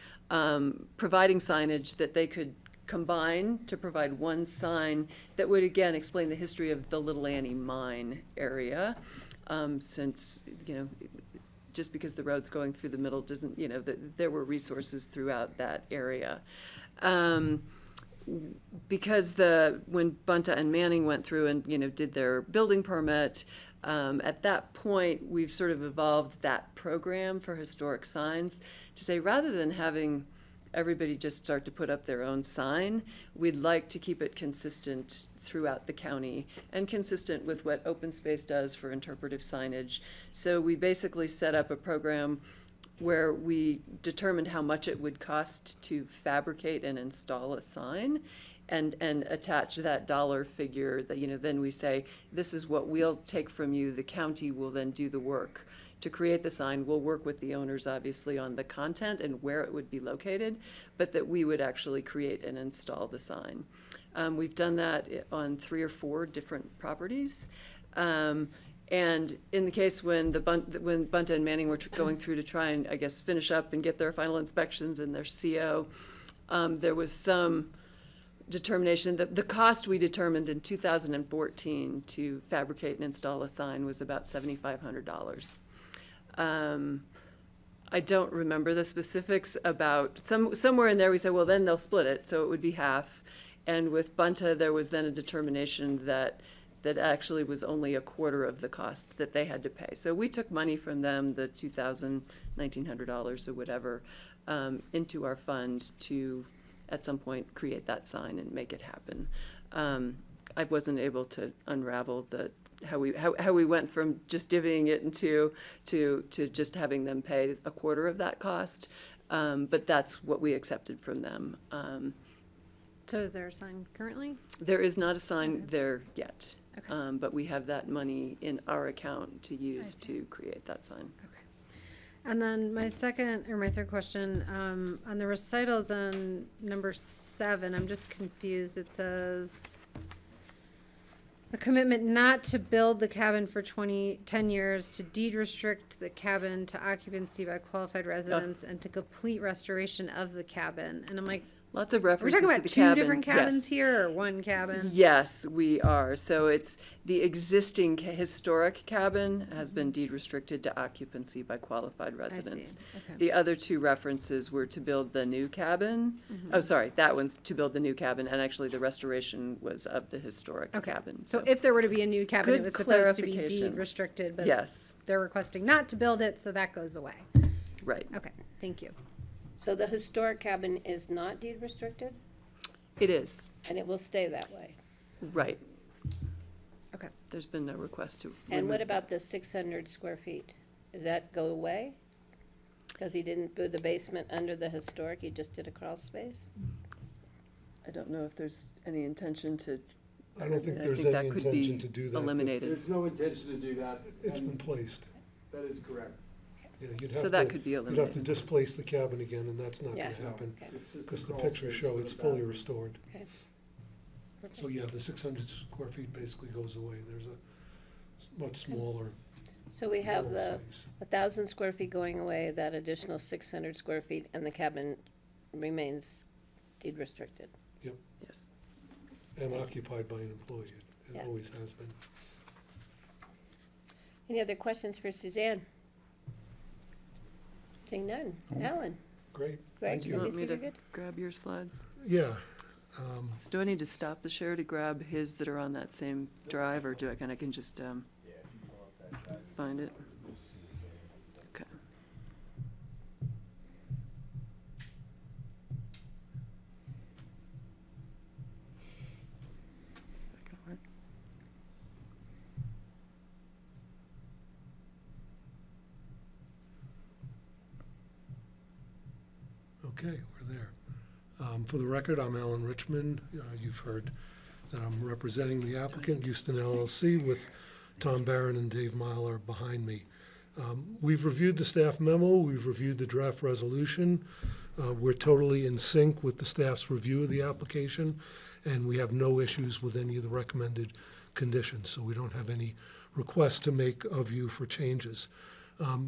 providing signage that they could combine to provide one sign that would, again, explain the history of the Little Annie mine area, since, just because the road's going through the middle doesn't, you know, there were resources throughout that area. Because when Bunta and Manning went through and, you know, did their building permit, at that point, we've sort of evolved that program for historic signs to say, rather than having everybody just start to put up their own sign, we'd like to keep it consistent throughout the county and consistent with what open space does for interpretive signage. So we basically set up a program where we determined how much it would cost to fabricate and install a sign, and attach that dollar figure that, you know, then we say, this is what we'll take from you. The county will then do the work to create the sign. We'll work with the owners, obviously, on the content and where it would be located, but that we would actually create and install the sign. We've done that on 3 or 4 different properties. And in the case when when Bunta and Manning were going through to try and, I guess, finish up and get their final inspections and their CO, there was some determination that the cost we determined in 2014 to fabricate and install a sign was about $7,500. I don't remember the specifics about, somewhere in there we said, well, then they'll split it, so it would be half. And with Bunta, there was then a determination that actually was only a quarter of the cost that they had to pay. So we took money from them, the $1,900 or whatever, into our fund to, at some point, create that sign and make it happen. I wasn't able to unravel how we went from just divvying it into to just having them pay a quarter of that cost, but that's what we accepted from them.
So is there a sign currently?
There is not a sign there yet, but we have that money in our account to use to create that sign.
And then my third question, on the recitals on number 7, I'm just confused. It says a commitment not to build the cabin for 10 years, to deed restrict the cabin to occupancy by qualified residents, and to complete restoration of the cabin. And I'm like,
lots of
are we
references
talking
to
about
the
2
cabin.
different cabins
Yes.
here, or one cabin?
Yes, we are. So it's the existing historic cabin has been deed restricted to occupancy by qualified residents.
Okay.
The other 2 references were to build the new cabin. Oh, sorry, that one's to build the new cabin, and actually the restoration was of the historic cabin.
So if there were to be a new cabin, it
Good
was supposed to be
clarifications.
deed restricted, but
Yes.
they're requesting not to build it, so that goes away.
Right.
Okay, thank you.
So the historic cabin is not deed restricted,
It is,
and it will stay that way?
right.
Okay.
There's been no request to
And
remove
what about the 600 square feet? Does that go away? Because he didn't put the basement under the historic, he just did a crawl space?
I don't know if there's any intention to.
I don't think there's
that
any
could be
intention to do that.
eliminated.
There's no intention to do that.
It's
and
been placed.
That is correct.
Yeah, you'd
So
have
that
to-
could be
You'd have to
eliminated.
displace the cabin again, and that's not
Yeah.
gonna happen,
Okay.
It's just a
because the
crawl
pictures
space
show
for
it's
the
fully
bathroom.
restored.
Okay.
So, yeah, the 600 square feet basically goes away. There's a much smaller,
So we have the
narrow space.
1,000 square feet going away, that additional 600 square feet, and the cabin remains deed restricted.
Yep,
Yes.
and occupied by an employee. It
Yeah.
always has been.
Any other questions for Suzanne? Seeing none. Alan?
Great,
Greg,
thank
Do you
you.
want me
You're
to
good?
grab your slides?
Yeah,
So do I need to stop the share to grab his that are on that same drive, or do I kind of can just find it? Okay. That gonna work?
okay, we're there. For the record, I'm Alan Richmond. You've heard that I'm representing the applicant, Houston LLC, with Tom Barron and Dave Myler behind me. We've reviewed the staff memo, we've reviewed the draft resolution. We're totally in sync with the staff's review of the application, and we have no issues with any of the recommended conditions, so we don't have any requests to make of you for changes.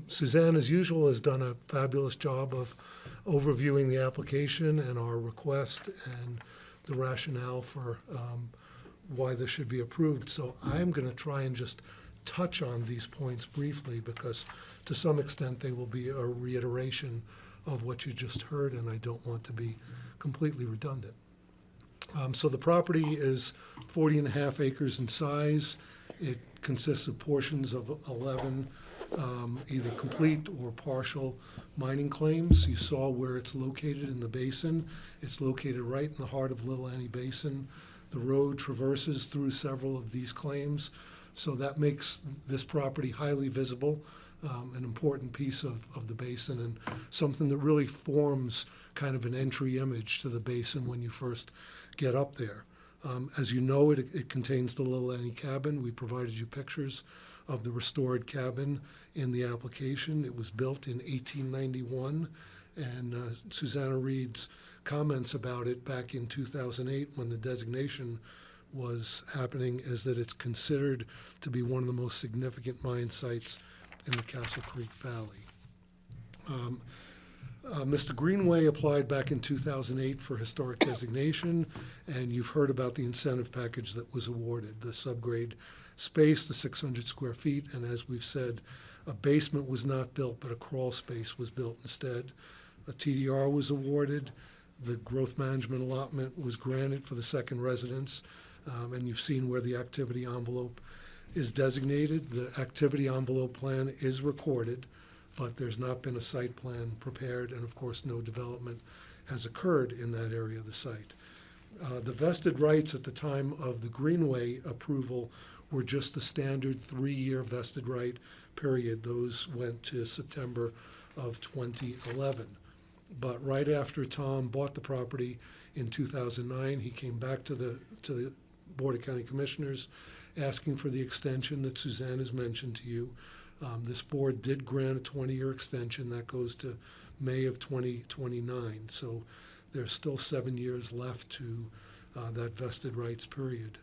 Suzanne, as usual, has done a fabulous job of overviewing the application and our request and the rationale for why this should be approved. So I'm going to try and just touch on these points briefly because to some extent they will be a reiteration of what you just heard, and I don't want to be completely redundant. So the property is 40.5 acres in size. It consists of portions of 11 either complete or partial mining claims. You saw where it's located in the basin. It's located right in the heart of Little Annie Basin. The road traverses through several of these claims, so that makes this property highly visible, an important piece of the basin and something that really forms kind of an entry image to the basin when you first get up there. As you know, it contains the Little Annie cabin. We provided you pictures of the restored cabin in the application. It was built in 1891, and Susanna Reed's comments about it back in 2008 when the designation was happening is that it's considered to be one of the most significant mine sites in the Castle Creek Valley. Mr. Greenway applied back in 2008 for historic designation, and you've heard about the incentive package that was awarded, the subgrade space, the 600 square feet, and as we've said, a basement was not built, but a crawl space was built instead. A TDR was awarded. The growth management allotment was granted for the second residence, and you've seen where the activity envelope is designated. The activity envelope plan is recorded, but there's not been a site plan prepared, and of course, no development has occurred in that area of the site. The vested rights at the time of the Greenway approval were just the standard 3-year vested right period. Those went to September of 2011. But right after Tom bought the property in 2009, he came back to the Board of County Commissioners asking for the extension that Suzanne has mentioned to you. This board did grant a 20-year extension that goes to May of 2029. So there's still 7 years left to that vested rights period.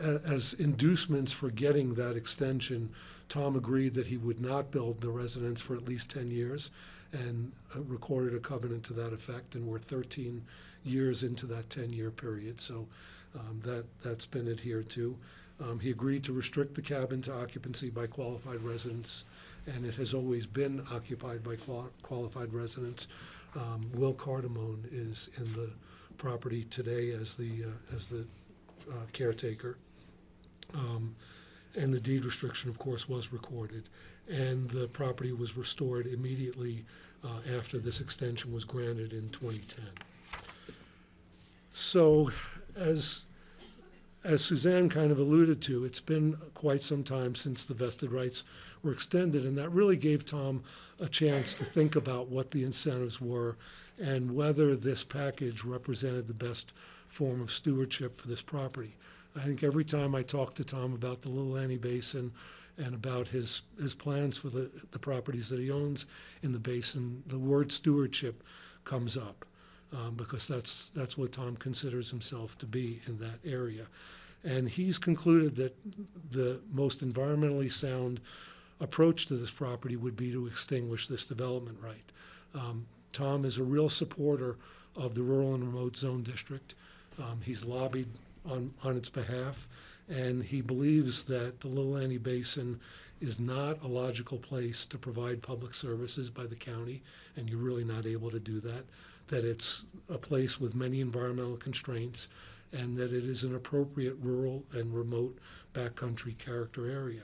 As inducements for getting that extension, Tom agreed that he would not build the residence for at least 10 years and recorded a covenant to that effect, and we're 13 years into that 10-year period, so that's been adhered to. He agreed to restrict the cabin to occupancy by qualified residents, and it has always been occupied by qualified residents. Will Cardamone is in the property today as the caretaker. And the deed restriction, of course, was recorded. And the property was restored immediately after this extension was granted in 2010. So as Suzanne kind of alluded to, it's been quite some time since the vested rights were extended, and that really gave Tom a chance to think about what the incentives were and whether this package represented the best form of stewardship for this property. I think every time I talk to Tom about the Little Annie Basin and about his plans for the properties that he owns in the basin, the word stewardship comes up because that's what Tom considers himself to be in that area. And he's concluded that the most environmentally sound approach to this property would be to extinguish this development right. Tom is a real supporter of the Rural and Remote Zone District. He's lobbied on its behalf, and he believes that the Little Annie Basin is not a logical place to provide public services by the county, and you're really not able to do that, that it's a place with many environmental constraints, and that it is an appropriate rural and remote backcountry character area.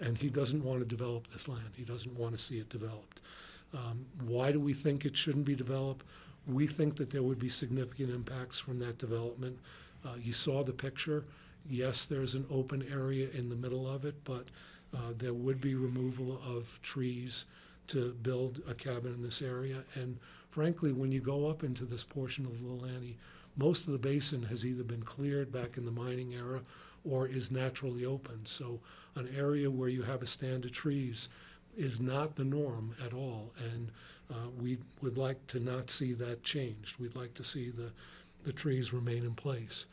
And he doesn't want to develop this land. He doesn't want to see it developed. Why do we think it shouldn't be developed? We think that there would be significant impacts from that development. You saw the picture. Yes, there's an open area in the middle of it, but there would be removal of trees to build a cabin in this area. And frankly, when you go up into this portion of Little Annie, most of the basin has either been cleared back in the mining era or is naturally open. So an area where you have a stand of trees is not the norm at all. And we would like to not see that changed. We'd like to see the trees remain in place.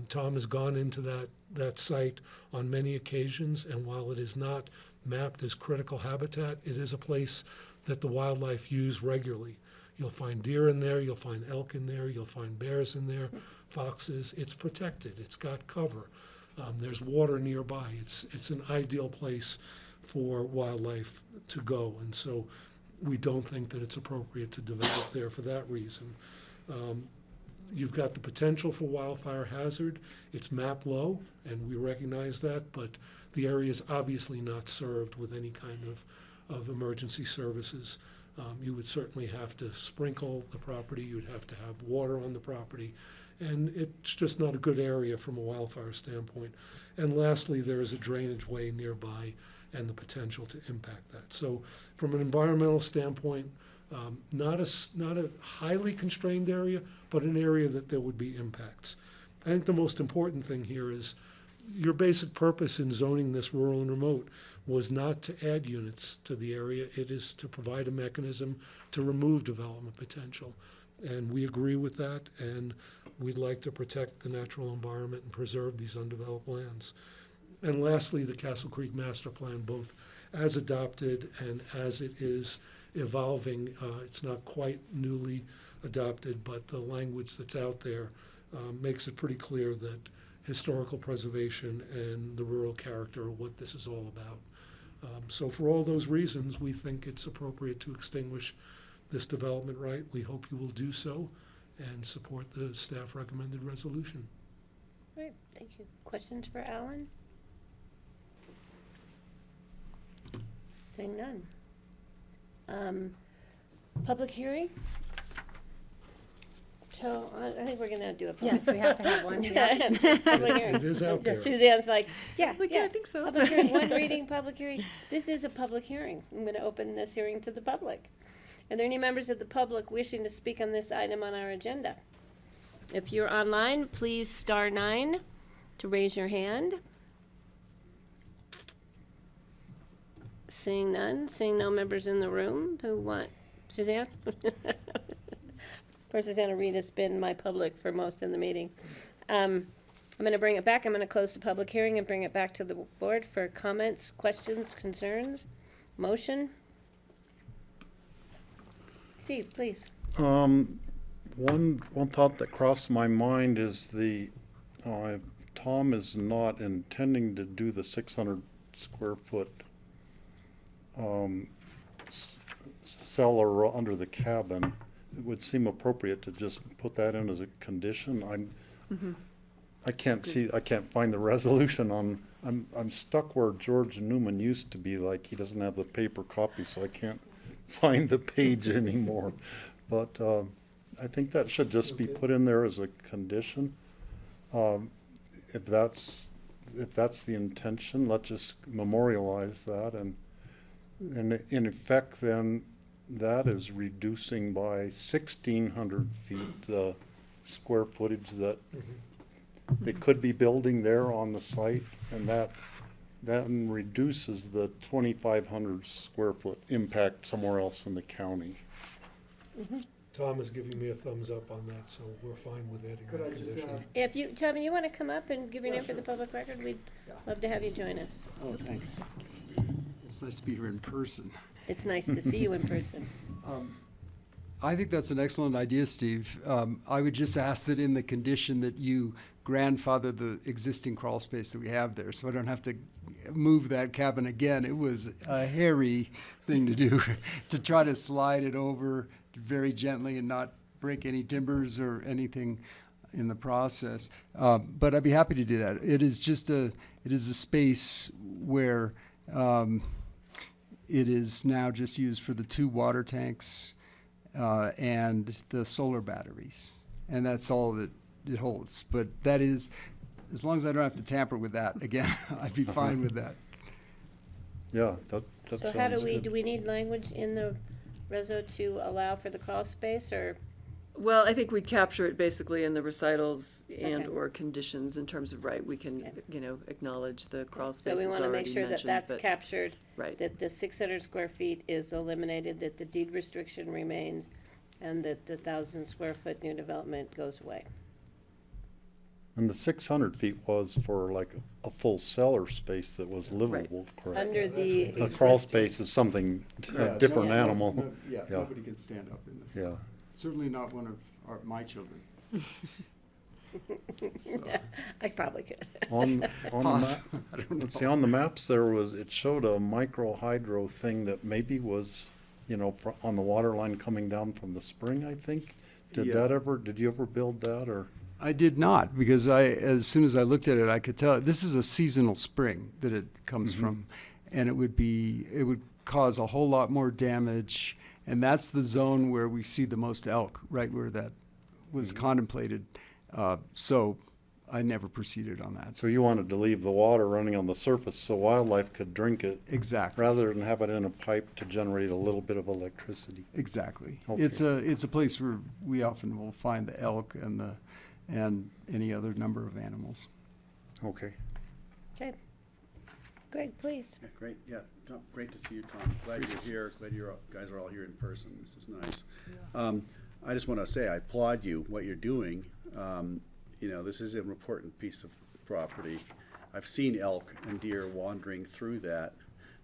Tom has gone into that site on many occasions, and while it is not mapped as critical habitat, it is a place that the wildlife use regularly. You'll find deer in there, you'll find elk in there, you'll find bears in there, foxes. It's protected, it's got cover. There's water nearby. It's an ideal place for wildlife to go, and so we don't think that it's appropriate to develop there for that reason. You've got the potential for wildfire hazard. It's map low, and we recognize that, but the area is obviously not served with any kind of emergency services. You would certainly have to sprinkle the property. You'd have to have water on the property, and it's just not a good area from a wildfire standpoint. And lastly, there is a drainage way nearby and the potential to impact that. So from an environmental standpoint, not a highly constrained area, but an area that there would be impacts. I think the most important thing here is your basic purpose in zoning this rural and remote was not to add units to the area. It is to provide a mechanism to remove development potential. And we agree with that, and we'd like to protect the natural environment and preserve these undeveloped lands. And lastly, the Castle Creek Master Plan, both as adopted and as it is evolving. It's not quite newly adopted, but the language that's out there makes it pretty clear that historical preservation and the rural character are what this is all about. So for all those reasons, we think it's appropriate to extinguish this development right. We hope you will do so and support the staff recommended resolution.
Great, thank you. Questions for Alan? Saying none. Public hearing? So I think we're gonna do a public.
Yes, we have to have one.
Public hearing.
It is out there.
Suzanne's like, yeah,
I think so.
Public hearing, one reading, public hearing. This is a public hearing. I'm gonna open this hearing to the public. Are there any members of the public wishing to speak on this item on our agenda? If you're online, please star 9 to raise your hand. Seeing none, seeing no members in the room who want, Suzanne? Poor Susanna Reed has been my public for most of the meeting. I'm gonna bring it back. I'm gonna close the public hearing and bring it back to the board for comments, questions, concerns, motion. Steve, please.
One thought that crossed my mind is Tom is not intending to do the 600 square foot cellar under the cabin. It would seem appropriate to just put that in as a condition. I can't find the resolution on. I'm stuck where George Newman used to be. Like, he doesn't have the paper copy, so I can't find the page anymore. But I think that should just be put in there as a condition. If that's the intention, let's just memorialize that, and in effect, then that is reducing by 1,600 feet the square footage that they could be building there on the site, and that reduces the 2,500 square foot impact somewhere else in the county.
Tom is giving me a thumbs up on that, so we're fine with adding
Could
that
I just
condition.
If you, Tommy, you wanna come up and give your name for the public record, we'd love to have you join us.
Oh, thanks. It's nice to be here in person.
It's nice to see you in person.
I think that's an excellent idea, Steve. I would just ask that in the condition that you grandfather the existing crawl space that we have there, so I don't have to move that cabin again. It was a hairy thing to do, to try to slide it over very gently and not break any timbers or anything in the process. But I'd be happy to do that. It is a space where it is now just used for the 2 water tanks and the solar batteries. And that's all that it holds. But that is, as long as I don't have to tamper with that again, I'd be fine with that.
Yeah, that
So
sounds
how
good.
do we need language in the reso to allow for the crawl space, or?
Well, I think we'd capture it basically in the recitals and
Okay.
or conditions in terms of, right, we can, acknowledge the crawl
So
space
we
is
wanna make
already
sure that
mentioned,
that's
but-
captured,
Right.
that the 600 square feet is eliminated, that the deed restriction remains, and that the 1,000 square foot new development goes away.
And the 600 feet was for like a full cellar space that was livable, correct?
Under the
A crawl
existing-
space is something, a
Yeah,
different
no,
animal.
no, yeah, nobody can stand up in this.
Yeah.
Certainly not one of my children.
I probably could.
On the
Pause.
map,
I don't
let's
know.
see, on the maps it showed a micro hydro thing that maybe was, on the water line coming down from the spring, I think. Did
Yeah.
you ever build that, or?
I did not, because as soon as I looked at it, I could tell this is a seasonal spring that it comes from, and it would cause a whole lot more damage, and that's the zone where we see the most elk, right where that was contemplated. So I never proceeded on that.
So you wanted to leave the water running on the surface so wildlife could drink it?
Exactly.
Rather than have it in a pipe to generate a little bit of electricity?
Exactly.
Okay.
It's a place where we often will find the elk and any other number of animals.
Okay.
Okay. Greg, please.
Yeah, great, yeah, no, great to see you, Tom. Glad you're here, glad you guys are all here in person, this is nice. I just want to say, I applaud you, what you're doing. This is an important piece of property. I've seen elk and deer wandering through that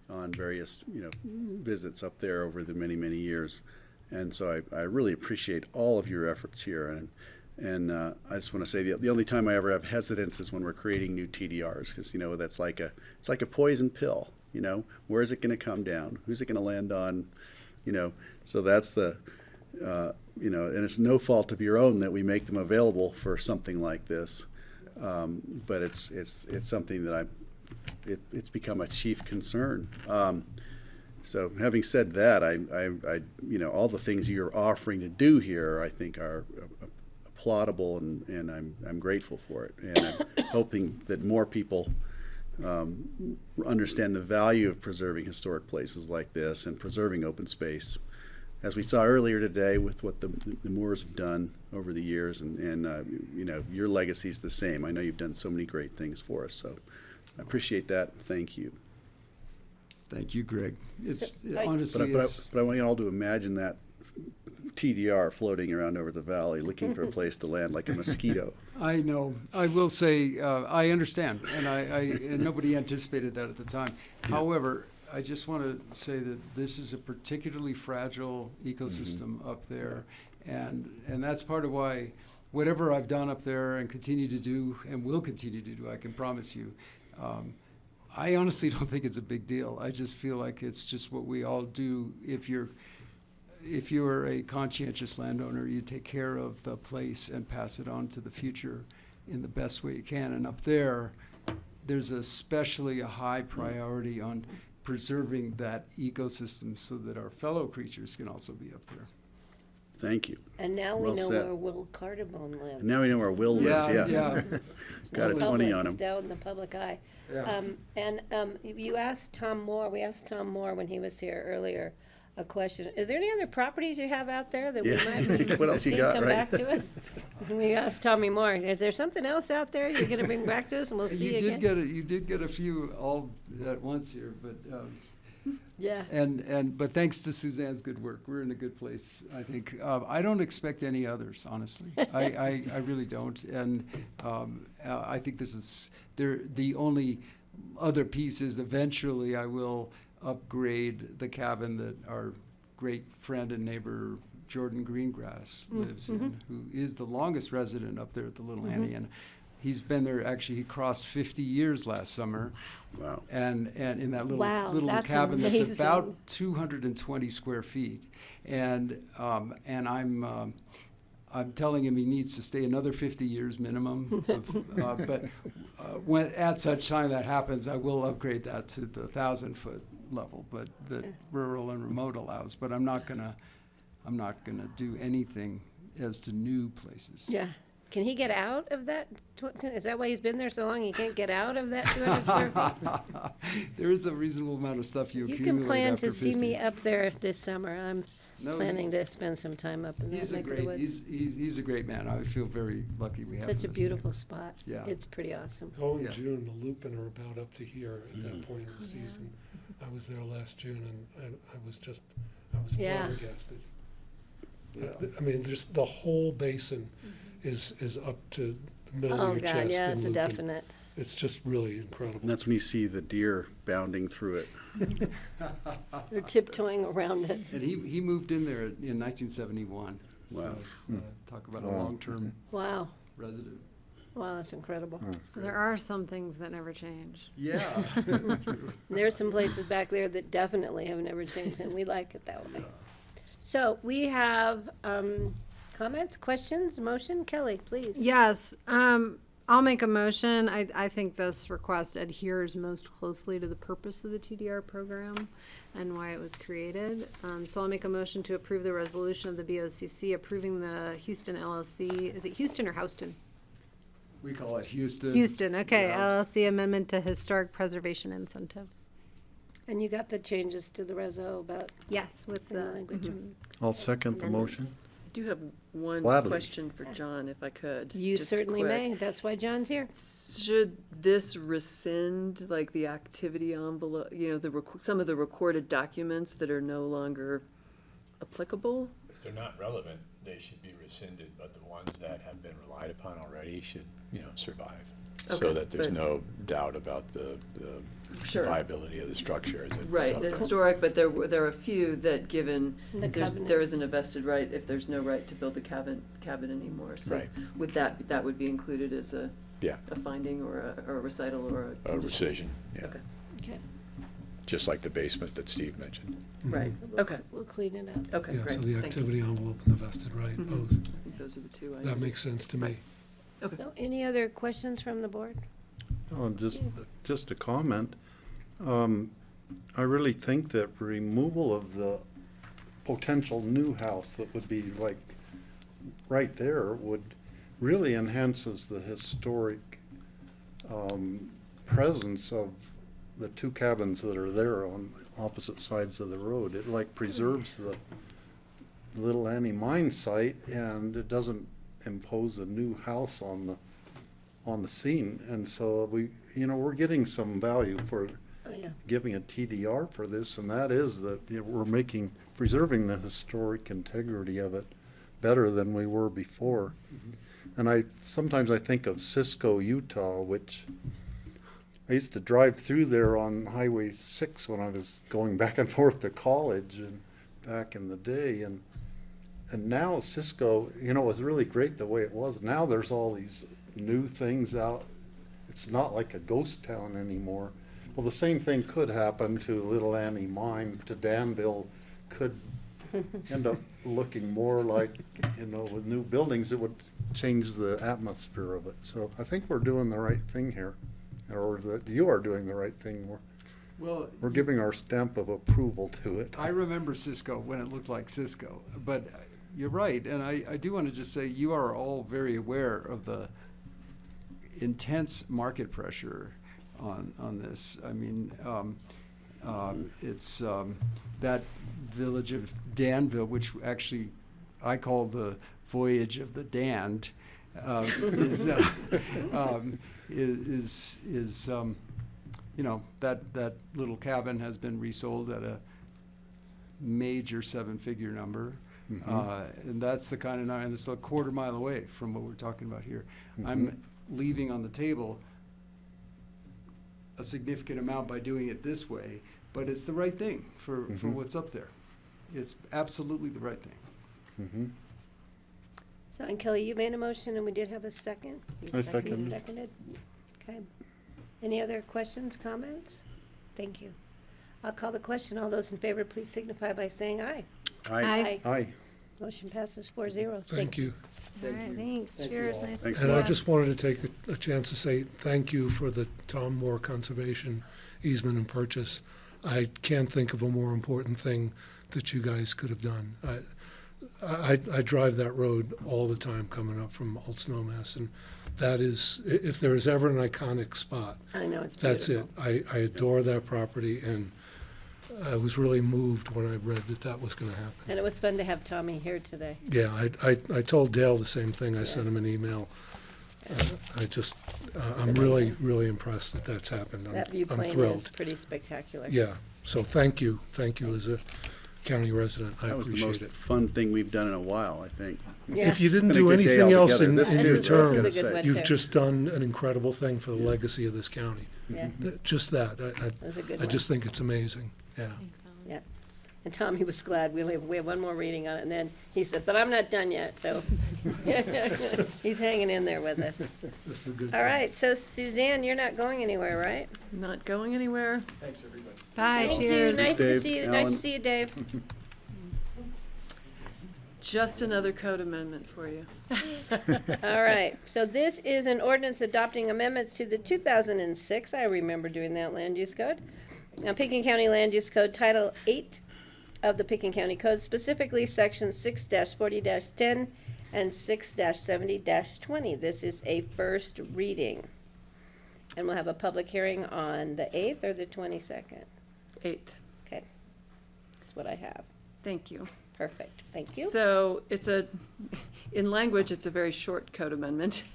on various, visits up there over the many, many years. And so I really appreciate all of your efforts here. And I just want to say the only time I ever have hesitance is when we're creating new TDRs, because that's it's like a poison pill. Where is it going to come down? Who's it going to land on? So that's and it's no fault of your own that we make them available for something like this, but it's something that it's become a chief concern. So having said that, I all the things you're offering to do here, I think are applaudable, and I'm grateful for it, and I'm hoping that more people understand the value of preserving historic places like this and preserving open space, as we saw earlier today with what the Moores have done over the years, and your legacy's the same. I know you've done so many great things for us, so I appreciate that. Thank you.
Thank you, Greg. It's
I-
honestly,
But I want you all to imagine that TDR floating around over the valley, looking for a place to land like a mosquito.
I know. I will say, I understand, and and nobody anticipated that at the time. However, I just want to say that this is a particularly fragile ecosystem up there, and that's part of why whatever I've done up there and continue to do and will continue to do, I can promise you, I honestly don't think it's a big deal. I just feel like it's just what we all do. If you're a conscientious landowner, you take care of the place and pass it on to the future in the best way you can. And up there's especially a high priority on preserving that ecosystem so that our fellow creatures can also be up there.
Thank you.
And now
Well
we know
said.
where Will Cardamone lives.
And now we know where Will lives, yeah. Got a 20 on him.
It's down in the public eye.
Yeah.
You asked Tom Moore, we asked Tom Moore when he was here earlier, a question. Is there any other properties you have out there that we
Yeah.
might be
What else you
seeing
got,
come
right?
back to us? We asked Tommy Moore, is there something else out there you're going to bring back to us, and we'll see again?
You did get a few all at once here, but
Yeah.
but thanks to Suzanne's good work, we're in a good place, I think. I don't expect any others, honestly. I really don't, and I think this is the only other piece is eventually I will upgrade the cabin that our great friend and neighbor Jordan Greengrass lives in, who is the longest resident up there at the Little Annie, and he's been there. Actually, he crossed 50 years last summer.
Wow!
And in that little
Wow,
little
that's
cabin that's
amazing.
about 220 square feet, and I'm telling him he needs to stay another 50 years minimum. But when at such time that happens, I will upgrade that to the 1,000-foot level, but that rural and remote allows. But I'm not gonna do anything as to new places.
Yeah. Can he get out of that? Is that why he's been there so long? He can't get out of that 200 square feet?
There is a reasonable amount of stuff you
You
accumulate
can plan
after
to see
50.
me up there this summer. I'm
No,
planning to spend some time up in that
He's a
neck of the
great.
woods.
He's a great man. I feel very lucky we have
Such a
him as
beautiful spot.
Yeah.
It's pretty awesome.
Oh, in
Yeah.
June, the Lupin are about up to here at that point in the season. I was there last June, and I was
Yeah.
flabbergasted. I mean, just the whole basin is up to the middle
Oh,
of your
God,
chest.
yeah,
in
it's a
Lupin.
definite.
It's just really incredible.
And that's when you see the deer bounding through it.
They're tiptoeing around it.
And he moved in there in 1971.
Wow.
So it's, talk about a long-term
Wow.
resident.
Wow, that's incredible.
So there are some things that never change.
Yeah, that's true.
There's some places back there that definitely have never changed, and we like it that way. So we have comments, questions, motion. Kelly, please.
Yes, I'll make a motion. I think this request adheres most closely to the purpose of the TDR program and why it was created. So I'll make a motion to approve the resolution of the BoCC approving the Houston LLC. Is it Houston or Houston?
We call it Houston.
Houston, okay.
Yeah.
LLC amendment to historic preservation incentives.
And you got the changes to the reso about
Yes, with
in the
the
language.
I'll second the motion.
I do have one
Gladly.
question for John, if I could.
You
just
certainly
quick.
may. That's why John's here.
Should this rescind, like, the activity envelope, you know, some of the recorded documents that are no longer applicable?
If they're not relevant, they should be rescinded, but the ones that have been relied upon already should, survive.
Okay,
So that there's
but-
no doubt about the
Sure.
viability of the structure as it's
Right,
up
the
there.
historic, but there are a few that, given
The
there
covenants.
isn't a vested right if there's no right to build a cabin anymore. So
Right.
with that would be included as a
Yeah,
finding or a recital or a
a
condition?
rescission, yeah.
Okay,
Okay.
Just like the basement that Steve mentioned.
right,
We'll-
okay,
We'll clean it up.
okay,
Yeah,
great,
so the
thank you.
activity envelope and the vested right,
Mhm.
both.
I think those are the two items.
That makes sense to me.
Okay.
So any other questions from the board?
Just a comment. I really think that removal of the potential new house that would be like right there would really enhances the historic presence of the two cabins that are there on opposite sides of the road. It like preserves the Little Annie mine site, and it doesn't impose a new house on the scene. And so we're getting some value for
Oh, yeah.
giving a TDR for this, and that is that we're preserving the historic integrity of it better than we were before. And sometimes I think of Cisco, Utah, which I used to drive through there on Highway 6 when I was going back and forth to college and back in the day. And now Cisco, was really great the way it was. Now there's all these new things out. It's not like a ghost town anymore. Well, the same thing could happen to Little Annie Mine, to Danville, could end up looking more like, with new buildings, it would change the atmosphere of it. So I think we're doing the right thing here, or that you are doing the right thing. We're giving our stamp of approval to it.
I remember Cisco when it looked like Cisco, but you're right, and I do want to just say you are all very aware of the intense market pressure on this. I mean, it's that village of Danville, which actually I call the voyage of the damned, that little cabin has been resold at a major seven-figure number. And that's the kind of number, and it's a quarter mile away from what we're talking about here. I'm leaving on the table a significant amount by doing it this way, but it's the right thing for what's up there. It's absolutely the right thing.
So, and Kelly, you made a motion and we did have a second? You
I seconded.
Seconded? Okay. Any other questions, comments? Thank you. I'll call the question. All those in favor, please signify by saying aye.
Aye.
Aye.
Motion passes 4-0.
Thank you.
All right, thanks.
Thank you
Cheers.
all.
Nice
Thanks
to
And
see
I
ya.
just wanted to take a chance to say thank you for the Tom Moore Conservation easement and purchase. I can't think of a more important thing that you guys could have done. I drive that road all the time coming up from Old Snowmass, and that is, if there is ever an iconic spot,
I know, it's
that's
beautiful.
it. I adore that property, and I was really moved when I read that was going to happen.
And it was fun to have Tommy here today.
Yeah, I told Dale the same thing. I sent him an email. I'm really, really impressed that that's happened.
That view
I'm
plane is
thrilled.
pretty spectacular.
Yeah, so thank you as a county resident. I
That was the
appreciate
most
it.
fun thing we've done in a while, I think.
Yeah.
If you didn't
It's been
do
a good day
anything else
altogether.
in
This
your
too, I was
term,
gonna say.
you've
too.
just done an incredible thing for the legacy of this county.
Yeah,
Just that.
that was a good
I
one.
just think it's amazing, yeah.
Yeah. And Tommy was glad we have one more reading on it, and then he said, but I'm not done yet, so he's hanging in there with us.
This is a good
All right, so Suzanne, you're not going anywhere, right?
Not going anywhere.
Thanks, everybody.
Bye,
Thank
cheers.
you, nice to
Dave,
see you, nice
Alan.
to see you, Dave.
Just another code amendment for you.
All right, so this is an ordinance adopting amendments to the 2006, I remember doing that, land use code. Pickens County Land Use Code, Title 8 of the Pickens County Code, specifically Section 6-40-10 and 6-70-20. This is a first reading. And we'll have a public hearing on the 8th or the 22nd?
8th.
Okay, that's what I have.
Thank you.
Perfect, thank you.
So in language, it's a very short code amendment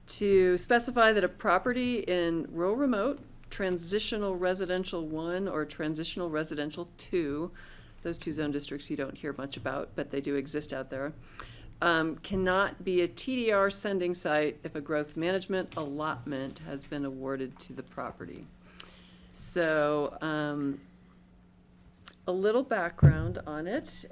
to specify that a property in rural remote, transitional residential 1 or transitional residential 2, those two zone districts you don't hear much about, but they do exist out there, cannot be a TDR sending site if a growth management allotment has been awarded to the property. So a little background on it.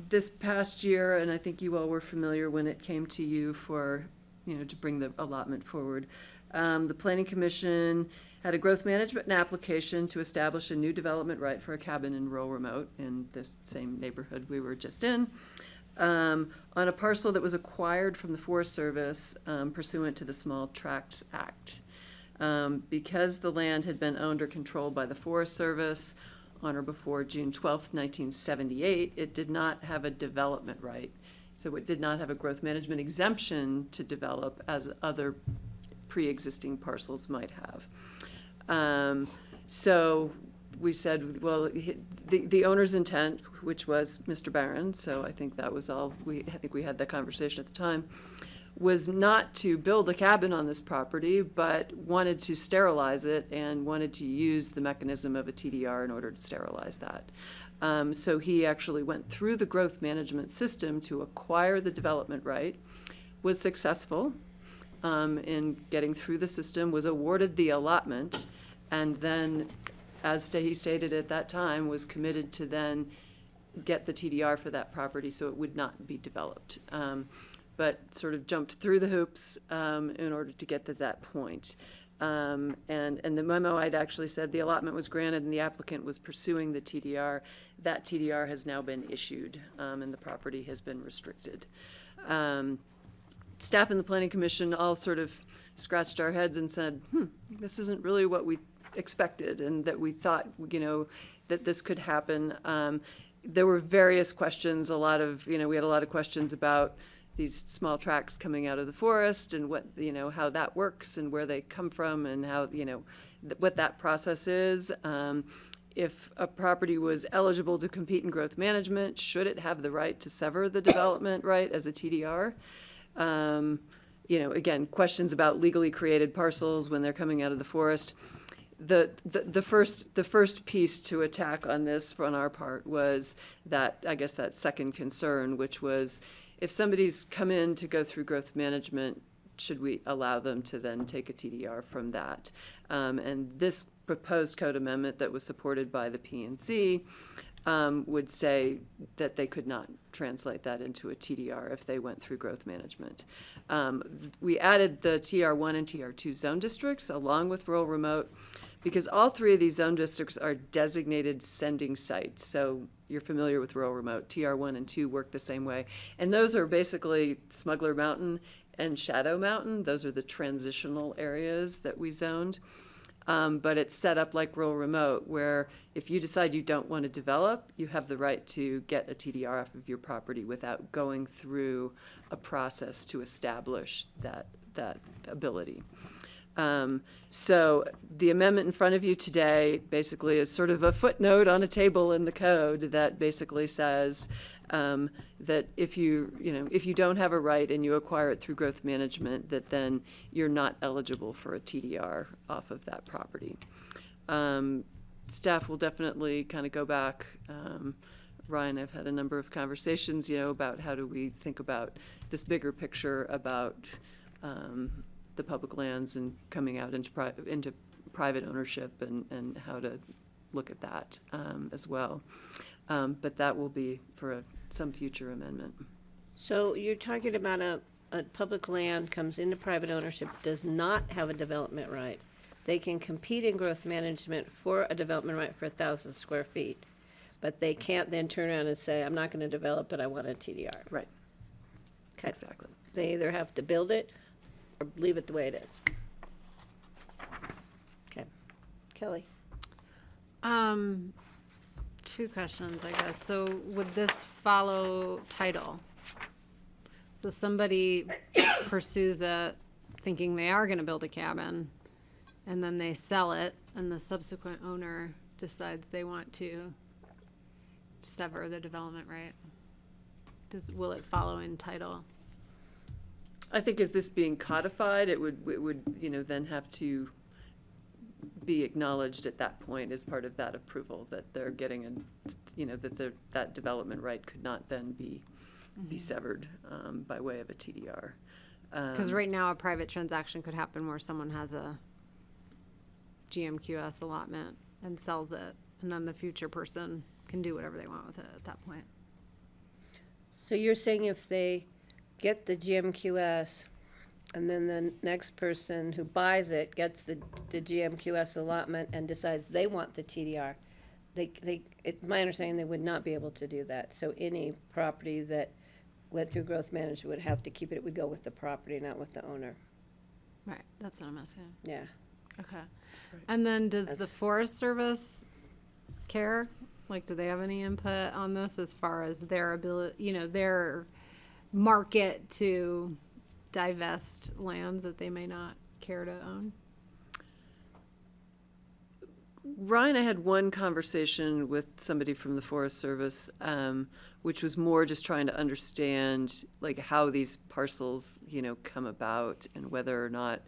This past year, and I think you all were familiar when it came to you for, to bring the allotment forward, the Planning Commission had a growth management application to establish a new development right for a cabin in rural remote in this same neighborhood we were just in, on a parcel that was acquired from the Forest Service pursuant to the Small Tracts Act. Because the land had been owned or controlled by the Forest Service on or before June 12th, 1978, it did not have a development right. So it did not have a growth management exemption to develop as other pre-existing parcels might have. So we said, well, the owner's intent, which was Mr. Barron, so I think that was all, I think we had that conversation at the time, was not to build a cabin on this property, but wanted to sterilize it and wanted to use the mechanism of a TDR in order to sterilize that. So he actually went through the growth management system to acquire the development right, was successful in getting through the system, was awarded the allotment, and then, as he stated at that time, was committed to then get the TDR for that property so it would not be developed. But sort of jumped through the hoops in order to get to that point. And the memo I'd actually said the allotment was granted and the applicant was pursuing the TDR. That TDR has now been issued and the property has been restricted. Staff and the Planning Commission all sort of scratched our heads and said, this isn't really what we expected and that we thought, that this could happen. There were various questions, we had a lot of questions about these small tracts coming out of the forest and what, how that works and where they come from and how, what that process is. If a property was eligible to compete in growth management, should it have the right to sever the development right as a TDR? Again, questions about legally created parcels when they're coming out of the forest. The first piece to attack on this on our part was that, I guess, that second concern, which was, if somebody's come in to go through growth management, should we allow them to then take a TDR from that? And this proposed code amendment that was supported by the P&Z would say that they could not translate that into a TDR if they went through growth management. We added the TR1 and TR2 zone districts along with rural remote because all three of these zone districts are designated sending sites. So you're familiar with rural remote. TR1 and 2 work the same way. And those are basically Smuggler Mountain and Shadow Mountain. Those are the transitional areas that we zoned. But it's set up like rural remote, where if you decide you don't want to develop, you have the right to get a TDR off of your property without going through a process to establish that ability. So the amendment in front of you today basically is sort of a footnote on a table in the code that basically says that if you don't have a right and you acquire it through growth management, that then you're not eligible for a TDR off of that property. Staff will definitely kind of go back. Ryan, I've had a number of conversations, about how do we think about this bigger picture about the public lands and coming out into private ownership and how to look at that as well. But that will be for some future amendment.
So you're talking about a public land comes into private ownership, does not have a development right. They can compete in growth management for a development right for 1,000 square feet, but they can't then turn around and say, I'm not going to develop it, I want a TDR.
Right.
Okay.
Exactly.
They either have to build it or leave it the way it is. Okay. Kelly?
Two questions, I guess. So would this follow title? So somebody pursues it thinking they are going to build a cabin, and then they sell it, and the subsequent owner decides they want to sever the development right. Will it follow in title?
I think as this being codified, it would then have to be acknowledged at that point as part of that approval that they're getting that development right could not then be severed by way of a TDR.
Because right now a private transaction could happen where someone has a GMQS allotment and sells it, and then the future person can do whatever they want with it at that point.
So you're saying if they get the GMQS and then the next person who buys it gets the GMQS allotment and decides they want the TDR, my understanding, they would not be able to do that. So any property that went through growth management would have to keep it. It would go with the property, not with the owner.
Right, that's what I'm asking.
Yeah.
Okay. And then does the Forest Service care? Like, do they have any input on this as far as their ability, their market to divest lands that they may not care to own?
Ryan, I had one conversation with somebody from the Forest Service, which was more just trying to understand like how these parcels, come about and whether or not,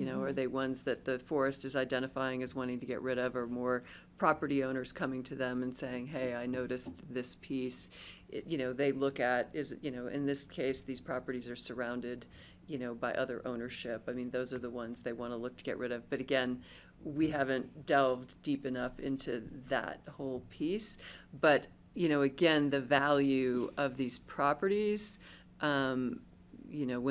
are they ones that the forest is identifying as wanting to get rid of, or more property owners coming to them and saying, hey, I noticed this piece. They look at, in this case, these properties are surrounded, by other ownership. I mean, those are the ones they want to look to get rid of. But again, we haven't delved deep enough into that whole piece. But, again, the value of these properties, when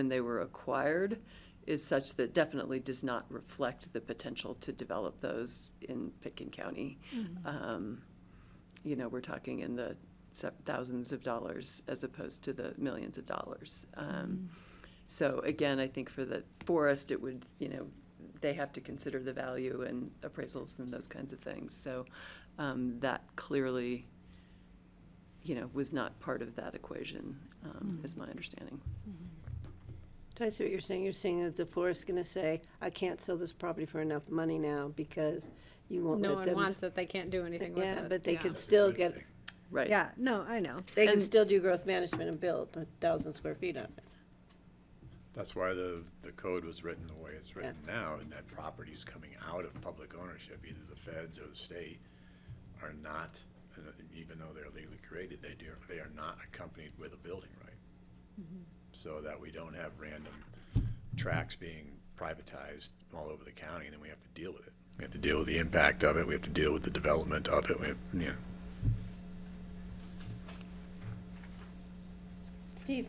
they were acquired, is such that definitely does not reflect the potential to develop those in Pitkin County.
Mm-hmm.
We're talking in the thousands of dollars as opposed to the millions of dollars. So again, I think for the forest, it would, they have to consider the value and appraisals and those kinds of things. So that clearly, was not part of that equation, is my understanding.
So I see what you're saying. You're saying that the forest is going to say, I can't sell this property for enough money now because you won't
No
let
one
them.
wants it, they can't do anything with it.
Yeah, but they could still get,
Right.
Yeah, no, I know.
they can still do growth management and build 1,000 square feet on it.
That's why the code was written the way it's written now, and that properties coming out of public ownership, either the feds or the state, are not, even though they're legally created, they are not accompanied with a building right.
Mm-hmm.
So that we don't have random tracts being privatized all over the county, and then we have to deal with it. We have to deal with the impact of it. We have to deal with the development of it. We have,
Steve?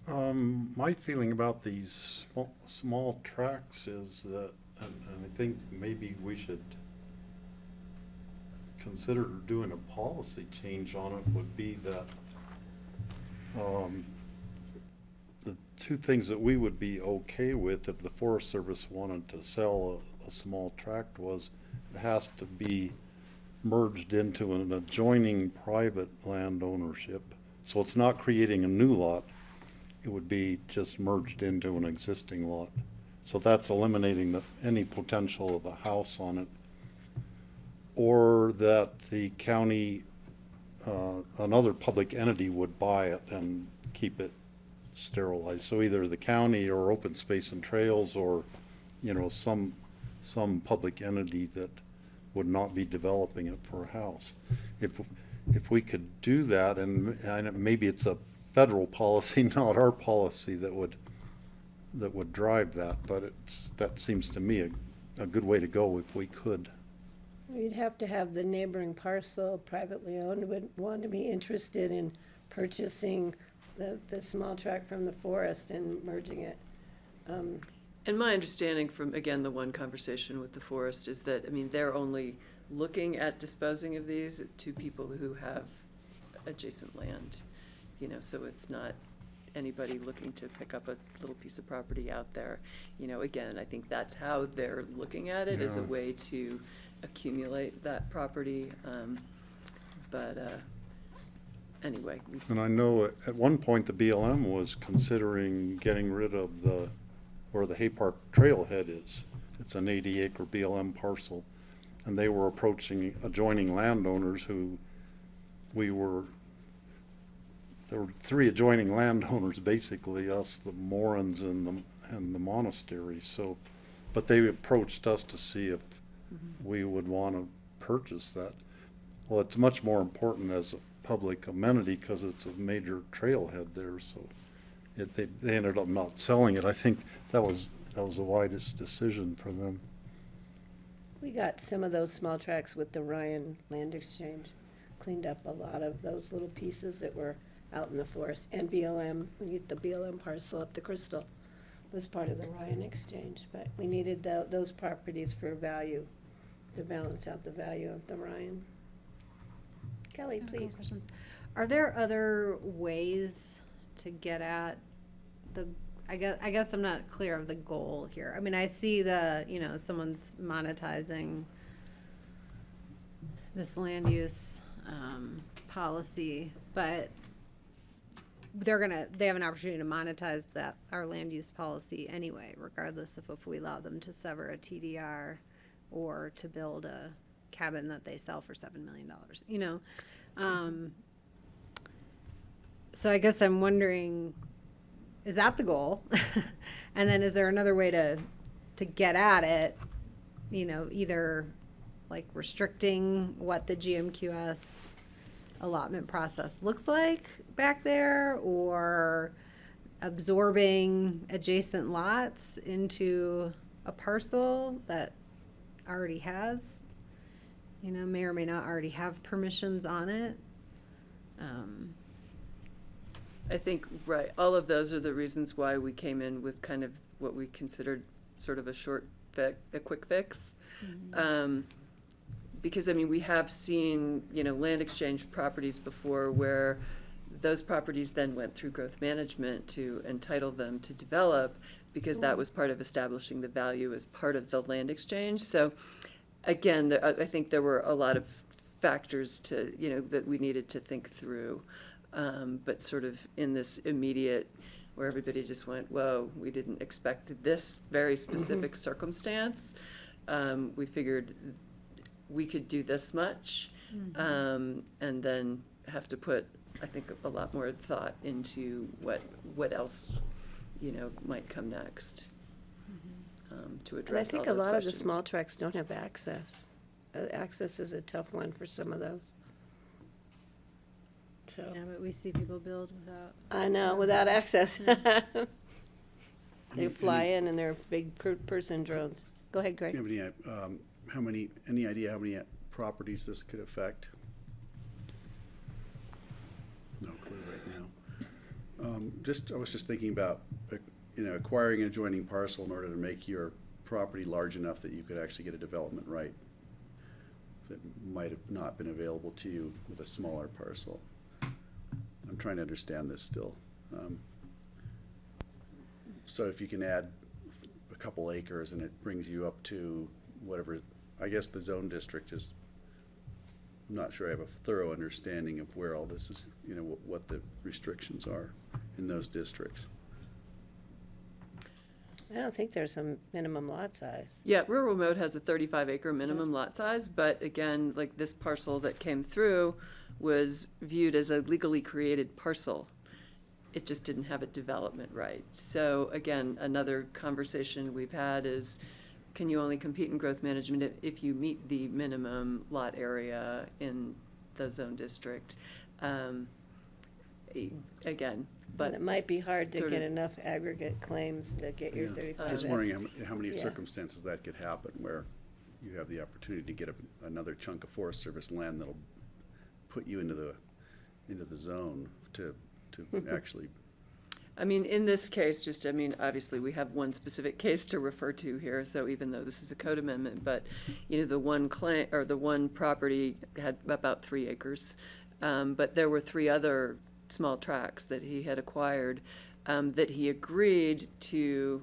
My feeling about these small tracts is that, and I think maybe we should consider doing a policy change on it, would be that the two things that we would be okay with if the Forest Service wanted to sell a small tract was it has to be merged into an adjoining private land ownership. So it's not creating a new lot. It would be just merged into an existing lot. So that's eliminating any potential of a house on it. Or that the county, another public entity would buy it and keep it sterilized. So either the county or Open Space and Trails, or, some public entity that would not be developing it for a house. If we could do that, and maybe it's a federal policy, not our policy, that would drive that, but that seems to me a good way to go if we could.
You'd have to have the neighboring parcel privately owned would want to be interested in purchasing the small tract from the forest and merging it.
And my understanding from, again, the one conversation with the forest is that, I mean, they're only looking at disposing of these to people who have adjacent land, you know, so it's not anybody looking to pick up a little piece of property out there. You know, again, I think that's how they're looking at it, as a way to accumulate that property. Anyway.
And I know at one point the BLM was considering getting rid of where the Hay Park trailhead is. It's an 80-acre BLM parcel. And they were approaching adjoining landowners who there were 3 adjoining landowners, basically, us, the Morans, and the monastery. So, but they approached us to see if we would want to purchase that. Well, it's much more important as a public amenity because it's a major trailhead there. So they ended up not selling it. I think that was the widest decision for them.
We got some of those small tracts with the Ryan Land Exchange, cleaned up a lot of those little pieces that were out in the forest. And BLM, we get the BLM parcel up the Crystal was part of the Ryan Exchange, but we needed those properties for value, to balance out the value of the Ryan. Kelly, please.
Questions. Are there other ways to get at the, I guess I'm not clear of the goal here. I mean, I see someone's monetizing this land use policy, but they have an opportunity to monetize our land use policy anyway, regardless of if we allow them to sever a TDR or to build a cabin that they sell for $7 million, you know? So I guess I'm wondering, is that the goal? And then is there another way to get at it, you know, either like restricting what the GMQS allotment process looks like back there, or absorbing adjacent lots into a parcel that already has, you know, may or may not already have permissions on it?
I think, right, all of those are the reasons why we came in with kind of what we considered sort of a quick fix. Because, I mean, we have seen, you know, land exchange properties before where those properties then went through growth management to entitle them to develop, because that was part of establishing the value as part of the land exchange. So, again, I think there were a lot of factors to, you know, that we needed to think through. But sort of in this immediate, where everybody just went, whoa, we didn't expect this very specific circumstance. We figured we could do this much, and then have to put, I think, a lot more thought into what else, you know, might come next, to address all those questions.
And I think a lot of the small tracts don't have access. Access is a tough one for some of those. So.
Yeah, but we see people build without.
I know, without access. They fly in and they're big person drones. Go ahead, Greg.
Do you have any idea how many properties this could affect? No clue right now. I was just thinking about, you know, acquiring an adjoining parcel in order to make your property large enough that you could actually get a development right that might have not been available to you with a smaller parcel. I'm trying to understand this still. So if you can add a couple acres and it brings you up to whatever, I guess the zone district is, I'm not sure I have a thorough understanding of where all this is, you know, what the restrictions are in those districts.
I don't think there's a minimum lot size.
Yeah, rural mode has a 35-acre minimum lot size, but again, like this parcel that came through was viewed as a legally created parcel. It just didn't have a development right. So again, another conversation we've had is, can you only compete in growth management if you meet the minimum lot area in the zone district? Again, but
it might be hard to get enough aggregate claims to get your 35.
I was wondering how many circumstances that could happen where you have the opportunity to get another chunk of Forest Service land that'll put you into the zone to actually.
I mean, in this case, obviously, we have one specific case to refer to here, so even though this is a code amendment, but, the one property had about 3 acres, but there were 3 other small tracts that he had acquired that he agreed to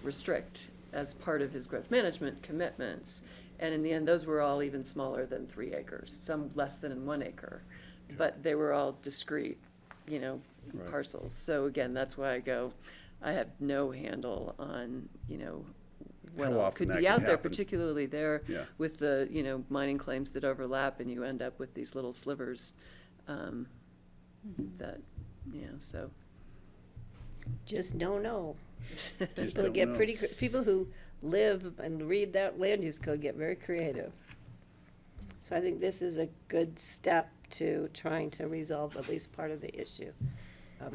restrict as part of his growth management commitments. And in the end, those were all even smaller than 3 acres, some less than 1 acre, but they were all discrete,
Right.
parcels. So again, that's why I have no handle on, what
How
all
often
could
that
be
can
out there,
happen.
particularly there
Yeah.
with the, mining claims that overlap, and you end up with these little slivers, that, so.
Just don't know.
Just
People
don't
get
know.
people who live and read that land use code get very creative. So I think this is a good step to trying to resolve at least part of the issue.
Well,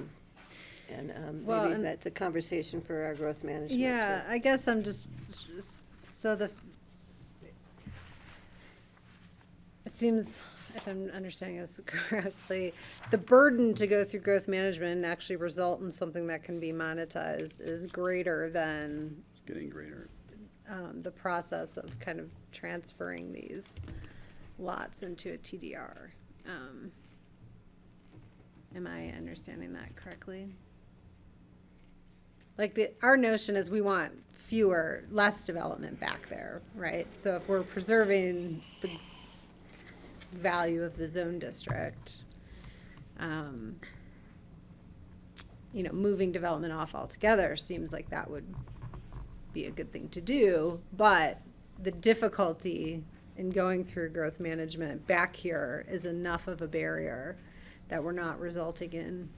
Maybe
and-
that's a conversation for our growth management.
Yeah,
too.
I guess I'm just so it seems, if I'm understanding this correctly, the burden to go through growth management and actually result in something that can be monetized is greater than
Getting greater.
the process of kind of transferring these lots into a TDR. Am I understanding that correctly? Like our notion is we want less development back there, right? So if we're preserving the value of the zone district, moving development off altogether seems like that would be a good thing to do, but the difficulty in going through growth management back here is enough of a barrier that we're not resulting in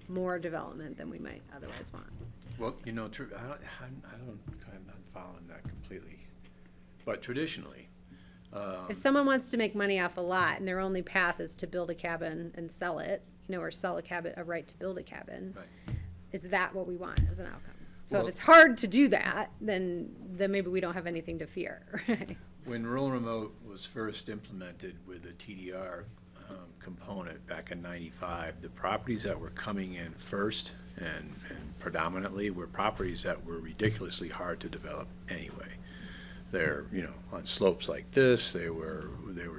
more development than we might otherwise want.
Well, I'm not following that completely. But traditionally,
If someone wants to make money off a lot and their only path is to build a cabin and sell it, or sell a right to build a cabin,
Right.
is that what we want as an outcome? So
Well-
if it's hard to do that, then maybe we don't have anything to fear.
when rural remote was first implemented with the TDR component back in '95, the properties that were coming in first and predominantly were properties that were ridiculously hard to develop anyway. They're, on slopes like this, they were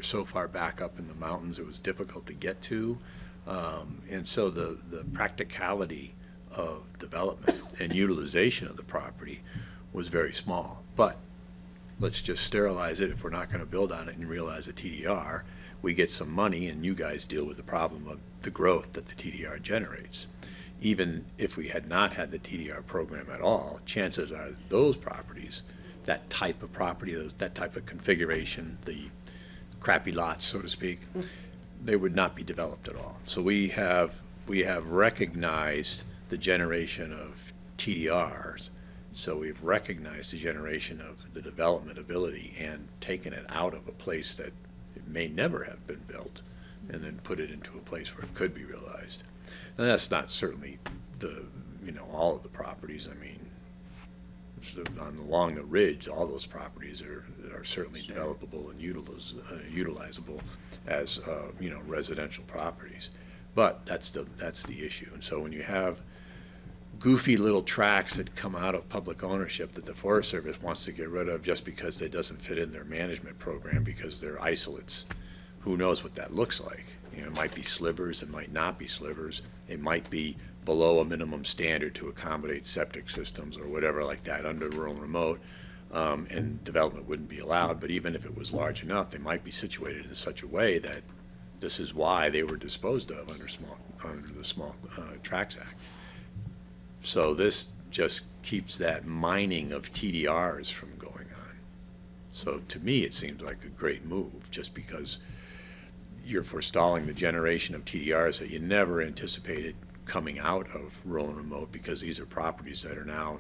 so far back up in the mountains it was difficult to get to. And so the practicality of development and utilization of the property was very small. But let's just sterilize it if we're not going to build on it and realize a TDR. We get some money and you guys deal with the problem of the growth that the TDR generates. Even if we had not had the TDR program at all, chances are those properties, that type of property, that type of configuration, the crappy lots, so to speak, they would not be developed at all. So we have recognized the generation of TDRs. So we've recognized the generation of the development ability and taken it out of a place that it may never have been built and then put it into a place where it could be realized. And that's not certainly all of the properties. I mean, along the ridge, all those properties are certainly developable and utilizable as residential properties. But that's the issue. And so when you have goofy little tracts that come out of public ownership that the Forest Service wants to get rid of just because it doesn't fit in their management program because they're isolates, who knows what that looks like? It might be slivers, it might not be slivers, it might be below a minimum standard to accommodate septic systems or whatever like that under rural remote, and development wouldn't be allowed. But even if it was large enough, they might be situated in such a way that this is why they were disposed of under the Small Tracts Act. So this just keeps that mining of TDRs from going on. So to me, it seems like a great move, just because you're forestalling the generation of TDRs that you never anticipated coming out of rural and remote, because these are properties that are now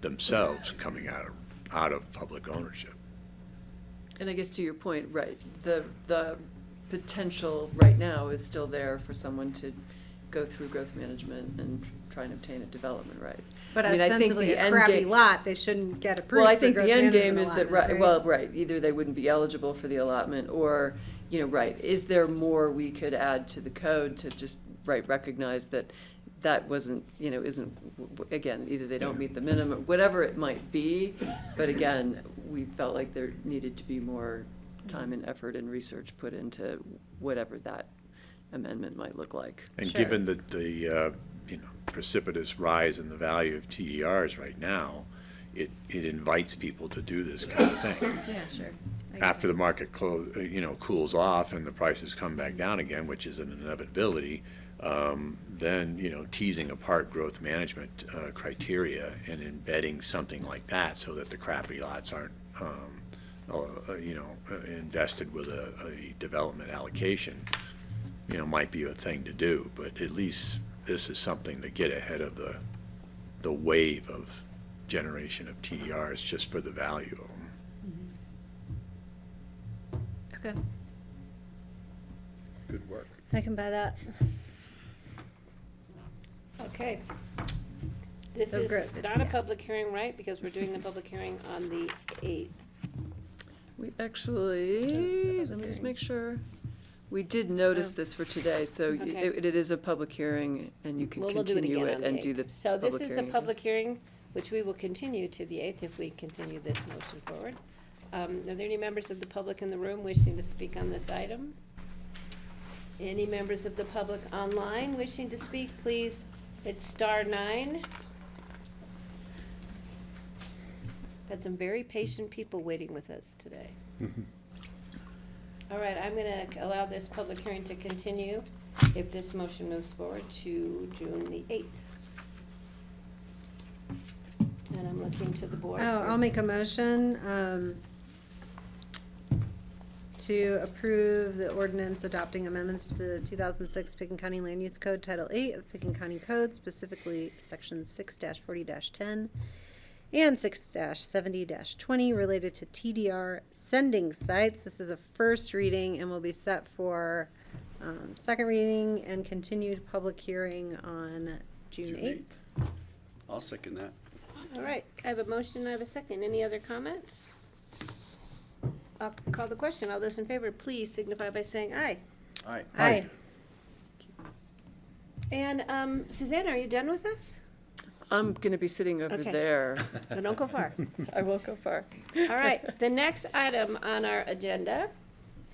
themselves coming out of public ownership.
And I guess to your point, right, the potential right now is still there for someone to go through growth management and try and obtain a development right.
But
I mean, I think
ostensibly
the
a
end
crappy
game-
lot, they shouldn't get approved
Well, I
for
think the
growth
end game
management
is that,
allotment,
right, well, right, either they wouldn't be eligible for the allotment, or, you know, right, is there more we could add to the code to just, right, recognize that that wasn't, you know, isn't, again, either they don't meet the minimum, whatever it might be, but again, we felt like there needed to be more time and effort and research put into whatever that amendment might look like.
And
Sure.
given the you know, precipitous rise in the value of TDRs right now, it invites people to do this kind of thing.
Yeah, sure.
After the market cools off and the prices come back down again, which is an inevitability, then, you know, teasing apart growth management criteria and embedding something like that so that the crappy lots aren't, you know, invested with a development allocation, you know, might be a thing to do. But at least this is something to get ahead of the wave of generation of TDRs just for the value of them.
Okay.
Good work.
I can buy that.
Okay. This
So
is
good.
not a public hearing, right? Because we're doing the public hearing on the 8th.
We actually, let me just make sure. We did notice
Oh.
this for today, so
Okay.
it is a public hearing, and you can
Well, we'll do it
continue
again
it
on the
and do
8th.
the
So this
public
is a
hearing.
public hearing, which we will continue to the 8th if we continue this motion forward. Are there any members of the public in the room wishing to speak on this item? Any members of the public online wishing to speak, please, it's *9. Had some very patient people waiting with us today. All right, I'm gonna allow this public hearing to continue if this motion moves forward to June the 8th. And I'm looking to the board.
Oh, I'll make a motion, to approve the ordinance adopting amendments to the 2006 Pickens County Land Use Code, Title 8 of Pickens County Code, specifically Section 6-40-10 and 6-70-20 related to TDR sending sites. This is a first reading and will be set for second reading and continued public hearing on June 8th.
I'll second that.
All right, I have a motion, I have a second. Any other comments? I'll call the question. All those in favor, please signify by saying aye.
Aye.
Aye.
And Susanna, are you done with us?
I'm gonna be sitting over
Okay.
there.
Then don't go far.
I won't go far.
All right, the next item on our agenda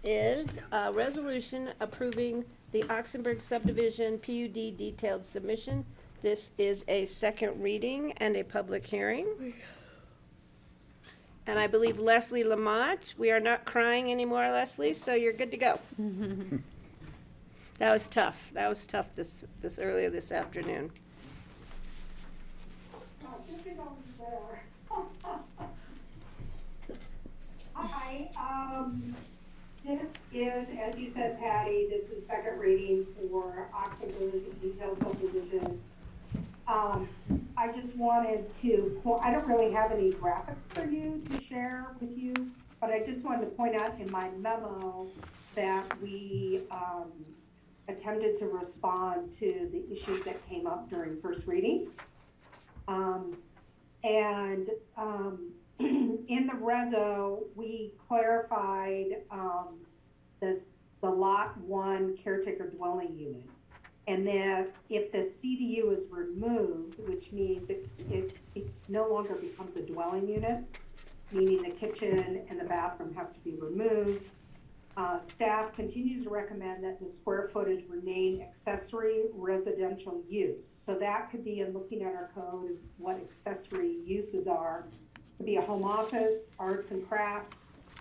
is a resolution approving the Oxenberg subdivision PUD detailed submission. This is a second reading and a public hearing. And I believe Leslie Lamont, we are not crying anymore, Leslie, so you're good to go. That was tough. That was tough this earlier this afternoon.
Hi, this is, as you said, Patty, this is second reading for Oxenberg detailed subdivision. I just wanted to, I don't really have any graphics for you to share with you, but I just wanted to point out in my memo that we attempted to respond to the issues that came up during first reading. In the reso, we clarified the lot 1 caretaker dwelling unit. And that if the CDU is removed, which means it no longer becomes a dwelling unit, meaning the kitchen and the bathroom have to be removed, staff continues to recommend that the square footage remain accessory residential use. So that could be in looking at our code, what accessory uses are. It could be a home office, arts and crafts,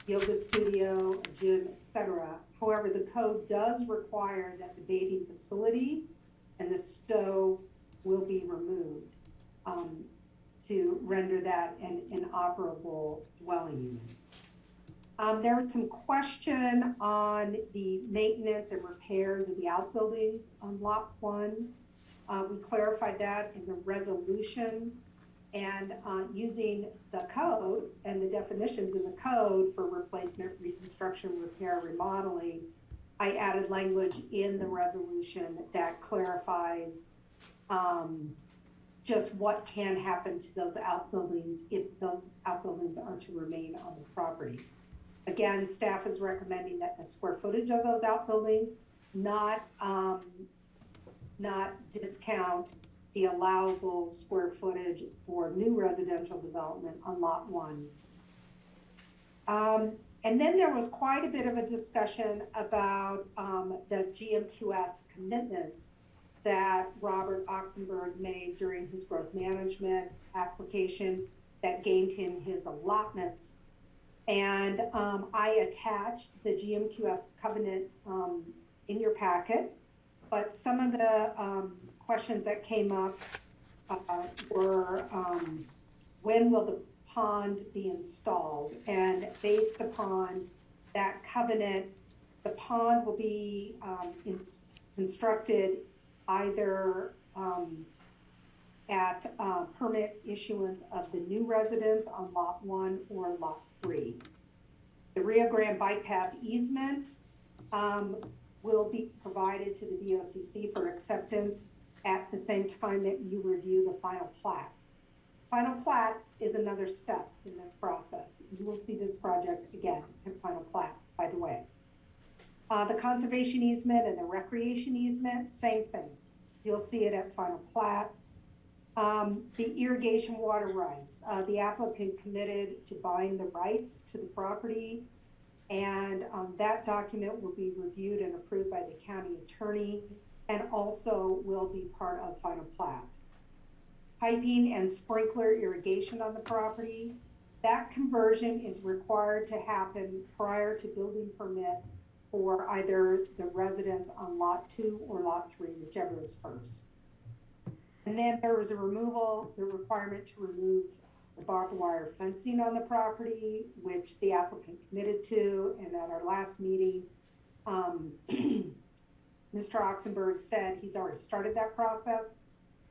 yoga studio, a gym, etc. However, the code does require that the bathing facility and the stove will be removed to render that an inoperable dwelling unit. There was some question on the maintenance and repairs of the outbuildings on Lot 1. We clarified that in the resolution, and using the code and the definitions in the code for replacement, reconstruction, repair, remodeling, I added language in the resolution that clarifies just what can happen to those outbuildings if those outbuildings are to remain on the property. Again, staff is recommending that the square footage of those outbuildings not discount the allowable square footage for new residential development on lot 1. And then there was quite a bit of a discussion about the GMQS commitments that Robert Oxenberg made during his growth management application that gained him his allotments. And I attached the GMQS covenant in your packet, but some of the questions that came up were when will the pond be installed? And based upon that covenant, the pond will be constructed either at permit issuance of the new residence on lot 1 or lot 3. The Rio Grande bike path easement will be provided to the BoCC for acceptance at the same time that you review the final plat. Final plat is another step in this process. You will see this project again in final plat, by the way. The conservation easement and the recreation easement, same thing. You'll see it at final plat. The irrigation water rights, the applicant committed to buying the rights to the property, and that document will be reviewed and approved by the county attorney and also will be part of final plat. Piping and sprinkler irrigation on the property, that conversion is required to happen prior to building permit for either the residence on lot 2 or lot 3, whichever is first. And then there was the requirement to remove the barbed wire fencing on the property, which the applicant committed to. And at our last meeting, Mr. Oxenberg said he's already started that process,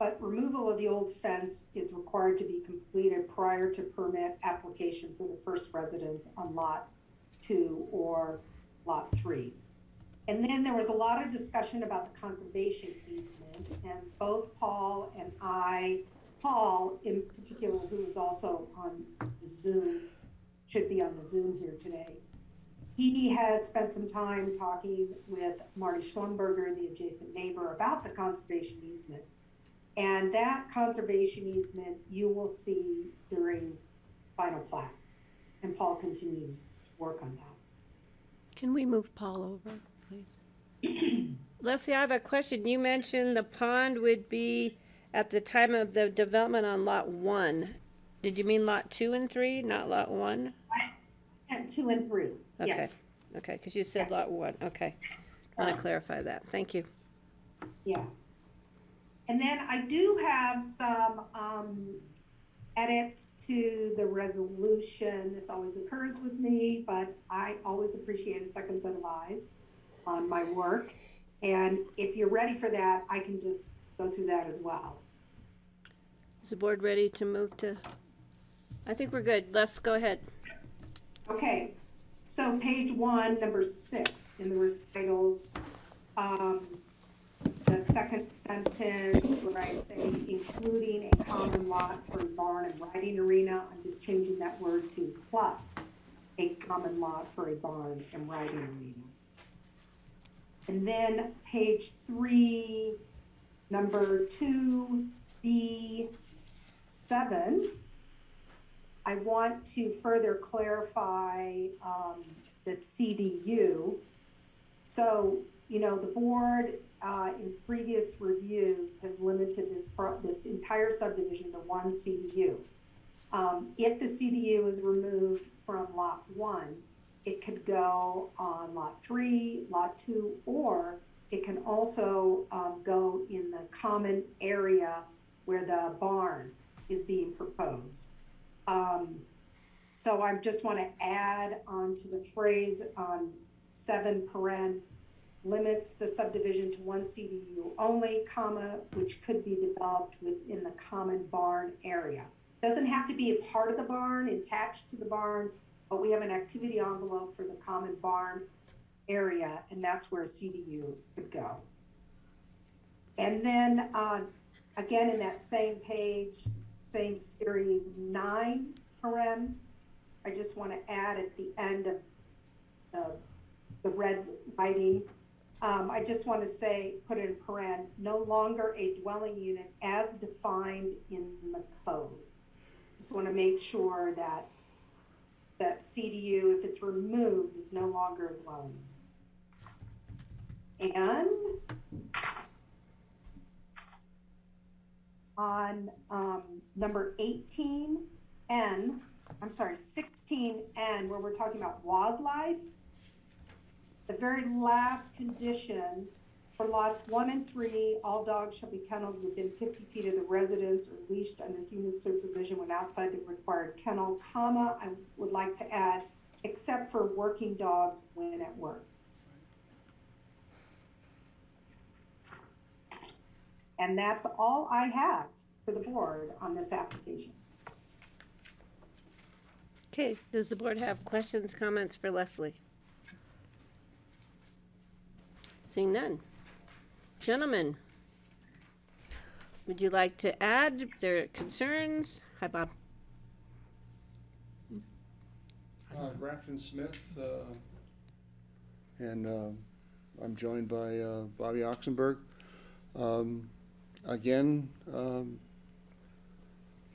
but removal of the old fence is required to be completed prior to permit application for the first residence on lot 2 or lot 3. And then there was a lot of discussion about the conservation easement, and both Paul and I, Paul in particular, who is also on Zoom, should be on the Zoom here today. He has spent some time talking with Marty Schlumberger, the adjacent neighbor, about the conservation easement. And that conservation easement you will see during final plat. And Paul continues to work on that.
Can we move Paul over, please? Leslie, I have a question. You mentioned the pond would be at the time of the development on lot 1. Did you mean lot 2 and 3, not lot 1?
And 2 and 3,
Okay.
yes.
Okay, because you said lot 1. Okay. I want to clarify that. Thank you.
Yeah. And then I do have some edits to the resolution. This always occurs with me, but I always appreciate a second set of eyes on my work. And if you're ready for that, I can just go through that as well.
Is the board ready to move to? I think we're good. Let's go ahead.
Okay, so page 1, number 6 in the recitals, the second sentence where I say including a common lot for a barn and riding arena, I'm just changing that word to plus a common lot for a barn and riding arena. And then page 3, number 2B7, I want to further clarify the CDU. So, you know, the board in previous reviews has limited this entire subdivision to 1 CDU. If the CDU is removed from lot 1, it could go on lot 3, lot 2, or it can also go in the common area where the barn is being proposed. So I just want to add on to the phrase on 7 paren, limits the subdivision to 1 CDU only, comma, which could be developed within the common barn area. Doesn't have to be a part of the barn, attached to the barn, but we have an activity envelope for the common barn area, and that's where a CDU could go. And then again, in that same page, same series 9, I just want to add at the end of the red writing, I just want to say, put in paren, no longer a dwelling unit as defined in the code. Just want to make sure that CDU, if it's removed, is no longer a dwelling unit. And on number 16N, where we're talking about wildlife, the very last condition for lots 1 and 3, all dogs shall be kenneled within 50 feet of the residence or leashed under human supervision when outside the required kennel, comma, I would like to add, except for working dogs when at work. And that's all I have for the board on this application.
Okay, does the board have questions, comments for Leslie? Seeing none. Gentlemen, would you like to add their concerns? Hi, Bob.
Grafton Smith, and I'm joined by Bobby Oxenberg. Again,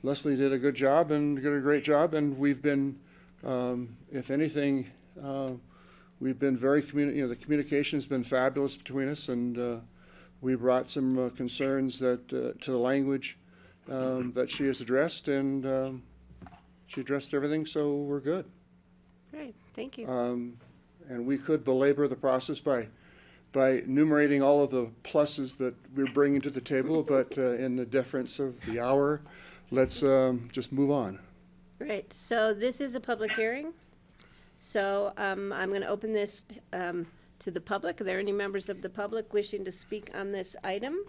Leslie did a good job and did a great job, and we've been, if anything, we've been very the communication has been fabulous between us, and we brought some concerns that to the language that she has addressed, and she addressed everything, so we're good.
Great, thank you.
And we could belabor the process by enumerating all of the pluses that we're bringing to the table, but in the deference of the hour, let's just move on.
Great, so this is a public hearing. So I'm going to open this to the public. Are there any members of the public wishing to speak on this item?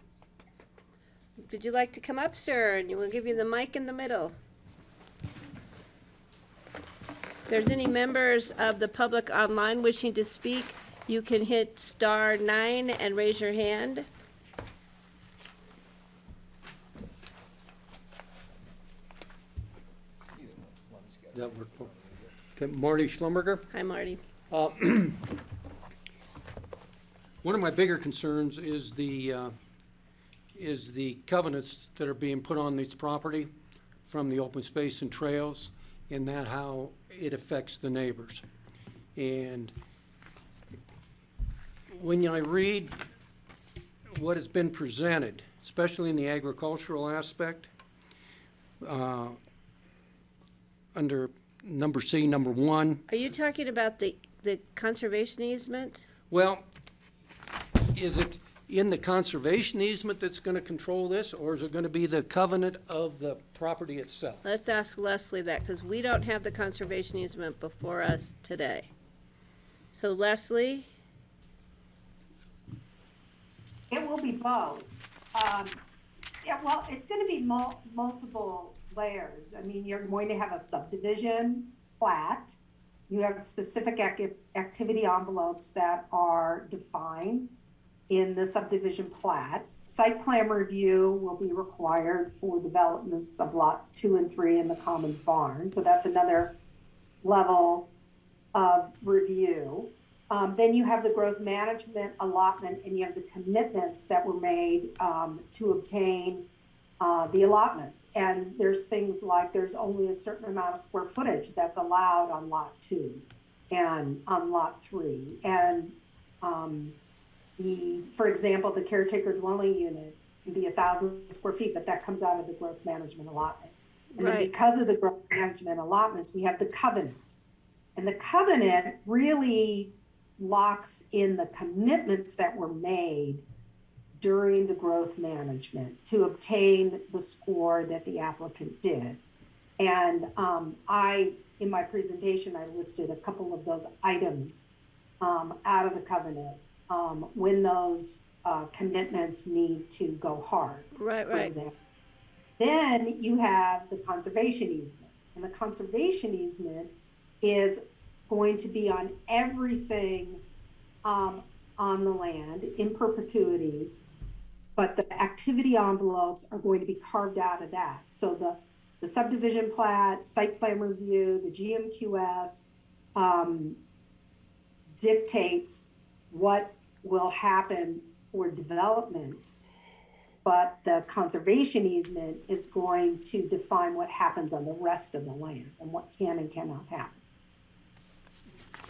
Would you like to come up, sir? And we'll give you the mic in the middle. If there's any members of the public online wishing to speak, you can hit *9 and raise your hand.
That work? Okay, Marty Schlumberger.
Hi, Marty.
One of my bigger concerns is the covenants that are being put on this property from the open space and trails, and that how it affects the neighbors. And when I read what has been presented, especially in the agricultural aspect, under number C, number 1.
Are you talking about the conservation easement?
Well, is it in the conservation easement that's going to control this, or is it going to be the covenant of the property itself?
Let's ask Leslie that, because we don't have the conservation easement before us today. So Leslie?
It will be both. Yeah, well, it's going to be multiple layers. I mean, you're going to have a subdivision plat. You have specific activity envelopes that are defined in the subdivision plat. Site plan review will be required for developments of lot 2 and 3 in the common barn. So that's another level of review. Then you have the growth management allotment, and you have the commitments that were made to obtain the allotments. And there's things like there's only a certain amount of square footage that's allowed on lot 2 and on lot 3. And for example, the caretaker dwelling unit can be 1,000 square feet, but that comes out of the growth management allotment. And then because of the growth management allotments, we have the covenant. And the covenant really locks in the commitments that were made during the growth management to obtain the score that the applicant did. And in my presentation, I listed a couple of those items out of the covenant when those commitments need to go hard, for example. Then you have the conservation easement. And the conservation easement is going to be on everything on the land in perpetuity but the activity envelopes are going to be carved out of that. So the subdivision plat, site plan review, the GMQS dictates what will happen for development, but the conservation easement is going to define what happens on the rest of the land and what can and cannot happen.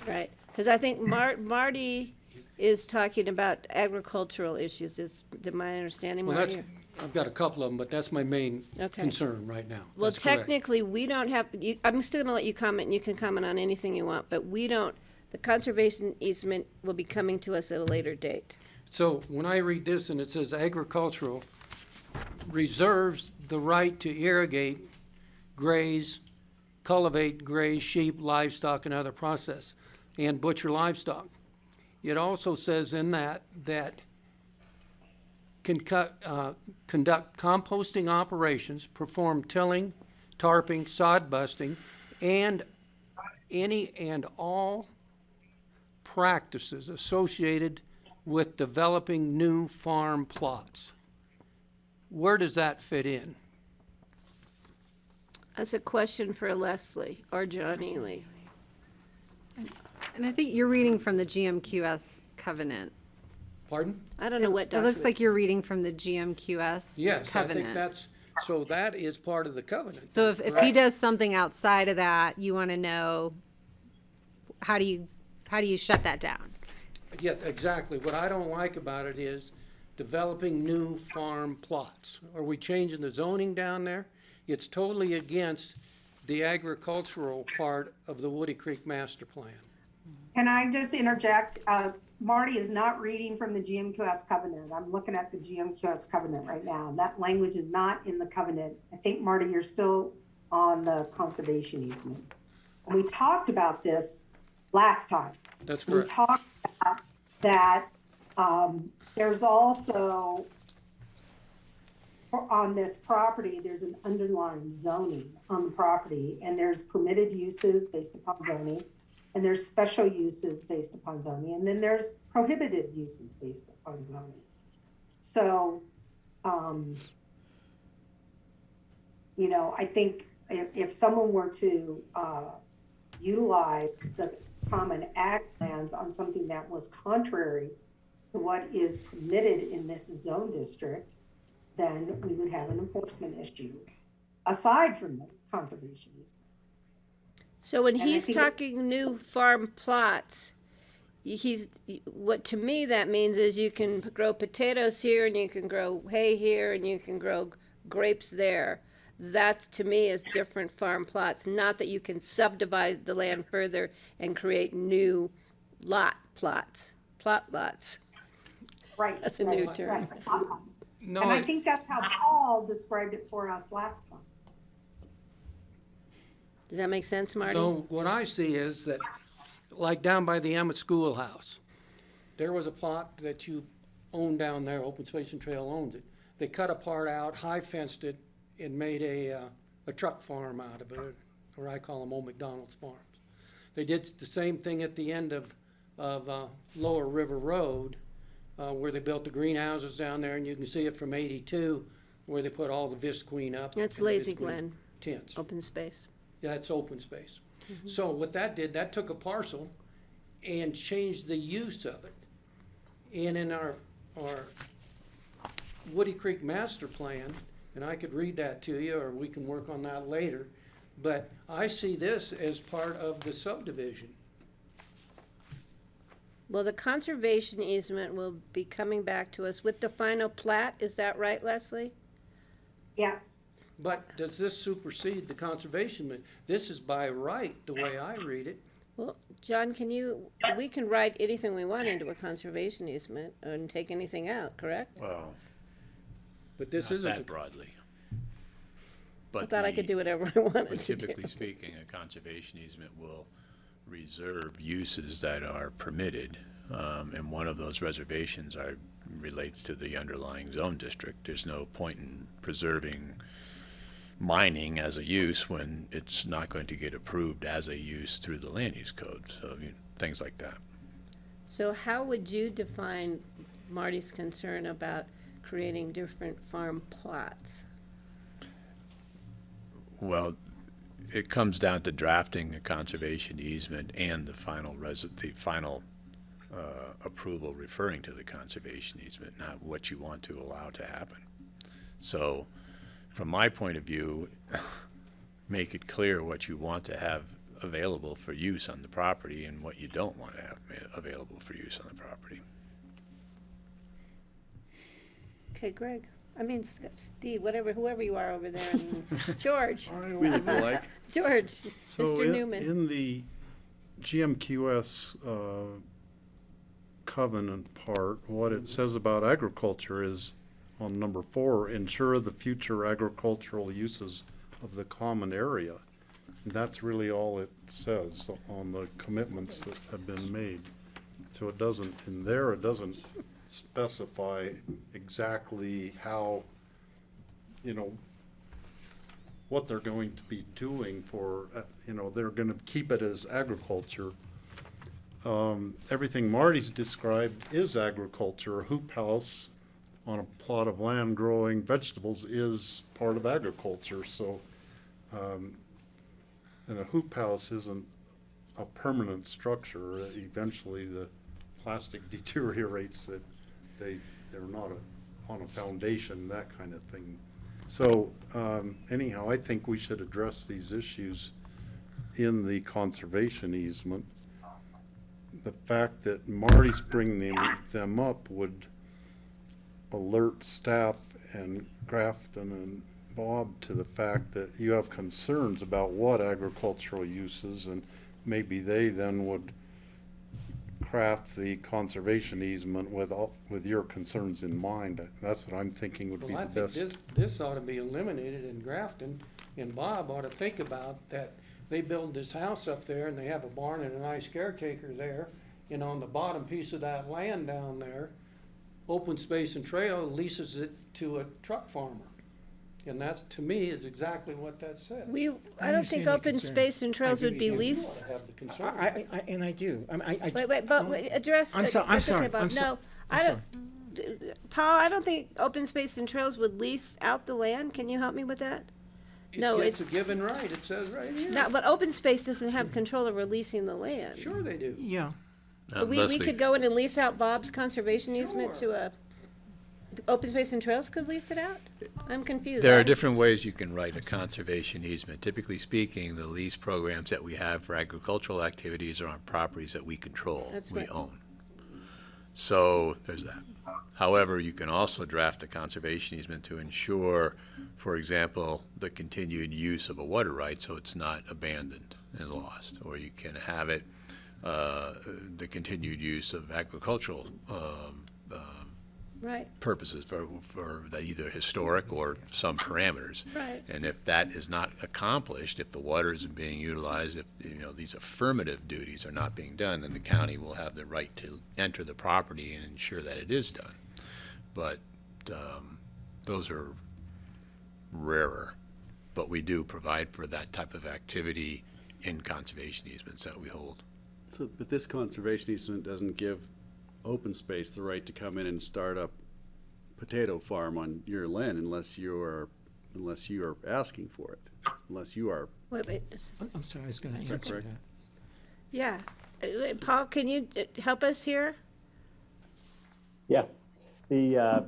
Right, because I think Marty is talking about agricultural issues, is my understanding,
Well,
Marty?
I've got a couple of them, but that's my main
Okay.
concern right now.
Well,
That's correct.
technically, we don't have, I'm still gonna let you comment, and you can comment on anything you want, but we don't, the conservation easement will be coming to us at a later date.
So when I read this and it says agricultural reserves the right to irrigate, graze, cultivate, graze, sheep, livestock, and other process, and butcher livestock. It also says in that conduct composting operations, perform tilling, tarping, sod busting, and any and all practices associated with developing new farm plots. Where does that fit in?
That's a question for Leslie or John Ely.
And I think you're reading from the GMQS covenant.
Pardon?
I don't know what
It
document.
looks like you're reading from the GMQS
Yes, I
covenant.
think that's, so that is part of the covenant.
So if he does something outside of that, you want to know, how do you shut that down?
Yeah, exactly. What I don't like about it is developing new farm plots. Are we changing the zoning down there? It's totally against the agricultural part of the Woody Creek Master Plan.
Can I just interject? Marty is not reading from the GMQS covenant. I'm looking at the GMQS covenant right now. That language is not in the covenant. I think, Marty, you're still on the conservation easement. And we talked about this last time.
That's correct.
We talked about that there's also, on this property, there's an underlying zoning on the property, and there's permitted uses based upon zoning, and there's special uses based upon zoning, and then there's prohibited uses based upon zoning. So, you know, I think if someone were to utilize the common ag plans on something that was contrary to what is permitted in this zone district, then we would have an enforcement issue, aside from the conservation easement.
So when
And I
he's
think
talking new farm plots, what to me that means is you can grow potatoes here and you can grow hay here and you can grow grapes there. That to me is different farm plots, not that you can subdivide the land further and create new plot lots.
Right.
That's a new term.
Right.
No,
And I think that's how Paul described it for us last time.
Does that make sense, Marty?
No, what I see is that, like down by the Emmett Schoolhouse, there was a plot that you own down there, Open Space and Trail owns it. They cut a part out, high fenced it, and made a truck farm out of it, or I call them old McDonald's farms. They did the same thing at the end of Lower River Road, where they built the greenhouses down there, and you can see it from 82, where they put all the Visqueen up.
That's
and the
Lazy
Visqueen
Glen.
Tents.
Open space.
Yeah, that's open space. So what that did, that took a parcel and changed the use of it. And in our Woody Creek Master Plan, and I could read that to you, or we can work on that later, but I see this as part of the subdivision.
Well, the conservation easement will be coming back to us with the final plat. Is that right, Leslie?
Yes.
But does this supersede the conservation? This is by right, the way I read it.
Well, John, we can write anything we want into a conservation easement and take anything out, correct?
Well,
but this
not
isn't
that broadly. But
I thought I could do whatever I wanted
but
to do.
typically speaking, a conservation easement will reserve uses that are permitted, and one of those reservations relates to the underlying zone district. There's no point in preserving mining as a use when it's not going to get approved as a use through the land use code, so things like that.
So how would you define Marty's concern about creating different farm plots?
Well, it comes down to drafting a conservation easement and the final approval referring to the conservation easement, not what you want to allow to happen. So, from my point of view, make it clear what you want to have available for use on the property and what you don't want to have available for use on the property.
Okay, Greg. I mean, Steve, whoever you are over there. George.
Really polite.
George,
So
Mr. Newman.
in the GMQS covenant part, what it says about agriculture is on number 4, ensure the future agricultural uses of the common area. And that's really all it says on the commitments that have been made. So it doesn't, in there, it doesn't specify exactly how, what they're going to be doing for, they're going to keep it as agriculture. Everything Marty's described is agriculture. A hoop house on a plot of land growing vegetables is part of agriculture. So, and a hoop house isn't a permanent structure. Eventually the plastic deteriorates, that they're not on a foundation, that kind of thing. So anyhow, I think we should address these issues in the conservation easement. The fact that Marty's bringing them up would alert staff and Grafton and Bob to the fact that you have concerns about what agricultural uses, and maybe they then would craft the conservation easement with your concerns in mind. That's what I'm thinking would be
Well, I
the
think
best.
this ought to be eliminated in Grafton, and Bob ought to think about that. They build this house up there and they have a barn and a nice caretaker there, and on the bottom piece of that land down there, Open Space and Trail leases it to a truck farmer. And that's, to me, is exactly what that says.
I don't think open space and trails would be leased.
Have the concern.
And I do.
Wait, address.
I'm sorry. I'm
that's
sorry.
okay, Bob.
I'm so-
No,
I'm
I
sorry.
don't. Paul, I don't think open space and trails would lease out the land. Can you help me with that?
It's a given right. It says right here.
No, but open space doesn't have control of releasing the land.
Sure they do.
Yeah.
We could go in and lease out Bob's conservation easement to a. Open Space and Trails could lease it out? I'm confused.
There are different ways you can write a conservation easement. Typically speaking, the lease programs that we have for agricultural activities are on properties that we control, we own. So there's that. However, you can also draft a conservation easement to ensure, for example, the continued use of a water right so it's not abandoned and lost. Or you can have it, the continued use of agricultural purposes for either historic or some parameters.
Right.
And if that is not accomplished, if the water isn't being utilized, if these affirmative duties are not being done, then the county will have the right to enter the property and ensure that it is done. But those are rarer. But we do provide for that type of activity in conservation easements that we hold.
So, but this conservation easement doesn't give open space the right to come in and start up potato farm on your land unless you are asking for it, unless you are.
Wait.
I'm sorry, I was going to answer that.
Yeah. Paul, can you help us here?
Yeah. The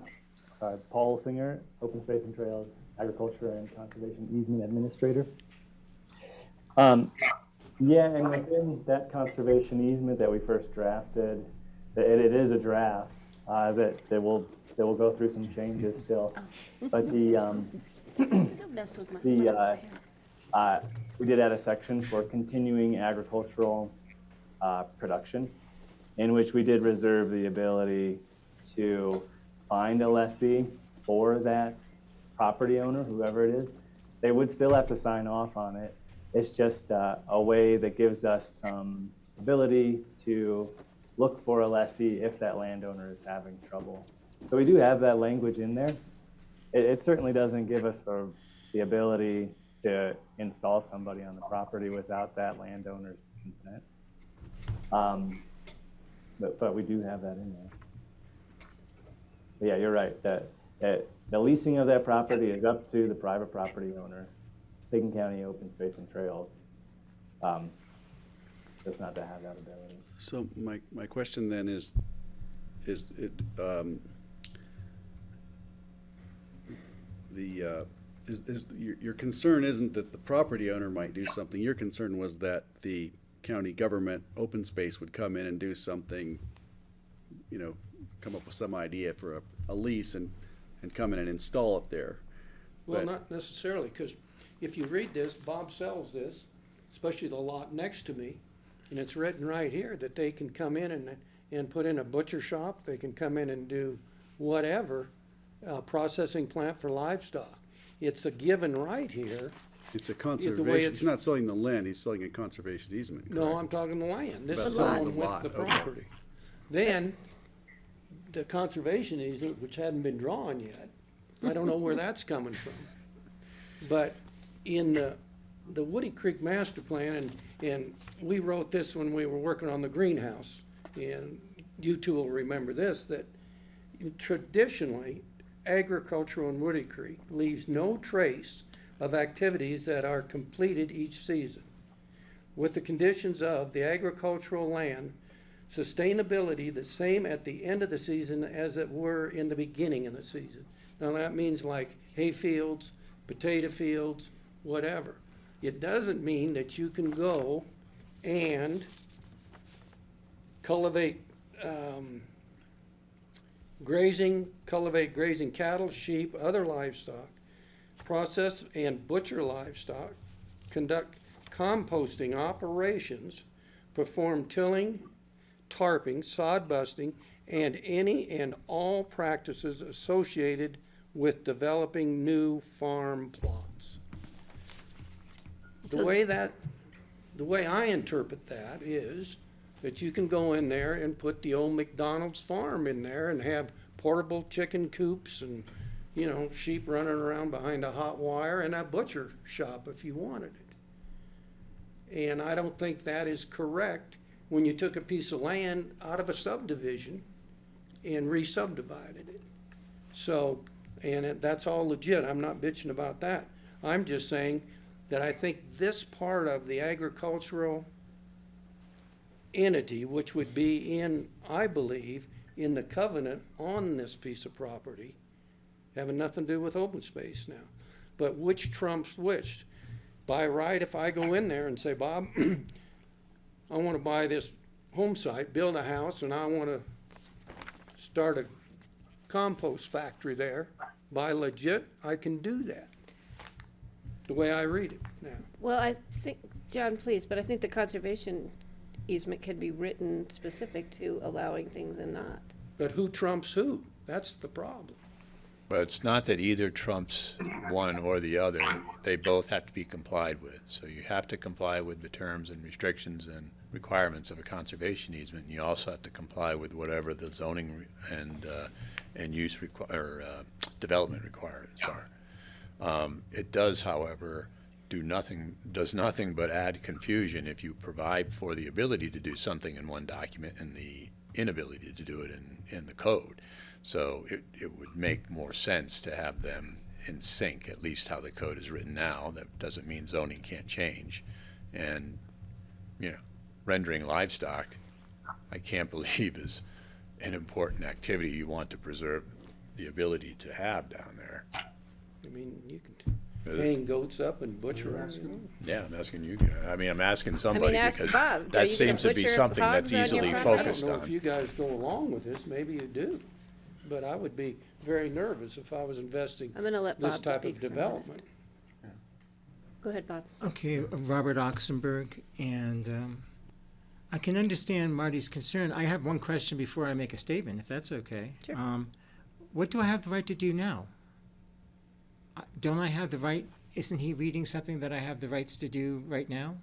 Paul Singer, Open Space and Trails Agriculture and Conservation Easement Administrator. Yeah, and within that conservation easement that we first drafted, it is a draft that will go through some changes still, but we did add a section for continuing agricultural production, in which we did reserve the ability to find a lessee for that property owner, whoever it is. They would still have to sign off on it. It's just a way that gives us some ability to look for a lessee if that landowner is having trouble. So we do have that language in there. It certainly doesn't give us the ability to install somebody on the property without that landowner's consent. But we do have that in there. But yeah, you're right, that The leasing of that property is up to the private property owner. Picken County Open Space and Trails does not have that ability.
So my question then is your concern isn't that the property owner might do something. Your concern was that the county government open space would come in and do something, come up with some idea for a lease and come in and install it there.
Well, not necessarily, because if you read this, Bob sells this, especially the lot next to me, and it's written right here that they can come in and put in a butcher shop, they can come in and do whatever, processing plant for livestock. It's a given right here.
It's a conservation, he's not selling the land, he's selling a conservation easement, correct?
No, I'm talking the land. This
About
is
selling
on
the
with
lot,
the
okay.
property. Then, the conservation easement, which hadn't been drawn yet, I don't know where that's coming from. But in the Woody Creek Master Plan, and we wrote this when we were working on the greenhouse, and you two will remember this, that traditionally, agricultural in Woody Creek leaves no trace of activities that are completed each season. With the conditions of the agricultural land, sustainability the same at the end of the season as it were in the beginning of the season. Now that means like hay fields, potato fields, whatever. It doesn't mean that you can go and cultivate grazing cattle, sheep, other livestock, process and butcher livestock, conduct composting operations, perform tilling, tarping, sod busting, and any and all practices associated with developing new farm plots. The way I interpret that is that you can go in there and put the old McDonald's farm in there and have portable chicken coops and, sheep running around behind a hot wire and a butcher shop if you wanted it. And I don't think that is correct when you took a piece of land out of a subdivision and re-subdivided it. So, that's all legit. I'm not bitching about that. I'm just saying that I think this part of the agricultural entity, which would be I believe, in the covenant on this piece of property, having nothing to do with open space now. But which trumps which? By right, if I go in there and say, Bob, I want to buy this home site, build a house, and I want to start a compost factory there, by legit, I can do that, the way I read it now.
Well, I think, John, please, but I think the conservation easement can be written specific to allowing things and not.
But who trumps who? That's the problem.
But it's not that either trumps one or the other. They both have to be complied with. So you have to comply with the terms and restrictions and requirements of a conservation easement. And you also have to comply with whatever the zoning and use development requirements are. It does, however, does nothing but add confusion if you provide for the ability to do something in one document and the inability to do it in the code. So it would make more sense to have them in sync, at least how the code is written now. That doesn't mean zoning can't change. And, rendering livestock, I can't believe is an important activity you want to preserve the ability to have down there.
I mean, you can hang goats up and butcher them.
Yeah, I'm asking you. I'm asking somebody
ask
because
Bob. Are
that
you
seems to
gonna
be
butcher
something
hogs
that's
on your
easily
property?
focused
I don't know if
on.
you guys go along with this, maybe you do. But I would be very nervous if I was investing
I'm gonna let
this
Bob
type
speak
of
for a minute.
development.
Go ahead, Bob.
Okay, Robert Oxenberg, and I can understand Marty's concern. I have one question before I make a statement, if that's okay.
Sure.
What do I have the right to do now? Don't I have the right, isn't he reading something that I have the rights to do right now?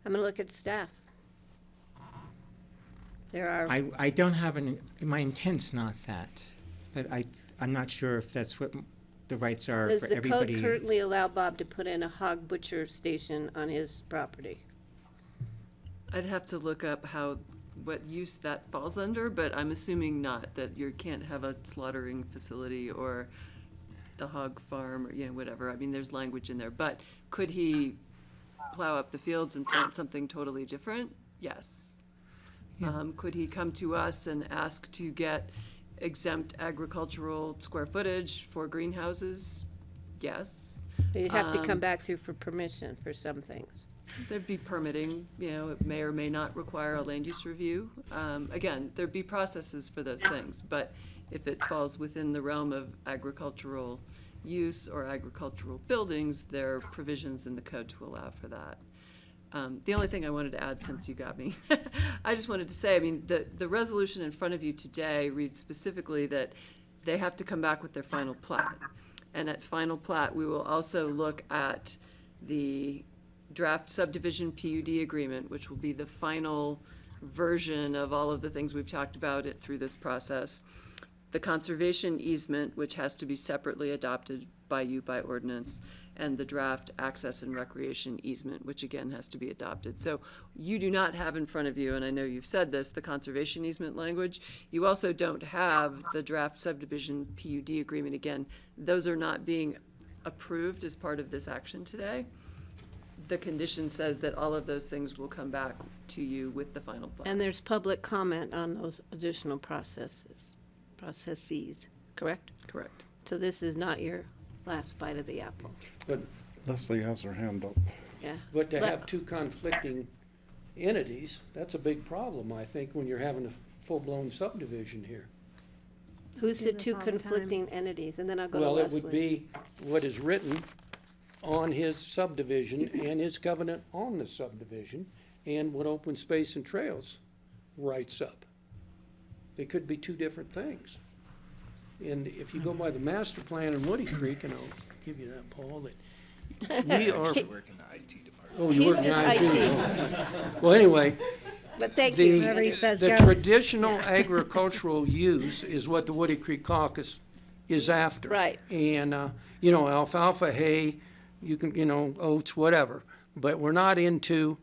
I'm gonna look at staff. There are.
I don't have my intent's not that, but I'm not sure if that's what the rights are
Does
for
the
everybody.
code currently allow Bob to put in a hog butcher station on his property?
I'd have to look up how what use that falls under, but I'm assuming not, that you can't have a slaughtering facility or the hog farm or, you know, whatever. I mean, there's language in there, but could he plow up the fields and plant something totally different? Yes. Could he come to us and ask to get exempt agricultural square footage for greenhouses? Yes.
You'd have to come back through for permission for some things.
There'd be permitting, you know, it may or may not require a land use review. Again, there'd be processes for those things, but if it falls within the realm of agricultural use or agricultural buildings, there are provisions in the code to allow for that. The only thing I wanted to add, since you got me, I just wanted to say, I mean, the resolution in front of you today reads specifically that they have to come back with their final plat. And at final plat, we will also look at the draft subdivision PUD agreement, which will be the final version of all of the things we've talked about it through this process. The conservation easement, which has to be separately adopted by you by ordinance, and the draft access and recreation easement, which again has to be adopted. So you do not have in front of you, and I know you've said this, the conservation easement language. You also don't have the draft subdivision PUD agreement. Again, those are not being approved as part of this action today. The condition says that all of those things will come back to you with the final plan.
And there's public comment on those additional processes, correct?
Correct.
So this is not your last bite of the apple.
But,
Leslie has her hand up.
Yeah.
but to have two conflicting entities, that's a big problem, I think, when you're having a full-blown subdivision here.
Who's
Do
the
this
two
all the time.
conflicting entities? And then I'll go to
Well,
Leslie.
it would be what is written on his subdivision and his covenant on the subdivision and what Open Space and Trails writes up. They could be two different things. And if you go by the master plan in Woody Creek, and I'll give you that, Paul, that we are. Oh, you
He's
work in
just
IT. Well, anyway.
But thank you.
Whatever he says
The
goes.
traditional agricultural use is what the Woody Creek Caucus is after.
Right.
And, you know, alfalfa, hay, you can, you know, oats, whatever. But we're not into,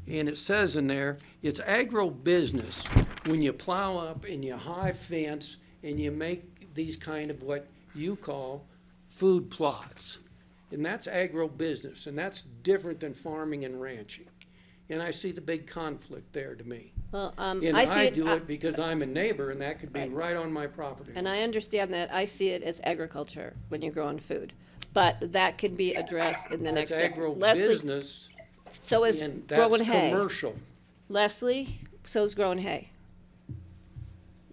and it says in there, it's agro-business when you plow up and you high fence and you make these kind of what you call food plots. And that's agro-business, and that's different than farming and ranching. And I see the big conflict there to me.
Well,
And
I see
I
it.
do it because I'm a neighbor, and that could be
Right.
right on my property.
And I understand that. I see it as agriculture when you're growing food. But that could be addressed in the next
It's
step. Leslie,
agro-business,
so is
and that's
growing hay.
commercial.
Leslie, so is growing hay.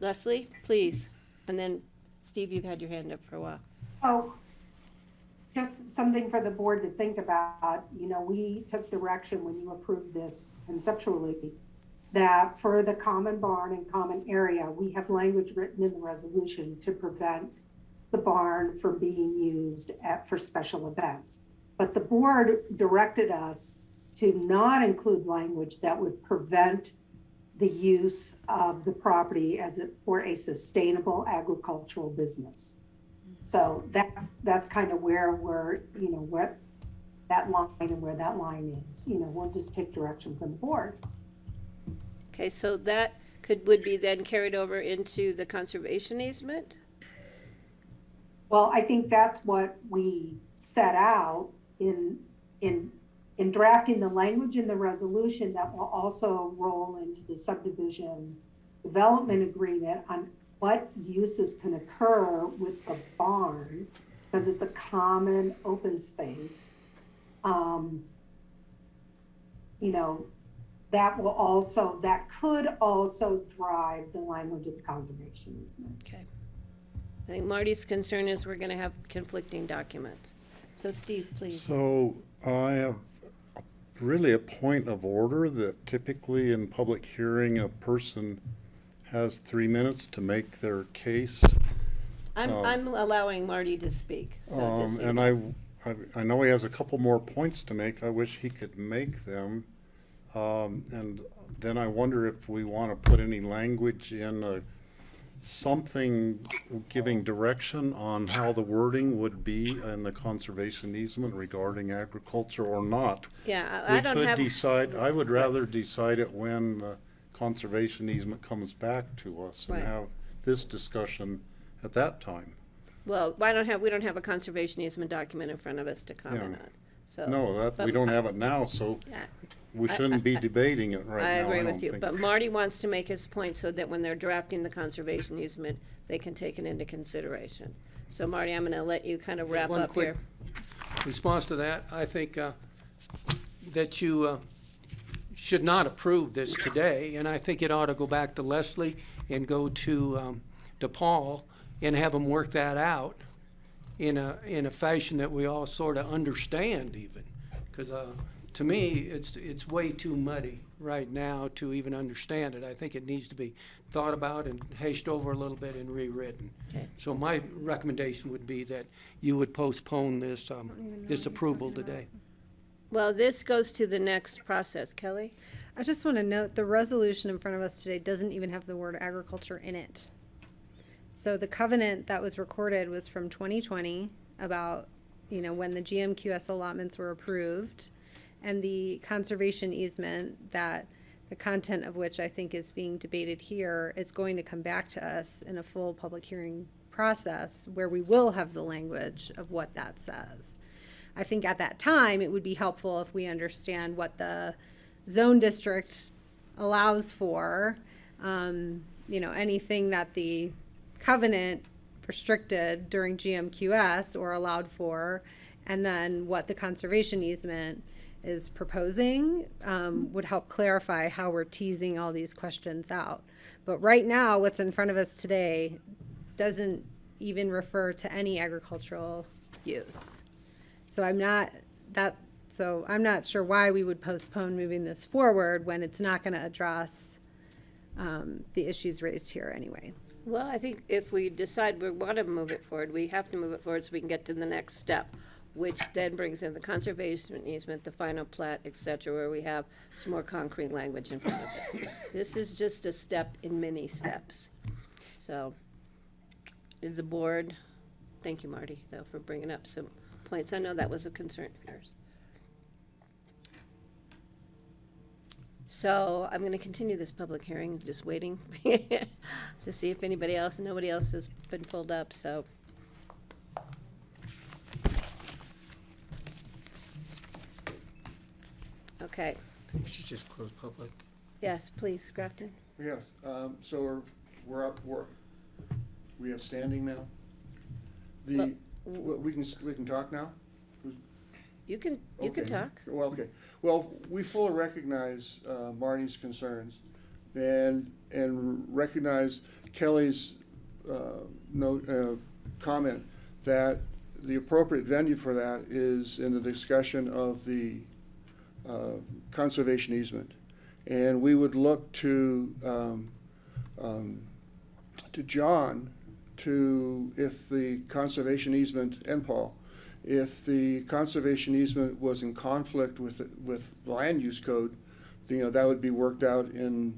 Leslie, please. And then, Steve, you've had your hand up for a while.
Oh, just something for the board to think about. You know, we took direction when you approved this conceptually, that for the common barn and common area, we have language written in the resolution to prevent the barn from being used for special events. But the board directed us to not include language that would prevent the use of the property for a sustainable agricultural business. So that's kind of where we're, you know, what that line and where that line is. You know, we'll just take direction from the board.
Okay, so that would be then carried over into the conservation easement?
Well, I think that's what we set out in drafting the language in the resolution that will also roll into the subdivision development agreement on what uses can occur with the barn, because it's a common open space. You know, that could also drive the language of the conservation easement.
Okay. I think Marty's concern is we're gonna have conflicting documents. So Steve, please.
So I have really a point of order that typically in public hearing, a person has 3 minutes to make their case.
I'm allowing Marty to speak, so just.
And I know he has a couple more points to make. I wish he could make them. And then I wonder if we want to put any language in something giving direction on how the wording would be in the conservation easement regarding agriculture or not.
Yeah, I don't have.
We could decide, I would rather decide it when the conservation easement comes back to us and
Right.
have this discussion at that time.
Well, we don't have a conservation easement document in front of us to comment
Yeah.
on, so.
No, we
but
don't have it now, so
Yeah.
we
I-
shouldn't be
I-
debating it right
I
now,
agree
I
with
don't
you,
think.
but Marty wants to make his point so that when they're drafting the conservation easement, they can take it into consideration. So Marty, I'm gonna let you kind of wrap
One
up
quick
here.
response to that, I think that you should not approve this today, and I think it ought to go back to Leslie and go to Paul and have them work that out in a fashion that we all sort of understand even. Because to me, it's way too muddy right now to even understand it. I think it needs to be thought about and hashed over a little bit and rewritten.
Okay.
So my recommendation would be that you would postpone this, this approval today.
Well, this goes to the next process. Kelly?
I just want to note the resolution in front of us today doesn't even have the word agriculture in it. So the covenant that was recorded was from 2020 about, when the GMQS allotments were approved, and the conservation easement that the content of which I think is being debated here is going to come back to us in a full public hearing process where we will have the language of what that says. I think at that time, it would be helpful if we understand what the zone district allows for, anything that the covenant restricted during GMQS or allowed for, and then what the conservation easement is proposing would help clarify how we're teasing all these questions out. But right now, what's in front of us today doesn't even refer to any agricultural use. So I'm not sure why we would postpone moving this forward when it's not going to address the issues raised here anyway.
Well, I think if we decide we want to move it forward, we have to move it forward so we can get to the next step, which then brings in the conservation easement, the final plat, et cetera, where we have some more concrete language in front of us. This is just a step in many steps. So, is the board, thank you, Marty, though, for bringing up some points. I know that was a concern of yours. So I'm going to continue this public hearing, just waiting to see if nobody else has been pulled up, so. Okay,
I think we should just close public.
yes, please, Grafton.
Yes, so we have standing now? We can talk now?
You can
Okay.
talk.
Well, okay. Well, we fully recognize Marty's concerns and recognize Kelly's comment that the appropriate venue for that is in the discussion of the conservation easement. And we would look to John if the conservation easement, and Paul, if the conservation easement was in conflict with the land use code, that would be worked out in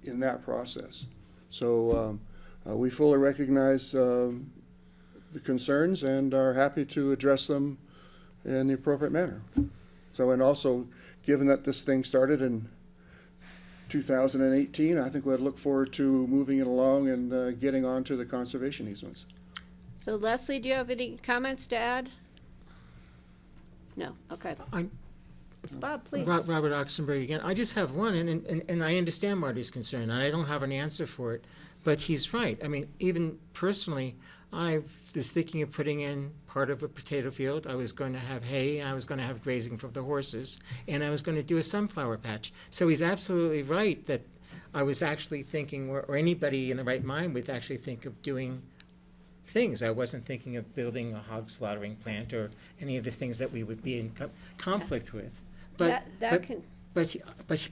that process. So we fully recognize the concerns and are happy to address them in the appropriate manner. So, and also, given that this thing started in 2018, I think we'd look forward to moving it along and getting onto the conservation easements.
So Leslie, do you have any comments to add? No, okay. Bob, please.
Robert Oxenberg again. I just have one, and I understand Marty's concern, and I don't have an answer for it, but he's right. I mean, even personally, I was thinking of putting in part of a potato field. I was going to have hay, and I was going to have grazing for the horses, and I was going to do a sunflower patch. So he's absolutely right that I was actually thinking, or anybody in the right mind would actually think of doing things. I wasn't thinking of building a hog slaughtering plant or any of the things that we would be in conflict with. But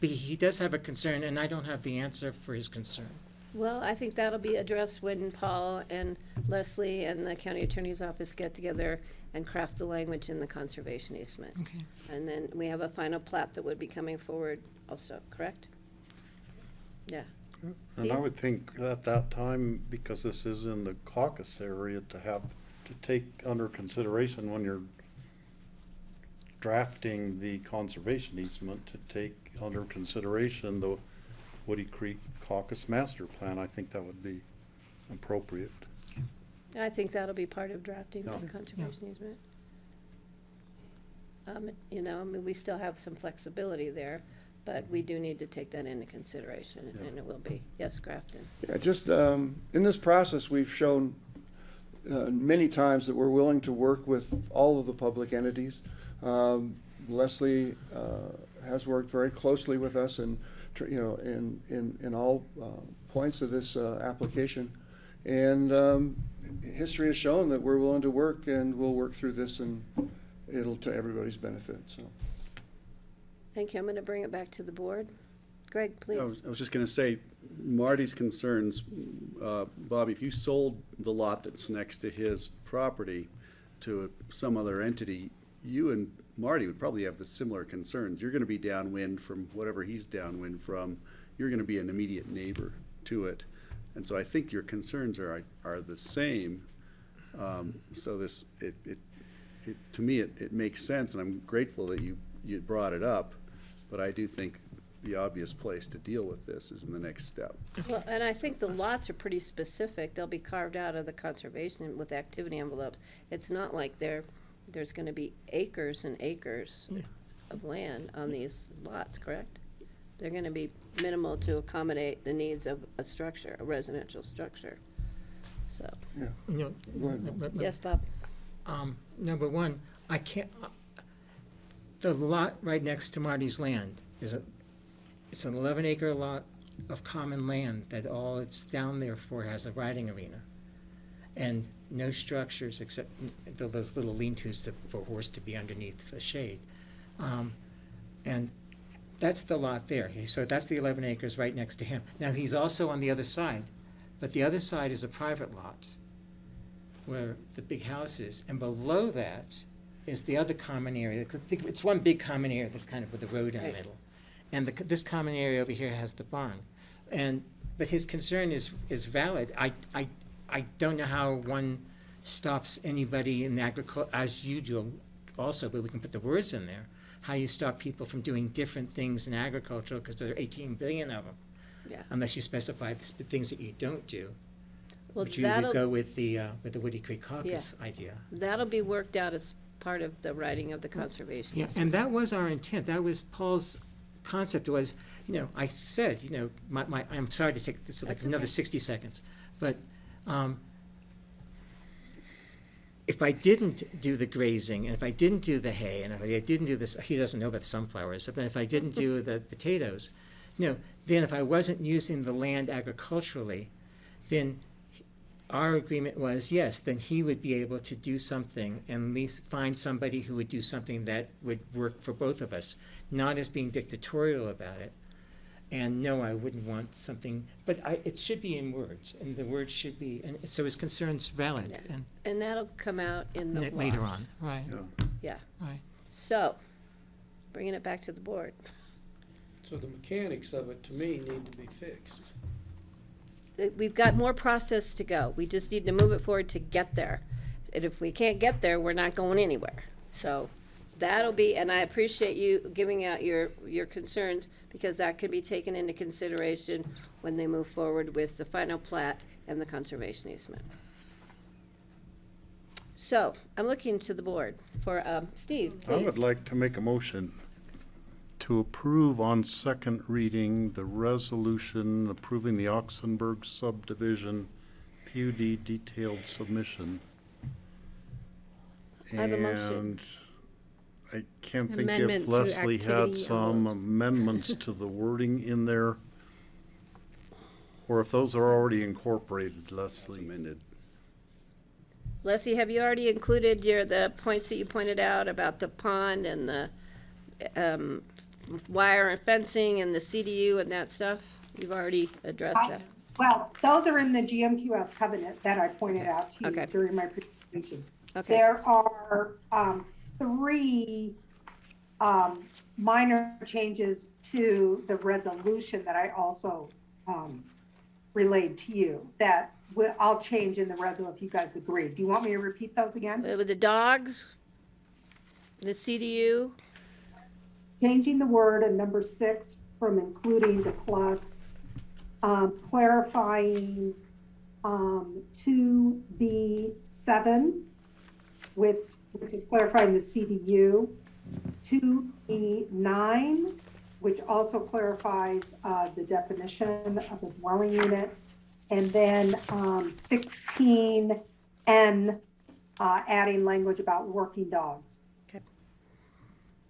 he does have a concern, and I don't have the answer for his concern.
Well, I think that'll be addressed when Paul and Leslie and the county attorney's office get together and craft the language in the conservation easement.
Okay.
And then we have a final plat that would be coming forward also, correct? Yeah.
And I would think at that time, because this is in the caucus area, to take under consideration when you're drafting the conservation easement, to take under consideration Woody Creek Caucus Master Plan, I think that would be appropriate.
I think that'll be part of drafting the
Yeah.
conservation easement. You know, I mean, we still have some flexibility there, but we do need to take that into consideration, and it will be. Yes, Grafton?
Yeah, just in this process, we've shown many times that we're willing to work with all of the public entities. Leslie has worked very closely with us in all points of this application. And history has shown that we're willing to work, and we'll work through this, and it'll to everybody's benefit, so.
Thank you. I'm going to bring it back to the board. Greg, please.
I was just gonna say, Marty's concerns, Bobby, if you sold the lot that's next to his property to some other entity, you and Marty would probably have the similar concerns. You're gonna be downwind from whatever he's downwind from. You're gonna be an immediate neighbor to it. And so I think your concerns are the same. So this, to me, it makes sense, and I'm grateful that you brought it up. But I do think the obvious place to deal with this is in the next step.
Well, and I think the lots are pretty specific. They'll be carved out of the conservation with activity envelopes. It's not like there's going to be acres and acres of land on these lots, correct? They're going to be minimal to accommodate the needs of a structure, a residential structure. So,
Yeah.
You know,
Go ahead.
yes, Bob?
Number one, I can't, the lot right next to Marty's land it's an 11-acre lot of common land that all it's down there for has a riding arena. And no structures except those little lean-tos for a horse to be underneath the shade. And that's the lot there. So that's the 11 acres right next to him. Now, he's also on the other side, but the other side is a private lot where the big house is. And below that is the other common area. It's one big common area that's kind of with the road in the middle. And this common area over here has the barn. But his concern is valid. I don't know how one stops anybody in agriculture, as you do also, but we can put the words in there, how you stop people from doing different things in agriculture, because there are 18 billion of them.
Yeah.
Unless you specify the things that you don't do.
Well,
Which you would go with the Woody Creek Caucus idea.
That'll be worked out as part of the writing of the conservation.
Yeah, and that was our intent. That was Paul's concept was, I said, I'm sorry to take this like another 60 seconds, but if I didn't do the grazing, and if I didn't do the hay, and if I didn't do this, he doesn't know about the sunflowers, but if I didn't do the potatoes, then if I wasn't using the land agriculturally, then our agreement was, yes, then he would be able to do something and at least find somebody who would do something that would work for both of us, not as being dictatorial about it. And no, I wouldn't want something, but it should be in words, and the words should be, and so his concern's valid.
Yeah. And that'll come out in the law.
Later on, right.
Yeah.
Right.
So, bringing it back to the board.
So the mechanics of it, to me, need to be fixed.
We've got more process to go. We just need to move it forward to get there. And if we can't get there, we're not going anywhere. So that'll be, and I appreciate you giving out your concerns, because that can be taken into consideration when they move forward with the final plat and the conservation easement. So I'm looking to the board for, Steve,
I
please.
would like to make a motion to approve on second reading the resolution approving the Oxenberg subdivision PUD detailed submission.
I have a motion.
And I can't think
Amendment
if
to
Leslie had
activity
some
envelopes.
amendments to the wording in there, or if those are already incorporated, Leslie.
Amended.
Leslie, have you already included the points that you pointed out about the pond and the wire and fencing and the CDU and that stuff? You've already addressed that.
Well, those are in the GMQS covenant that I pointed out to you during my presentation.
Okay.
There are 3 minor changes to the resolution that I also relayed to you that I'll change in the resolution if you guys agree. Do you want me to repeat those again?
With the dogs, the CDU.
Changing the word in number 6 from including the plus clarifying 2B7 which is clarifying the CDU, 2B9, which also clarifies the definition of a dwelling unit, and then 16N, adding language about working dogs.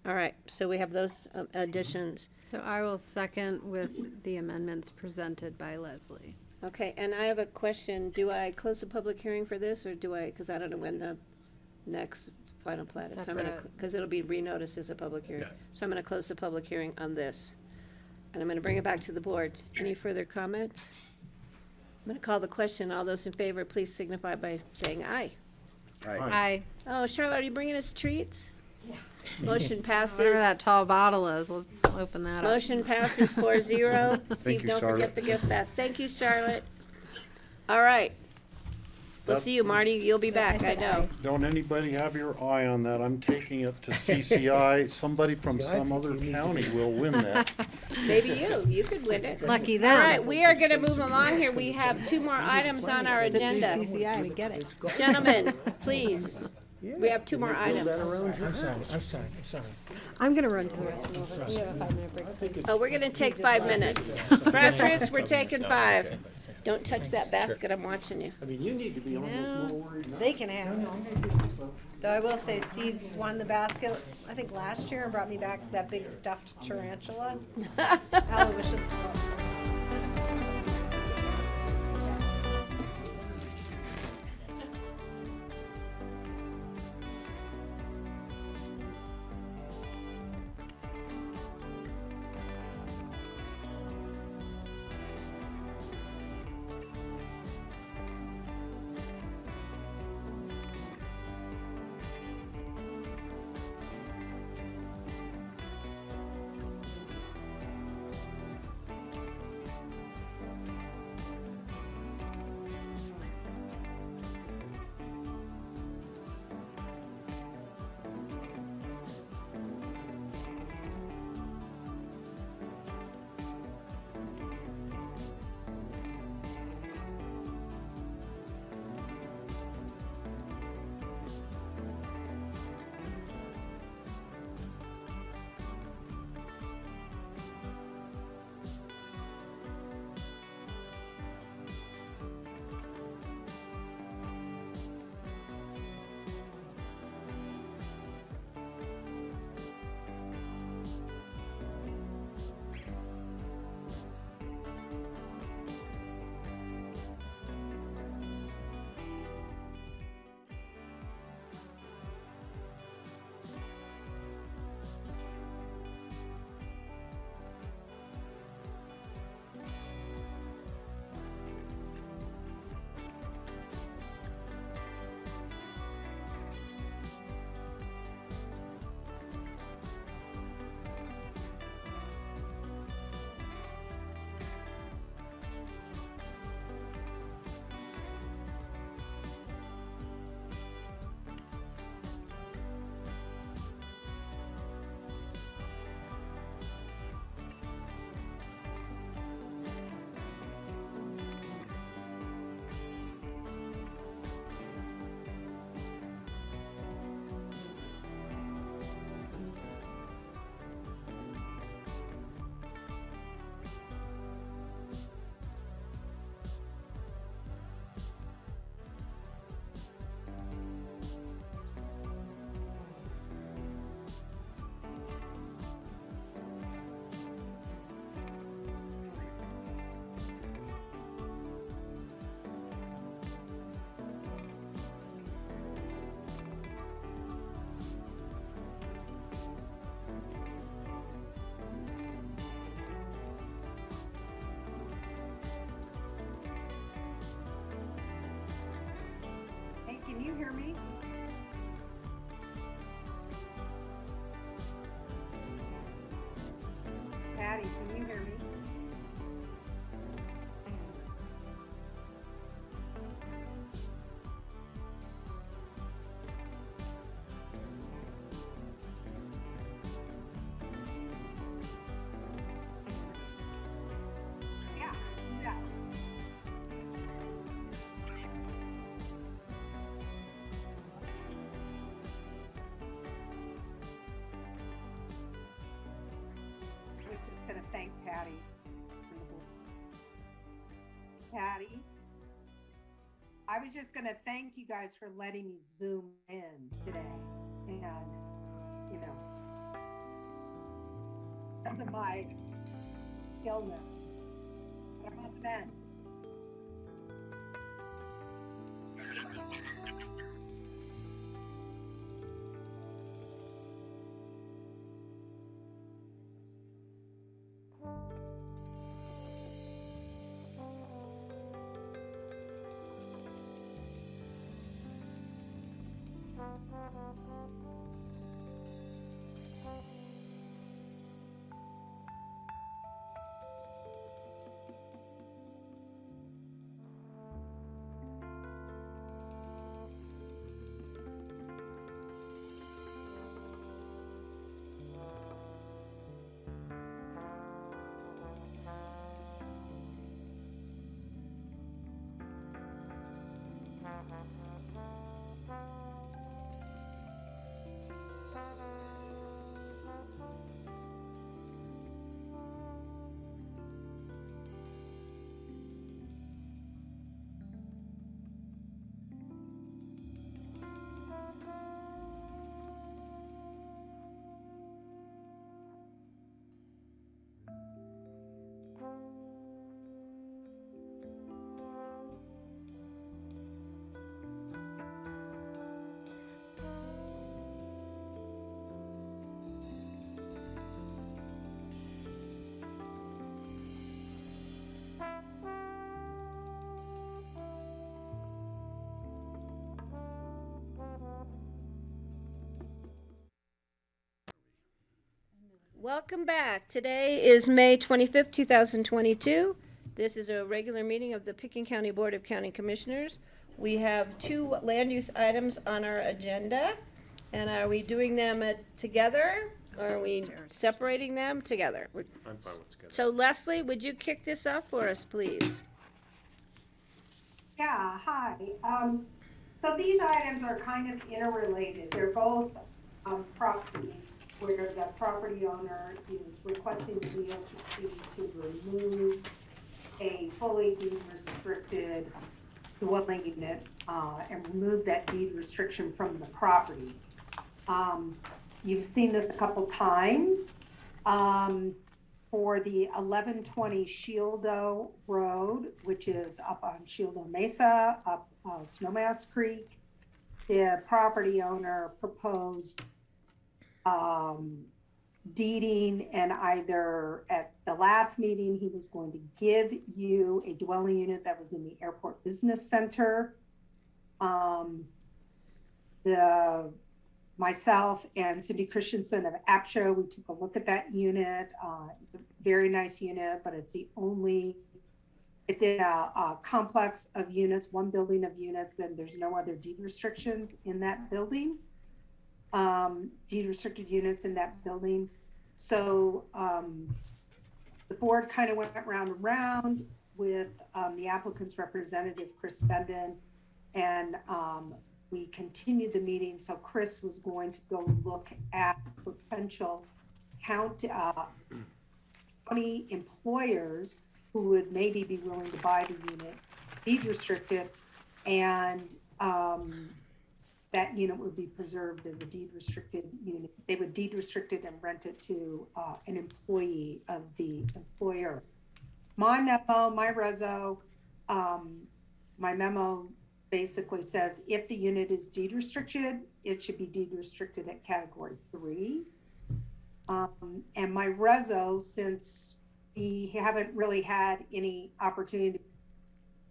All right, so we have those additions.
So I will second with the amendments presented by Leslie.
Okay, and I have a question. Do I close the public hearing for this, or do I, because I don't know when the next final plat is. So I'm gonna, because it'll be renoticed as a public hearing.
Yeah.
So I'm gonna close the public hearing on this. And I'm gonna bring it back to the board. Any further comments? I'm gonna call the question. All those in favor, please signify by saying aye.
Aye.
Oh, Charlotte, are you bringing us treats? Yeah. Motion passes.
Whatever that tall bottle is, let's open that up.
Motion passes 4-0. Steve,
you,
don't
Charlotte.
forget the gift bag. Thank you, Charlotte. All right. We'll see you, Marty. You'll be back, I know.
Don't anybody have your eye on that. I'm taking it to CCI. Somebody from some other county will win that.
Maybe you. You could win it.
Lucky
All
them.
right, we are gonna move along here. We have 2 more items on our agenda.
CCI to get it.
Gentlemen, please. We have 2 more items.
I'm sorry.
I'm gonna run to the restroom. We have a 5-minute break, please.
Oh, we're gonna take 5 minutes. Grassroots, we're taking 5. Don't touch that basket. I'm watching you.
I mean, you need to be almost more worried now.
They can have it. Though I will say Steve won the basket, I think last year, and brought me back that big stuffed tarantula. Alan was just.
Can you hear me? Patty, can you hear me? Yeah, Patty. I was just going to thank you guys for letting me zoom in today. And, you know, because of my illness. But I'm on the mend.
Welcome back. Today is May 25th, 2022. This is a regular meeting of the Pickens County Board of County Commissioners. We have two land use items on our agenda. And are we doing them together? Or are we separating them together?
I'm fine with together.
So Leslie, would you kick this off for us, please?
Yeah, hi. So these items are kind of interrelated. They're both properties where the property owner is requesting the BoCC to remove a fully deed restricted dwelling unit and remove that deed restriction from the property. You've seen this a couple times for the 1120 Shieldo Road, which is up on Shieldo Mesa, up Snowmass Creek. The property owner proposed deeding, and either at the last meeting he was going to give you a dwelling unit that was in the airport business center. Myself and Cindy Christensen of APSHO, we took a look at that unit. It's a very nice unit, but it's it's in a complex of units, one building of units, then there's no other deed restrictions in that building. Deed restricted units in that building. So the board kind of went round and round with the applicant's representative, Chris Benden, and we continued the meeting. So Chris was going to go look at potential county employers who would maybe be willing to buy the unit, deed restricted, and that unit would be preserved as a deed restricted unit. They would deed restrict it and rent it to an employee of the employer. My memo, my memo basically says if the unit is deed restricted, it should be deed restricted at category 3. And my reso, since we haven't really had any opportunity to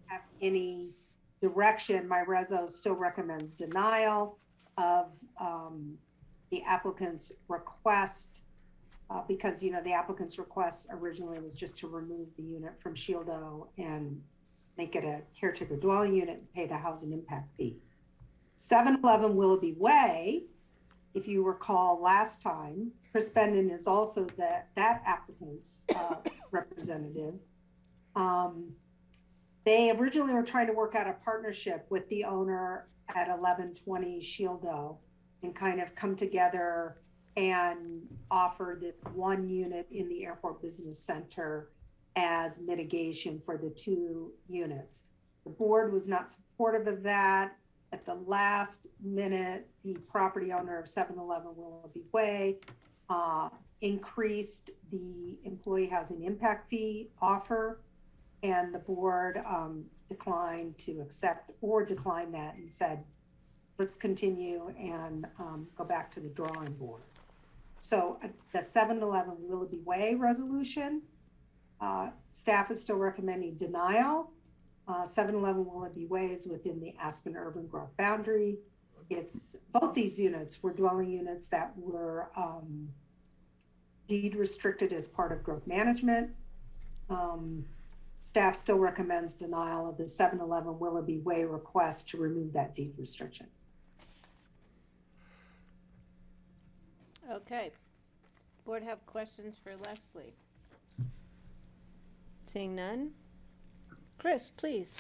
have any direction, my reso still recommends denial of the applicant's request because, you know, the applicant's request originally was just to remove the unit from Shieldo and make it a caretaker dwelling unit and pay the housing impact fee. 711 Willoughby Way, if you recall last time, Chris Benden is also that applicant's representative. They originally were trying to work out a partnership with the owner at 1120 Shieldo and kind of come together and offer this one unit in the airport business center as mitigation for the 2 units. The board was not supportive of that. At the last minute, the property owner of 711 Willoughby Way increased the employee housing impact fee offer, and the board declined to accept or decline that and said, let's continue and go back to the drawing board. So the 711 Willoughby Way resolution, staff is still recommending denial. 711 Willoughby Way is within the Aspen urban growth boundary. It's both these units were dwelling units that were deed restricted as part of growth management. Staff still recommends denial of the 711 Willoughby Way request to remove that deed restriction.
Okay. Board have questions for Leslie? Seeing none? Chris, please.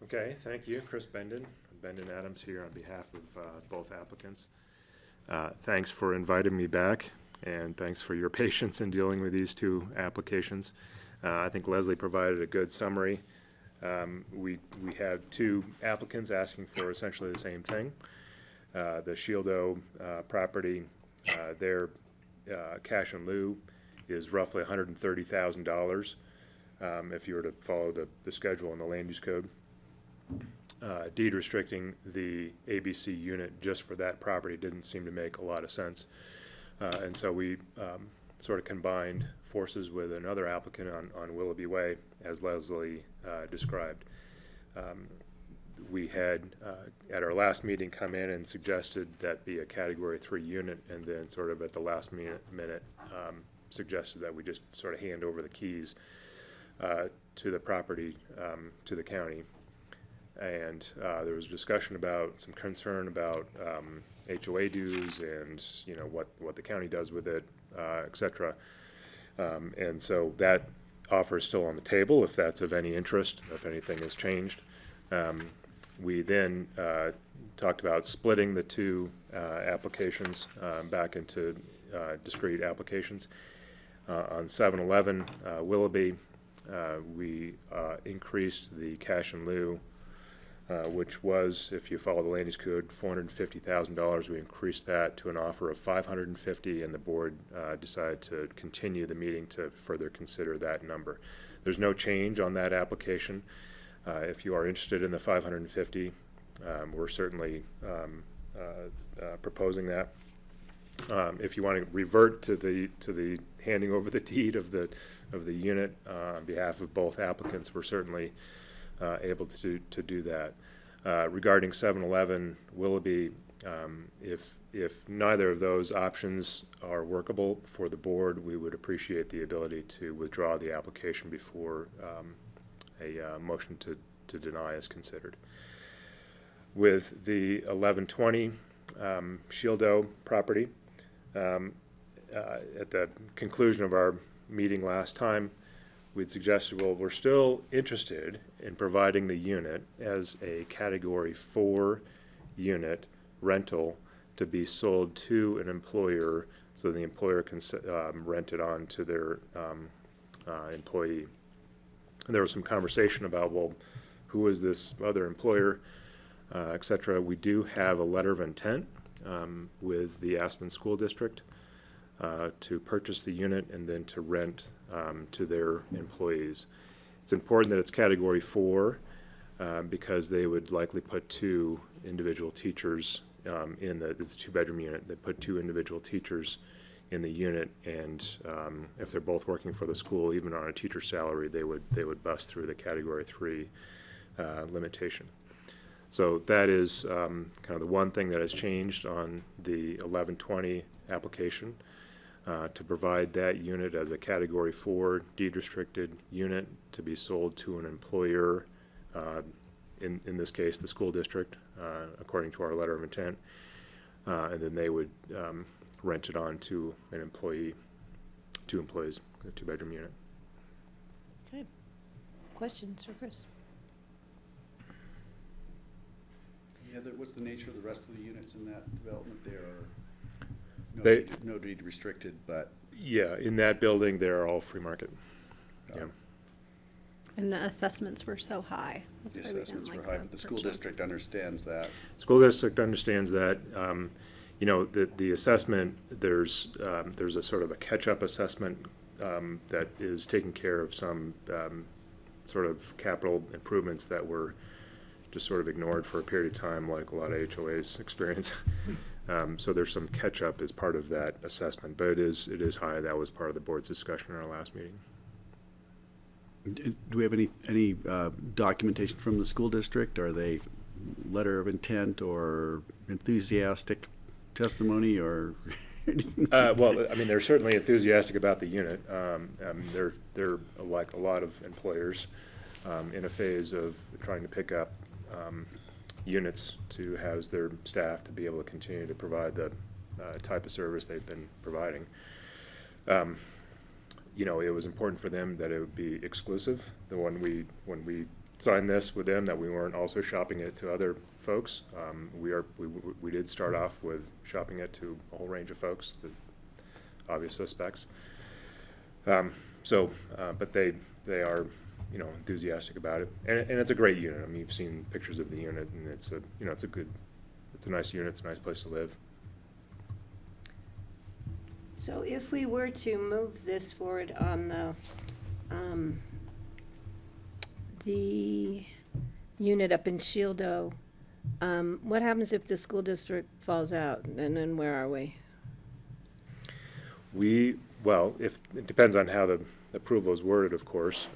Okay, thank you. Chris Bendon Adams here on behalf of both applicants. Thanks for inviting me back, and thanks for your patience in dealing with these 2 applications. I think Leslie provided a good summary. We have 2 applicants asking for essentially the same thing. The Shieldo property, their cash in lieu is roughly $130,000 if you were to follow the schedule in the land use code. Deed restricting the ABC unit just for that property didn't seem to make a lot of sense. And so we sort of combined forces with another applicant on Willoughby Way, as Leslie described. We had, at our last meeting, come in and suggested that be a Category 3 unit, and then sort of at the last minute suggested that we just sort of hand over the keys to the property to the county. And there was discussion about some concern about HOA dues and what the county does with it, et cetera. And so that offer is still on the table if that's of any interest, if anything has changed. We then talked about splitting the 2 applications back into discrete applications. On 711 Willoughby, we increased the cash in lieu, which was, if you follow the land use code, $450,000. We increased that to an offer of $550,000, and the board decided to continue the meeting to further consider that number. There's no change on that application. If you are interested in the $550,000, we're certainly proposing that. If you want to revert to the handing over the deed of the unit on behalf of both applicants, we're certainly able to do that. Regarding 711 Willoughby, if neither of those options are workable for the board, we would appreciate the ability to withdraw the application before a motion to deny is considered. With the 1120 Shieldo property, at the conclusion of our meeting last time, we'd suggested, well, we're still interested in providing the unit as a Category 4 unit rental to be sold to an employer so the employer can rent it on to their employee. And there was some conversation about, well, who is this other employer, et cetera. We do have a letter of intent with the Aspen School District to purchase the unit and then to rent to their employees. It's important that it's Category 4 because they would likely put 2 individual teachers it's a 2-bedroom unit. They put 2 individual teachers in the unit, and if they're both working for the school, even on a teacher salary, they would bust through the Category 3 limitation. So that is kind of the one thing that has changed on the 1120 application, to provide that unit as a Category 4 deed-restricted unit to be sold to an employer, in this case the school district, according to our letter of intent, and then they would rent it on to an employee, 2 employees, a 2-bedroom unit.
Okay. Questions for Chris?
Yeah, what's the nature of the rest of the units in that development? They are no deed restricted, but...
Yeah, in that building, they're all free market. Yeah.
And the assessments were so high.
The
That's why we didn't
assessments were
like
high,
the
but the school
purchase.
district understands that.
School district understands that. You know, the assessment, there's a sort of a catch-up assessment that is taking care of some sort of capital improvements that were just sort of ignored for a period of time, like a lot of HOAs experience. So there's some catch-up as part of that assessment, but it is high. That was part of the board's discussion in our last meeting.
Do we have any documentation from the school district? Are they letter of intent or enthusiastic testimony or?
Well, I mean, they're certainly enthusiastic about the unit. They're like a lot of employers in a phase of trying to pick up units to house their staff to be able to continue to provide the type of service they've been providing. You know, it was important for them that it would be exclusive. When we signed this with them, that we weren't also shopping it to other folks. We did start off with shopping it to a whole range of folks, the obvious suspects. But they are, you know, enthusiastic about it, and it's a great unit. I mean, you've seen pictures of the unit, and it's a nice unit. It's a nice place to live.
So if we were to move this forward on the unit up in Shieldo, what happens if the school district falls out, and then where are we?
Well, if it depends on how the approval is worded, of course.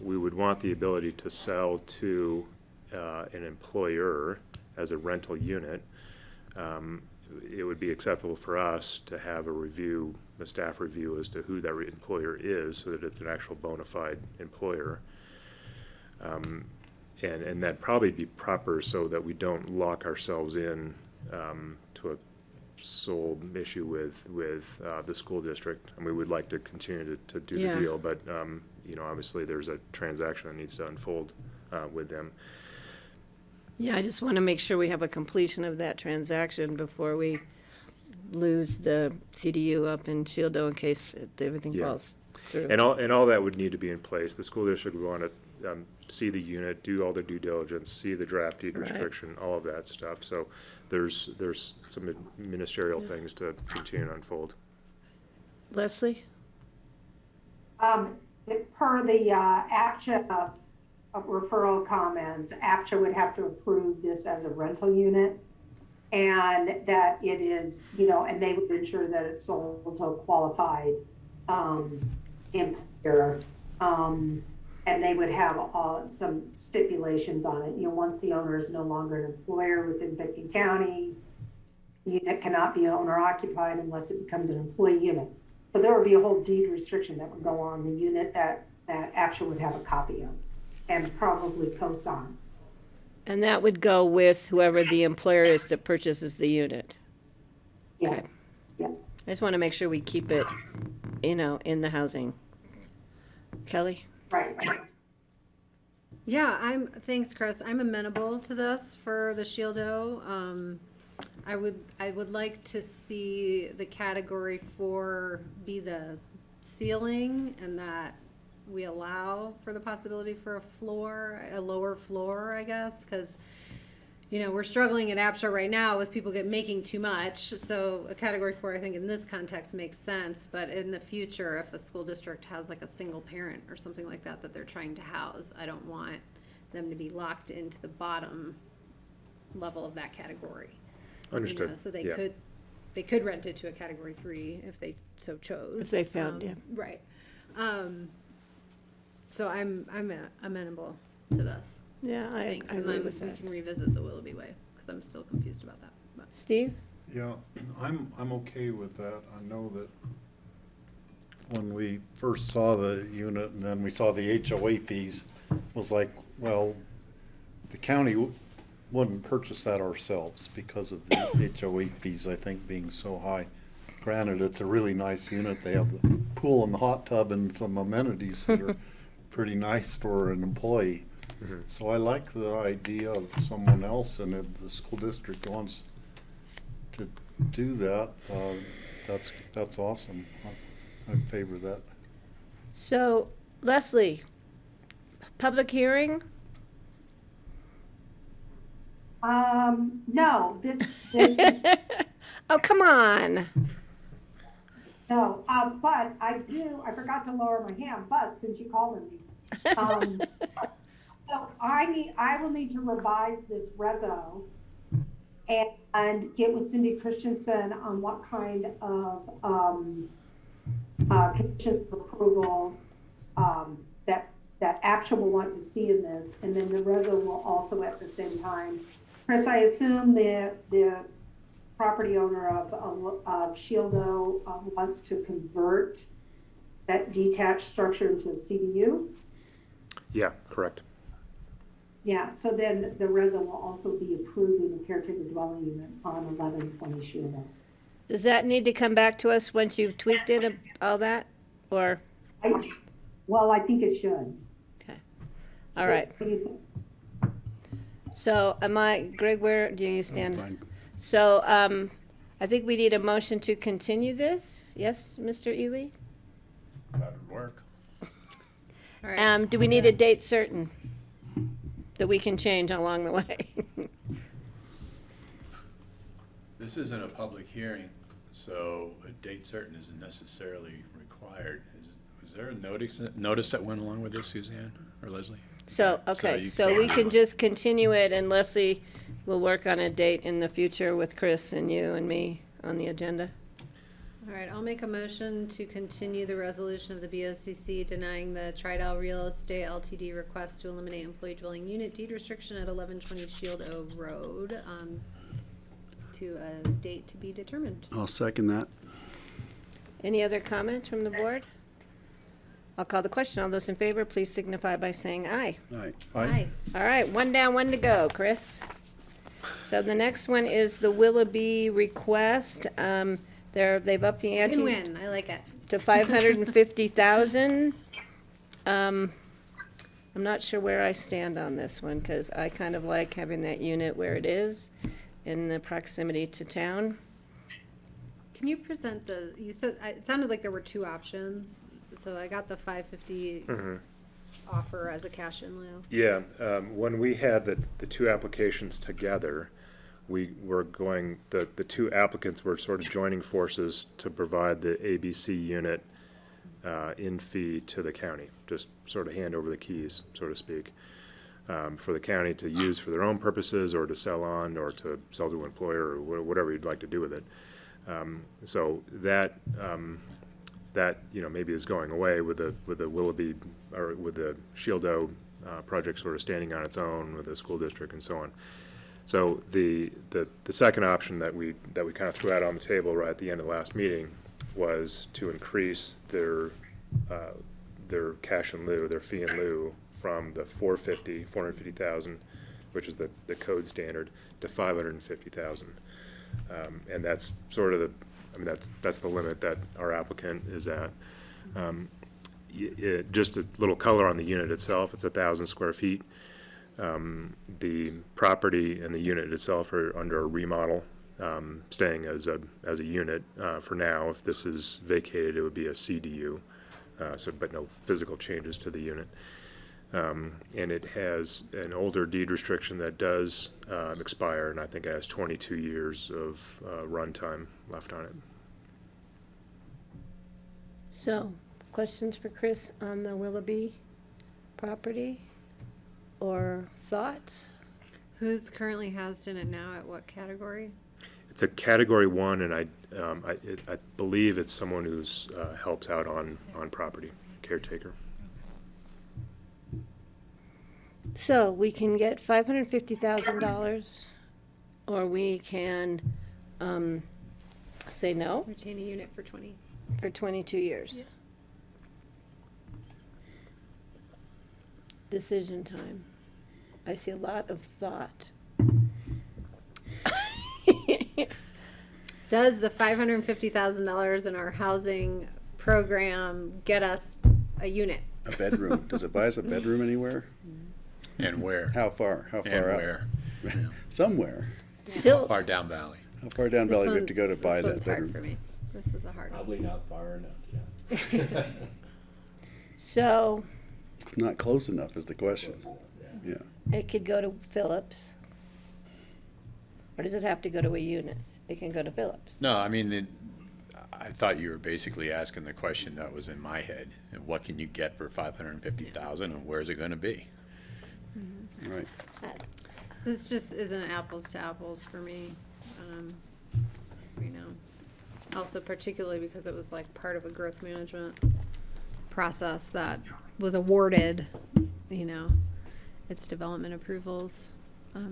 We would want the ability to sell to an employer as a rental unit. It would be acceptable for us to have a staff review as to who that employer is, so that it's an actual bona fide employer. And that'd probably be proper so that we don't lock ourselves in to a sole issue with the school district. And we would like to continue to do the deal, but you know, obviously there's a transaction that needs to unfold with them.
Yeah, I just want to make sure we have a completion of that transaction before we lose the CDU up in Shieldo in case everything falls through.
And all that would need to be in place. The school district would want to see the unit, do all the due diligence, see the draft deed restriction, all of that stuff. So there's some ministerial things to continue to unfold.
Leslie?
Per the APCHA referral comments, APCHA would have to approve this as a rental unit, and that it is, you know, and they would ensure that it's sold to a qualified employer, and they would have some stipulations on it. You know, once the owner is no longer an employer within Pickens County, the unit cannot be owner occupied unless it becomes an employee unit. So there would be a whole deed restriction that would go on the unit that APCHA would have a copy of and probably co-sign.
And that would go with whoever the employer is that purchases the unit?
Yes. Yeah.
I just want to make sure we keep it, you know, in the housing. Kelly?
Right.
Yeah, thanks, Chris. I'm amenable to this for the Shieldo. I would like to see the category 4 be the ceiling, and that we allow for the possibility for a lower floor, I guess, because, you know, we're struggling at APCHA right now with people making too much. So a category 4, I think in this context makes sense, but in the future, if a school district has like a single parent or something like that they're trying to house, I don't want them to be locked into the bottom level of that category.
Understood.
You know, so they could rent it to a category 3 if they so chose.
If they found,
Right. So I'm amenable to this.
Yeah, I
Thanks.
agree
And
with
then we
that.
can revisit the Willoughby Way, because I'm still confused about that. But.
Steve?
Yeah, I'm okay with that. I know that when we first saw the unit and then we saw the HOA fees, it was like, well, the county wouldn't purchase that ourselves because of the HOA fees, I think, being so high. Granted, it's a really nice unit. They have the pool and the hot tub and some amenities that are pretty nice for an employee.
Mm-hmm.
So I like the idea of someone else, and if the school district wants to do that, that's awesome. I'm in favor of that.
So Leslie, public hearing?
No, this was,
Oh, come on.
no, but I forgot to lower my hand, but since you called on me. So I will need to revise this reso and get with Cindy Christensen on what kind of, conditions of approval, that actual will want to see in this, and then the reso will also at the same time. Chris, I assume the property owner of Shieldo wants to convert that detached structure into a CDU?
Yeah, correct.
Yeah, so then the reso will also be approving the caretaker dwelling unit on 1120 Shieldo.
Does that need to come back to us once you've tweaked it, all that, or?
Well, I think it should.
Okay, all right. So Greg, where do you stand?
Fine.
So, I think we need a motion to continue this. Yes, Mr. Ely?
That would work.
All right.
Do we need a date certain that we can change along the way?
This isn't a public hearing, so a date certain isn't necessarily required. Was there a notice that went along with this, Suzanne or Leslie?
So, okay, so we can just continue it, and Leslie will work on a date in the future with Chris and you and me on the agenda.
All right, I'll make a motion to continue the resolution of the BoCC denying the Tridel Real Estate LTD request to eliminate employee dwelling unit deed restriction at 1120 Shield O Road, to a date to be determined.
I'll second that.
Any other comments from the board? I'll call the question. All those in favor, please signify by saying aye.
Aye.
Aye.
All right, one down, one to go, Chris. So the next one is the Willoughby request. They've upped the ante
Win-win, I like it.
to 550,000. I'm not sure where I stand on this one, because I kind of like having that unit where it is in the proximity to town.
Can you present you said, it sounded like there were two options, so I got the 550 offer as a cash in lieu.
Yeah, when we had the two applications together, we were going, the two applicants were sort of joining forces to provide the ABC unit in fee to the county, just sort of hand over the keys, so to speak, for the county to use for their own purposes or to sell on or to sell to an employer or whatever you'd like to do with it. So that maybe is going away with the Willoughby or with the Shieldo project sort of standing on its own with the school district and so on. So the second option that we kind of threw out on the table right at the end of the last meeting was to increase their cash in lieu, their fee in lieu, from the 450,000, which is the code standard, to 550,000, and that's sort of that's the limit that our applicant is at. Just a little color on the unit itself. It's 1,000 square feet. The property and the unit itself are under a remodel, staying as a unit for now. If this is vacated, it would be a CDU, but no physical changes to the unit. And it has an older deed restriction that does expire, and I think it has 22 years of runtime left on it.
So, questions for Chris on the Willoughby property? Or thoughts?
Who's currently housed in it now, at what category?
It's a category 1, and I believe it's someone who's helps out on property, caretaker.
So we can get $550,000, or we can say no
Retain a unit for 20.
for 22 years.
Yeah.
Decision time. I see a lot of thought.
Does the $550,000 in our housing program get us a unit?
A bedroom. Does it buy us a bedroom anywhere?
And where?
How far? How
And
far out?
where?
Somewhere.
Silt.
How far down valley?
How far down Valley do we have to go to buy that
This one's hard
bedroom?
for me. This is a hard one.
Probably not far enough, yeah.
So
It's not close enough is the question. Yeah.
it could go to Phillips. Or does it have to go to a unit? It can go to Phillips.
No, I mean, I thought you were basically asking the question that was in my head. What can you get for 550,000 and where's it gonna be?
Right.
This just isn't apples to apples for me, you know. Also particularly because it was like part of a growth management process that was awarded, you know, its development approvals,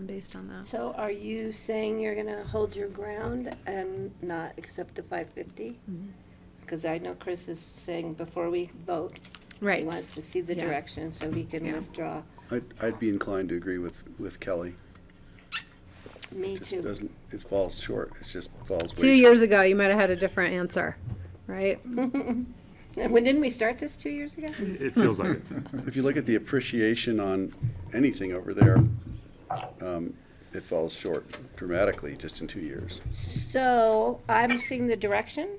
based on that.
So are you saying you're gonna hold your ground and not accept the 550? Because I know Chris is saying before we vote, he
Right.
wants to see the
Yes.
direction so he can
Yeah.
withdraw.
I'd be inclined to agree with Kelly.
Me
It just
too.
doesn't, it falls short. It just falls way
2 years ago, you might have had a different answer, right?
And when didn't we start this 2 years ago?
It feels like it.
If you look at the appreciation on anything over there, it falls short dramatically just in 2 years.
So I'm seeing the direction.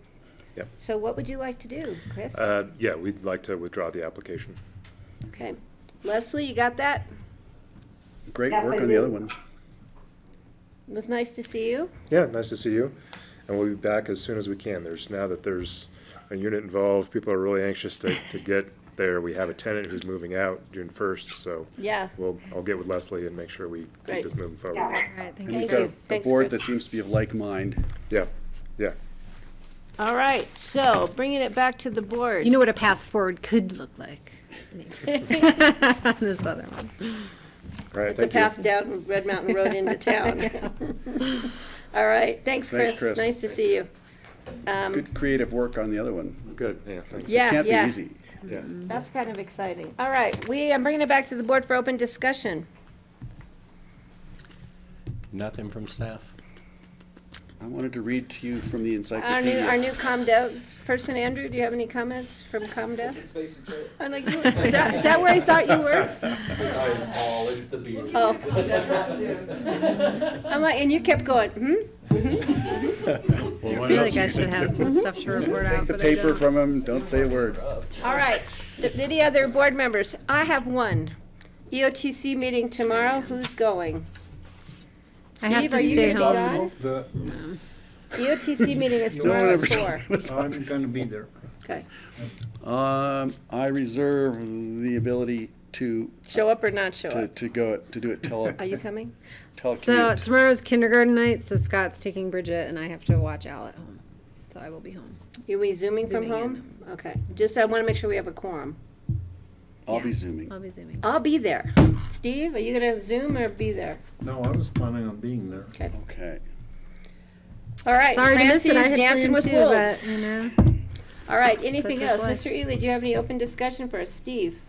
Yep.
So what would you like to do, Chris?
Yeah, we'd like to withdraw the application.
Okay. Leslie, you got that?
Great
Yes,
work
I
on the
do.
other one.
It was nice to see you.
Yeah, nice to see you. And we'll be back as soon as we can. Now that there's a unit involved, people are really anxious to get there. We have a tenant who's moving out June 1st, so
Yeah.
I'll get with Leslie and make sure we
Great.
keep this moving forward.
Yeah.
All right,
And
thanks,
you've
Thank
got
you.
a
Thanks,
board
Chris.
that seems to be of like mind.
Yeah, yeah.
All right, so bringing it back to the board.
You know what a path forward could look like. This other one.
All right,
It's a
thank you.
path down Red Mountain Road into town. All right, thanks, Chris.
Thanks, Chris.
Nice to see you.
Good creative work on the other one.
Good, yeah, thanks.
Yeah,
Can't
yeah.
be easy.
Yeah.
That's kind of exciting. All right, I'm bringing it back to the board for open discussion.
Nothing from staff?
I wanted to read to you from the
Our
encyclopedia.
new ComDev person, Andrew, do you have any comments from ComDev? I'm like, is that where I thought you were? Oh. I'm like, and you kept going,
I feel like I should have some stuff to report out,
Take the
but I
paper
don't.
from him, don't say a word.
All right, any other board members? I have one. EOTC meeting tomorrow, who's going?
I have
Steve,
to
are you
stay
gonna
home.
be gone? EOTC meeting is
No one
tomorrow
ever
at 4.
told us.
I'm gonna be there.
Okay,
I reserve the ability to,
show up or not show up?
to go, to do it
Are you coming?
So
telecommute.
tomorrow's kindergarten night, so Scott's taking Bridget and I have to watch Al at home. So I will be home.
You be zooming from
Zooming in.
home? Okay, just, I want to make sure we have a quorum.
I'll be
Yeah.
zooming.
I'll be zooming.
I'll be there. Steve, are you gonna Zoom or be there?
No, I was planning on being there.
Okay.
Okay.
All right,
Sorry to miss it. I
Francie's
had
dancing
planned
with
too,
wolves.
but, you know.
All right, anything
Such
else?
is life.
Mr. Ely, do you have any open discussion for us? Steve?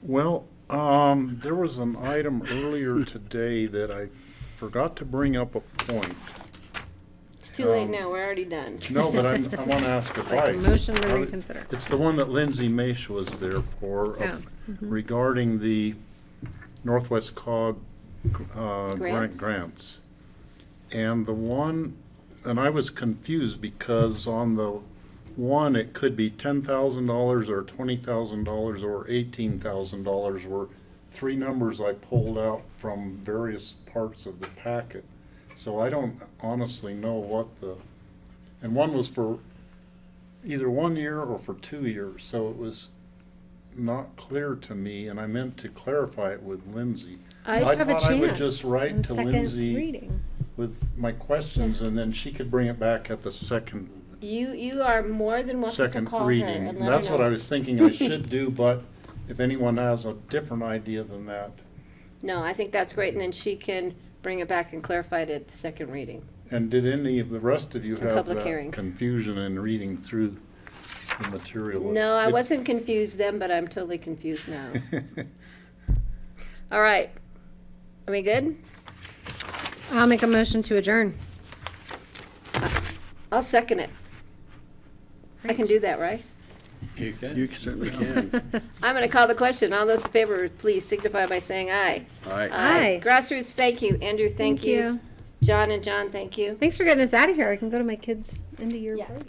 Well, there was an item earlier today that I forgot to bring up a point.
It's too late now, we're already done.
No, but I want to ask
It's like a
advice.
motion to reconsider.
It's the one that Lindsay Maish was there for,
Oh,
regarding the Northwest Cog
Grants?
grants. And the one, and I was confused because on the one, it could be $10,000 or $20,000 or $18,000 were three numbers I pulled out from various parts of the packet. So I don't honestly know what and one was for either 1 year or for 2 years, so it was not clear to me, and I meant to clarify it with Lindsay.
I have a
thought I would
chance
just write
on
to
second
Lindsay
reading.
with my questions, and then she could bring it back at the second
You are more than welcome to
second
call her
reading.
and
And
let
that's
her
what
know.
I was thinking I should do, but if anyone has a different idea than that.
No, I think that's great, and then she can bring it back and clarify it at the second reading.
And did any of the rest of you
A
have
public hearing.
that confusion in reading through the material?
No, I
It-
wasn't confused then, but I'm totally confused now. All right. Are we good?
I'll make a motion to adjourn.
I'll second it. I can do that, right?
You certainly can.
I'm going to call the question. All those in favor, please signify by saying aye.
Aye.
Aye.
Grassroots, thank you. Andrew, thank
Thank
you.
you.
John and John, thank you.
Thanks for getting us out of here. I can go to my kids' end of year
Yeah.
party.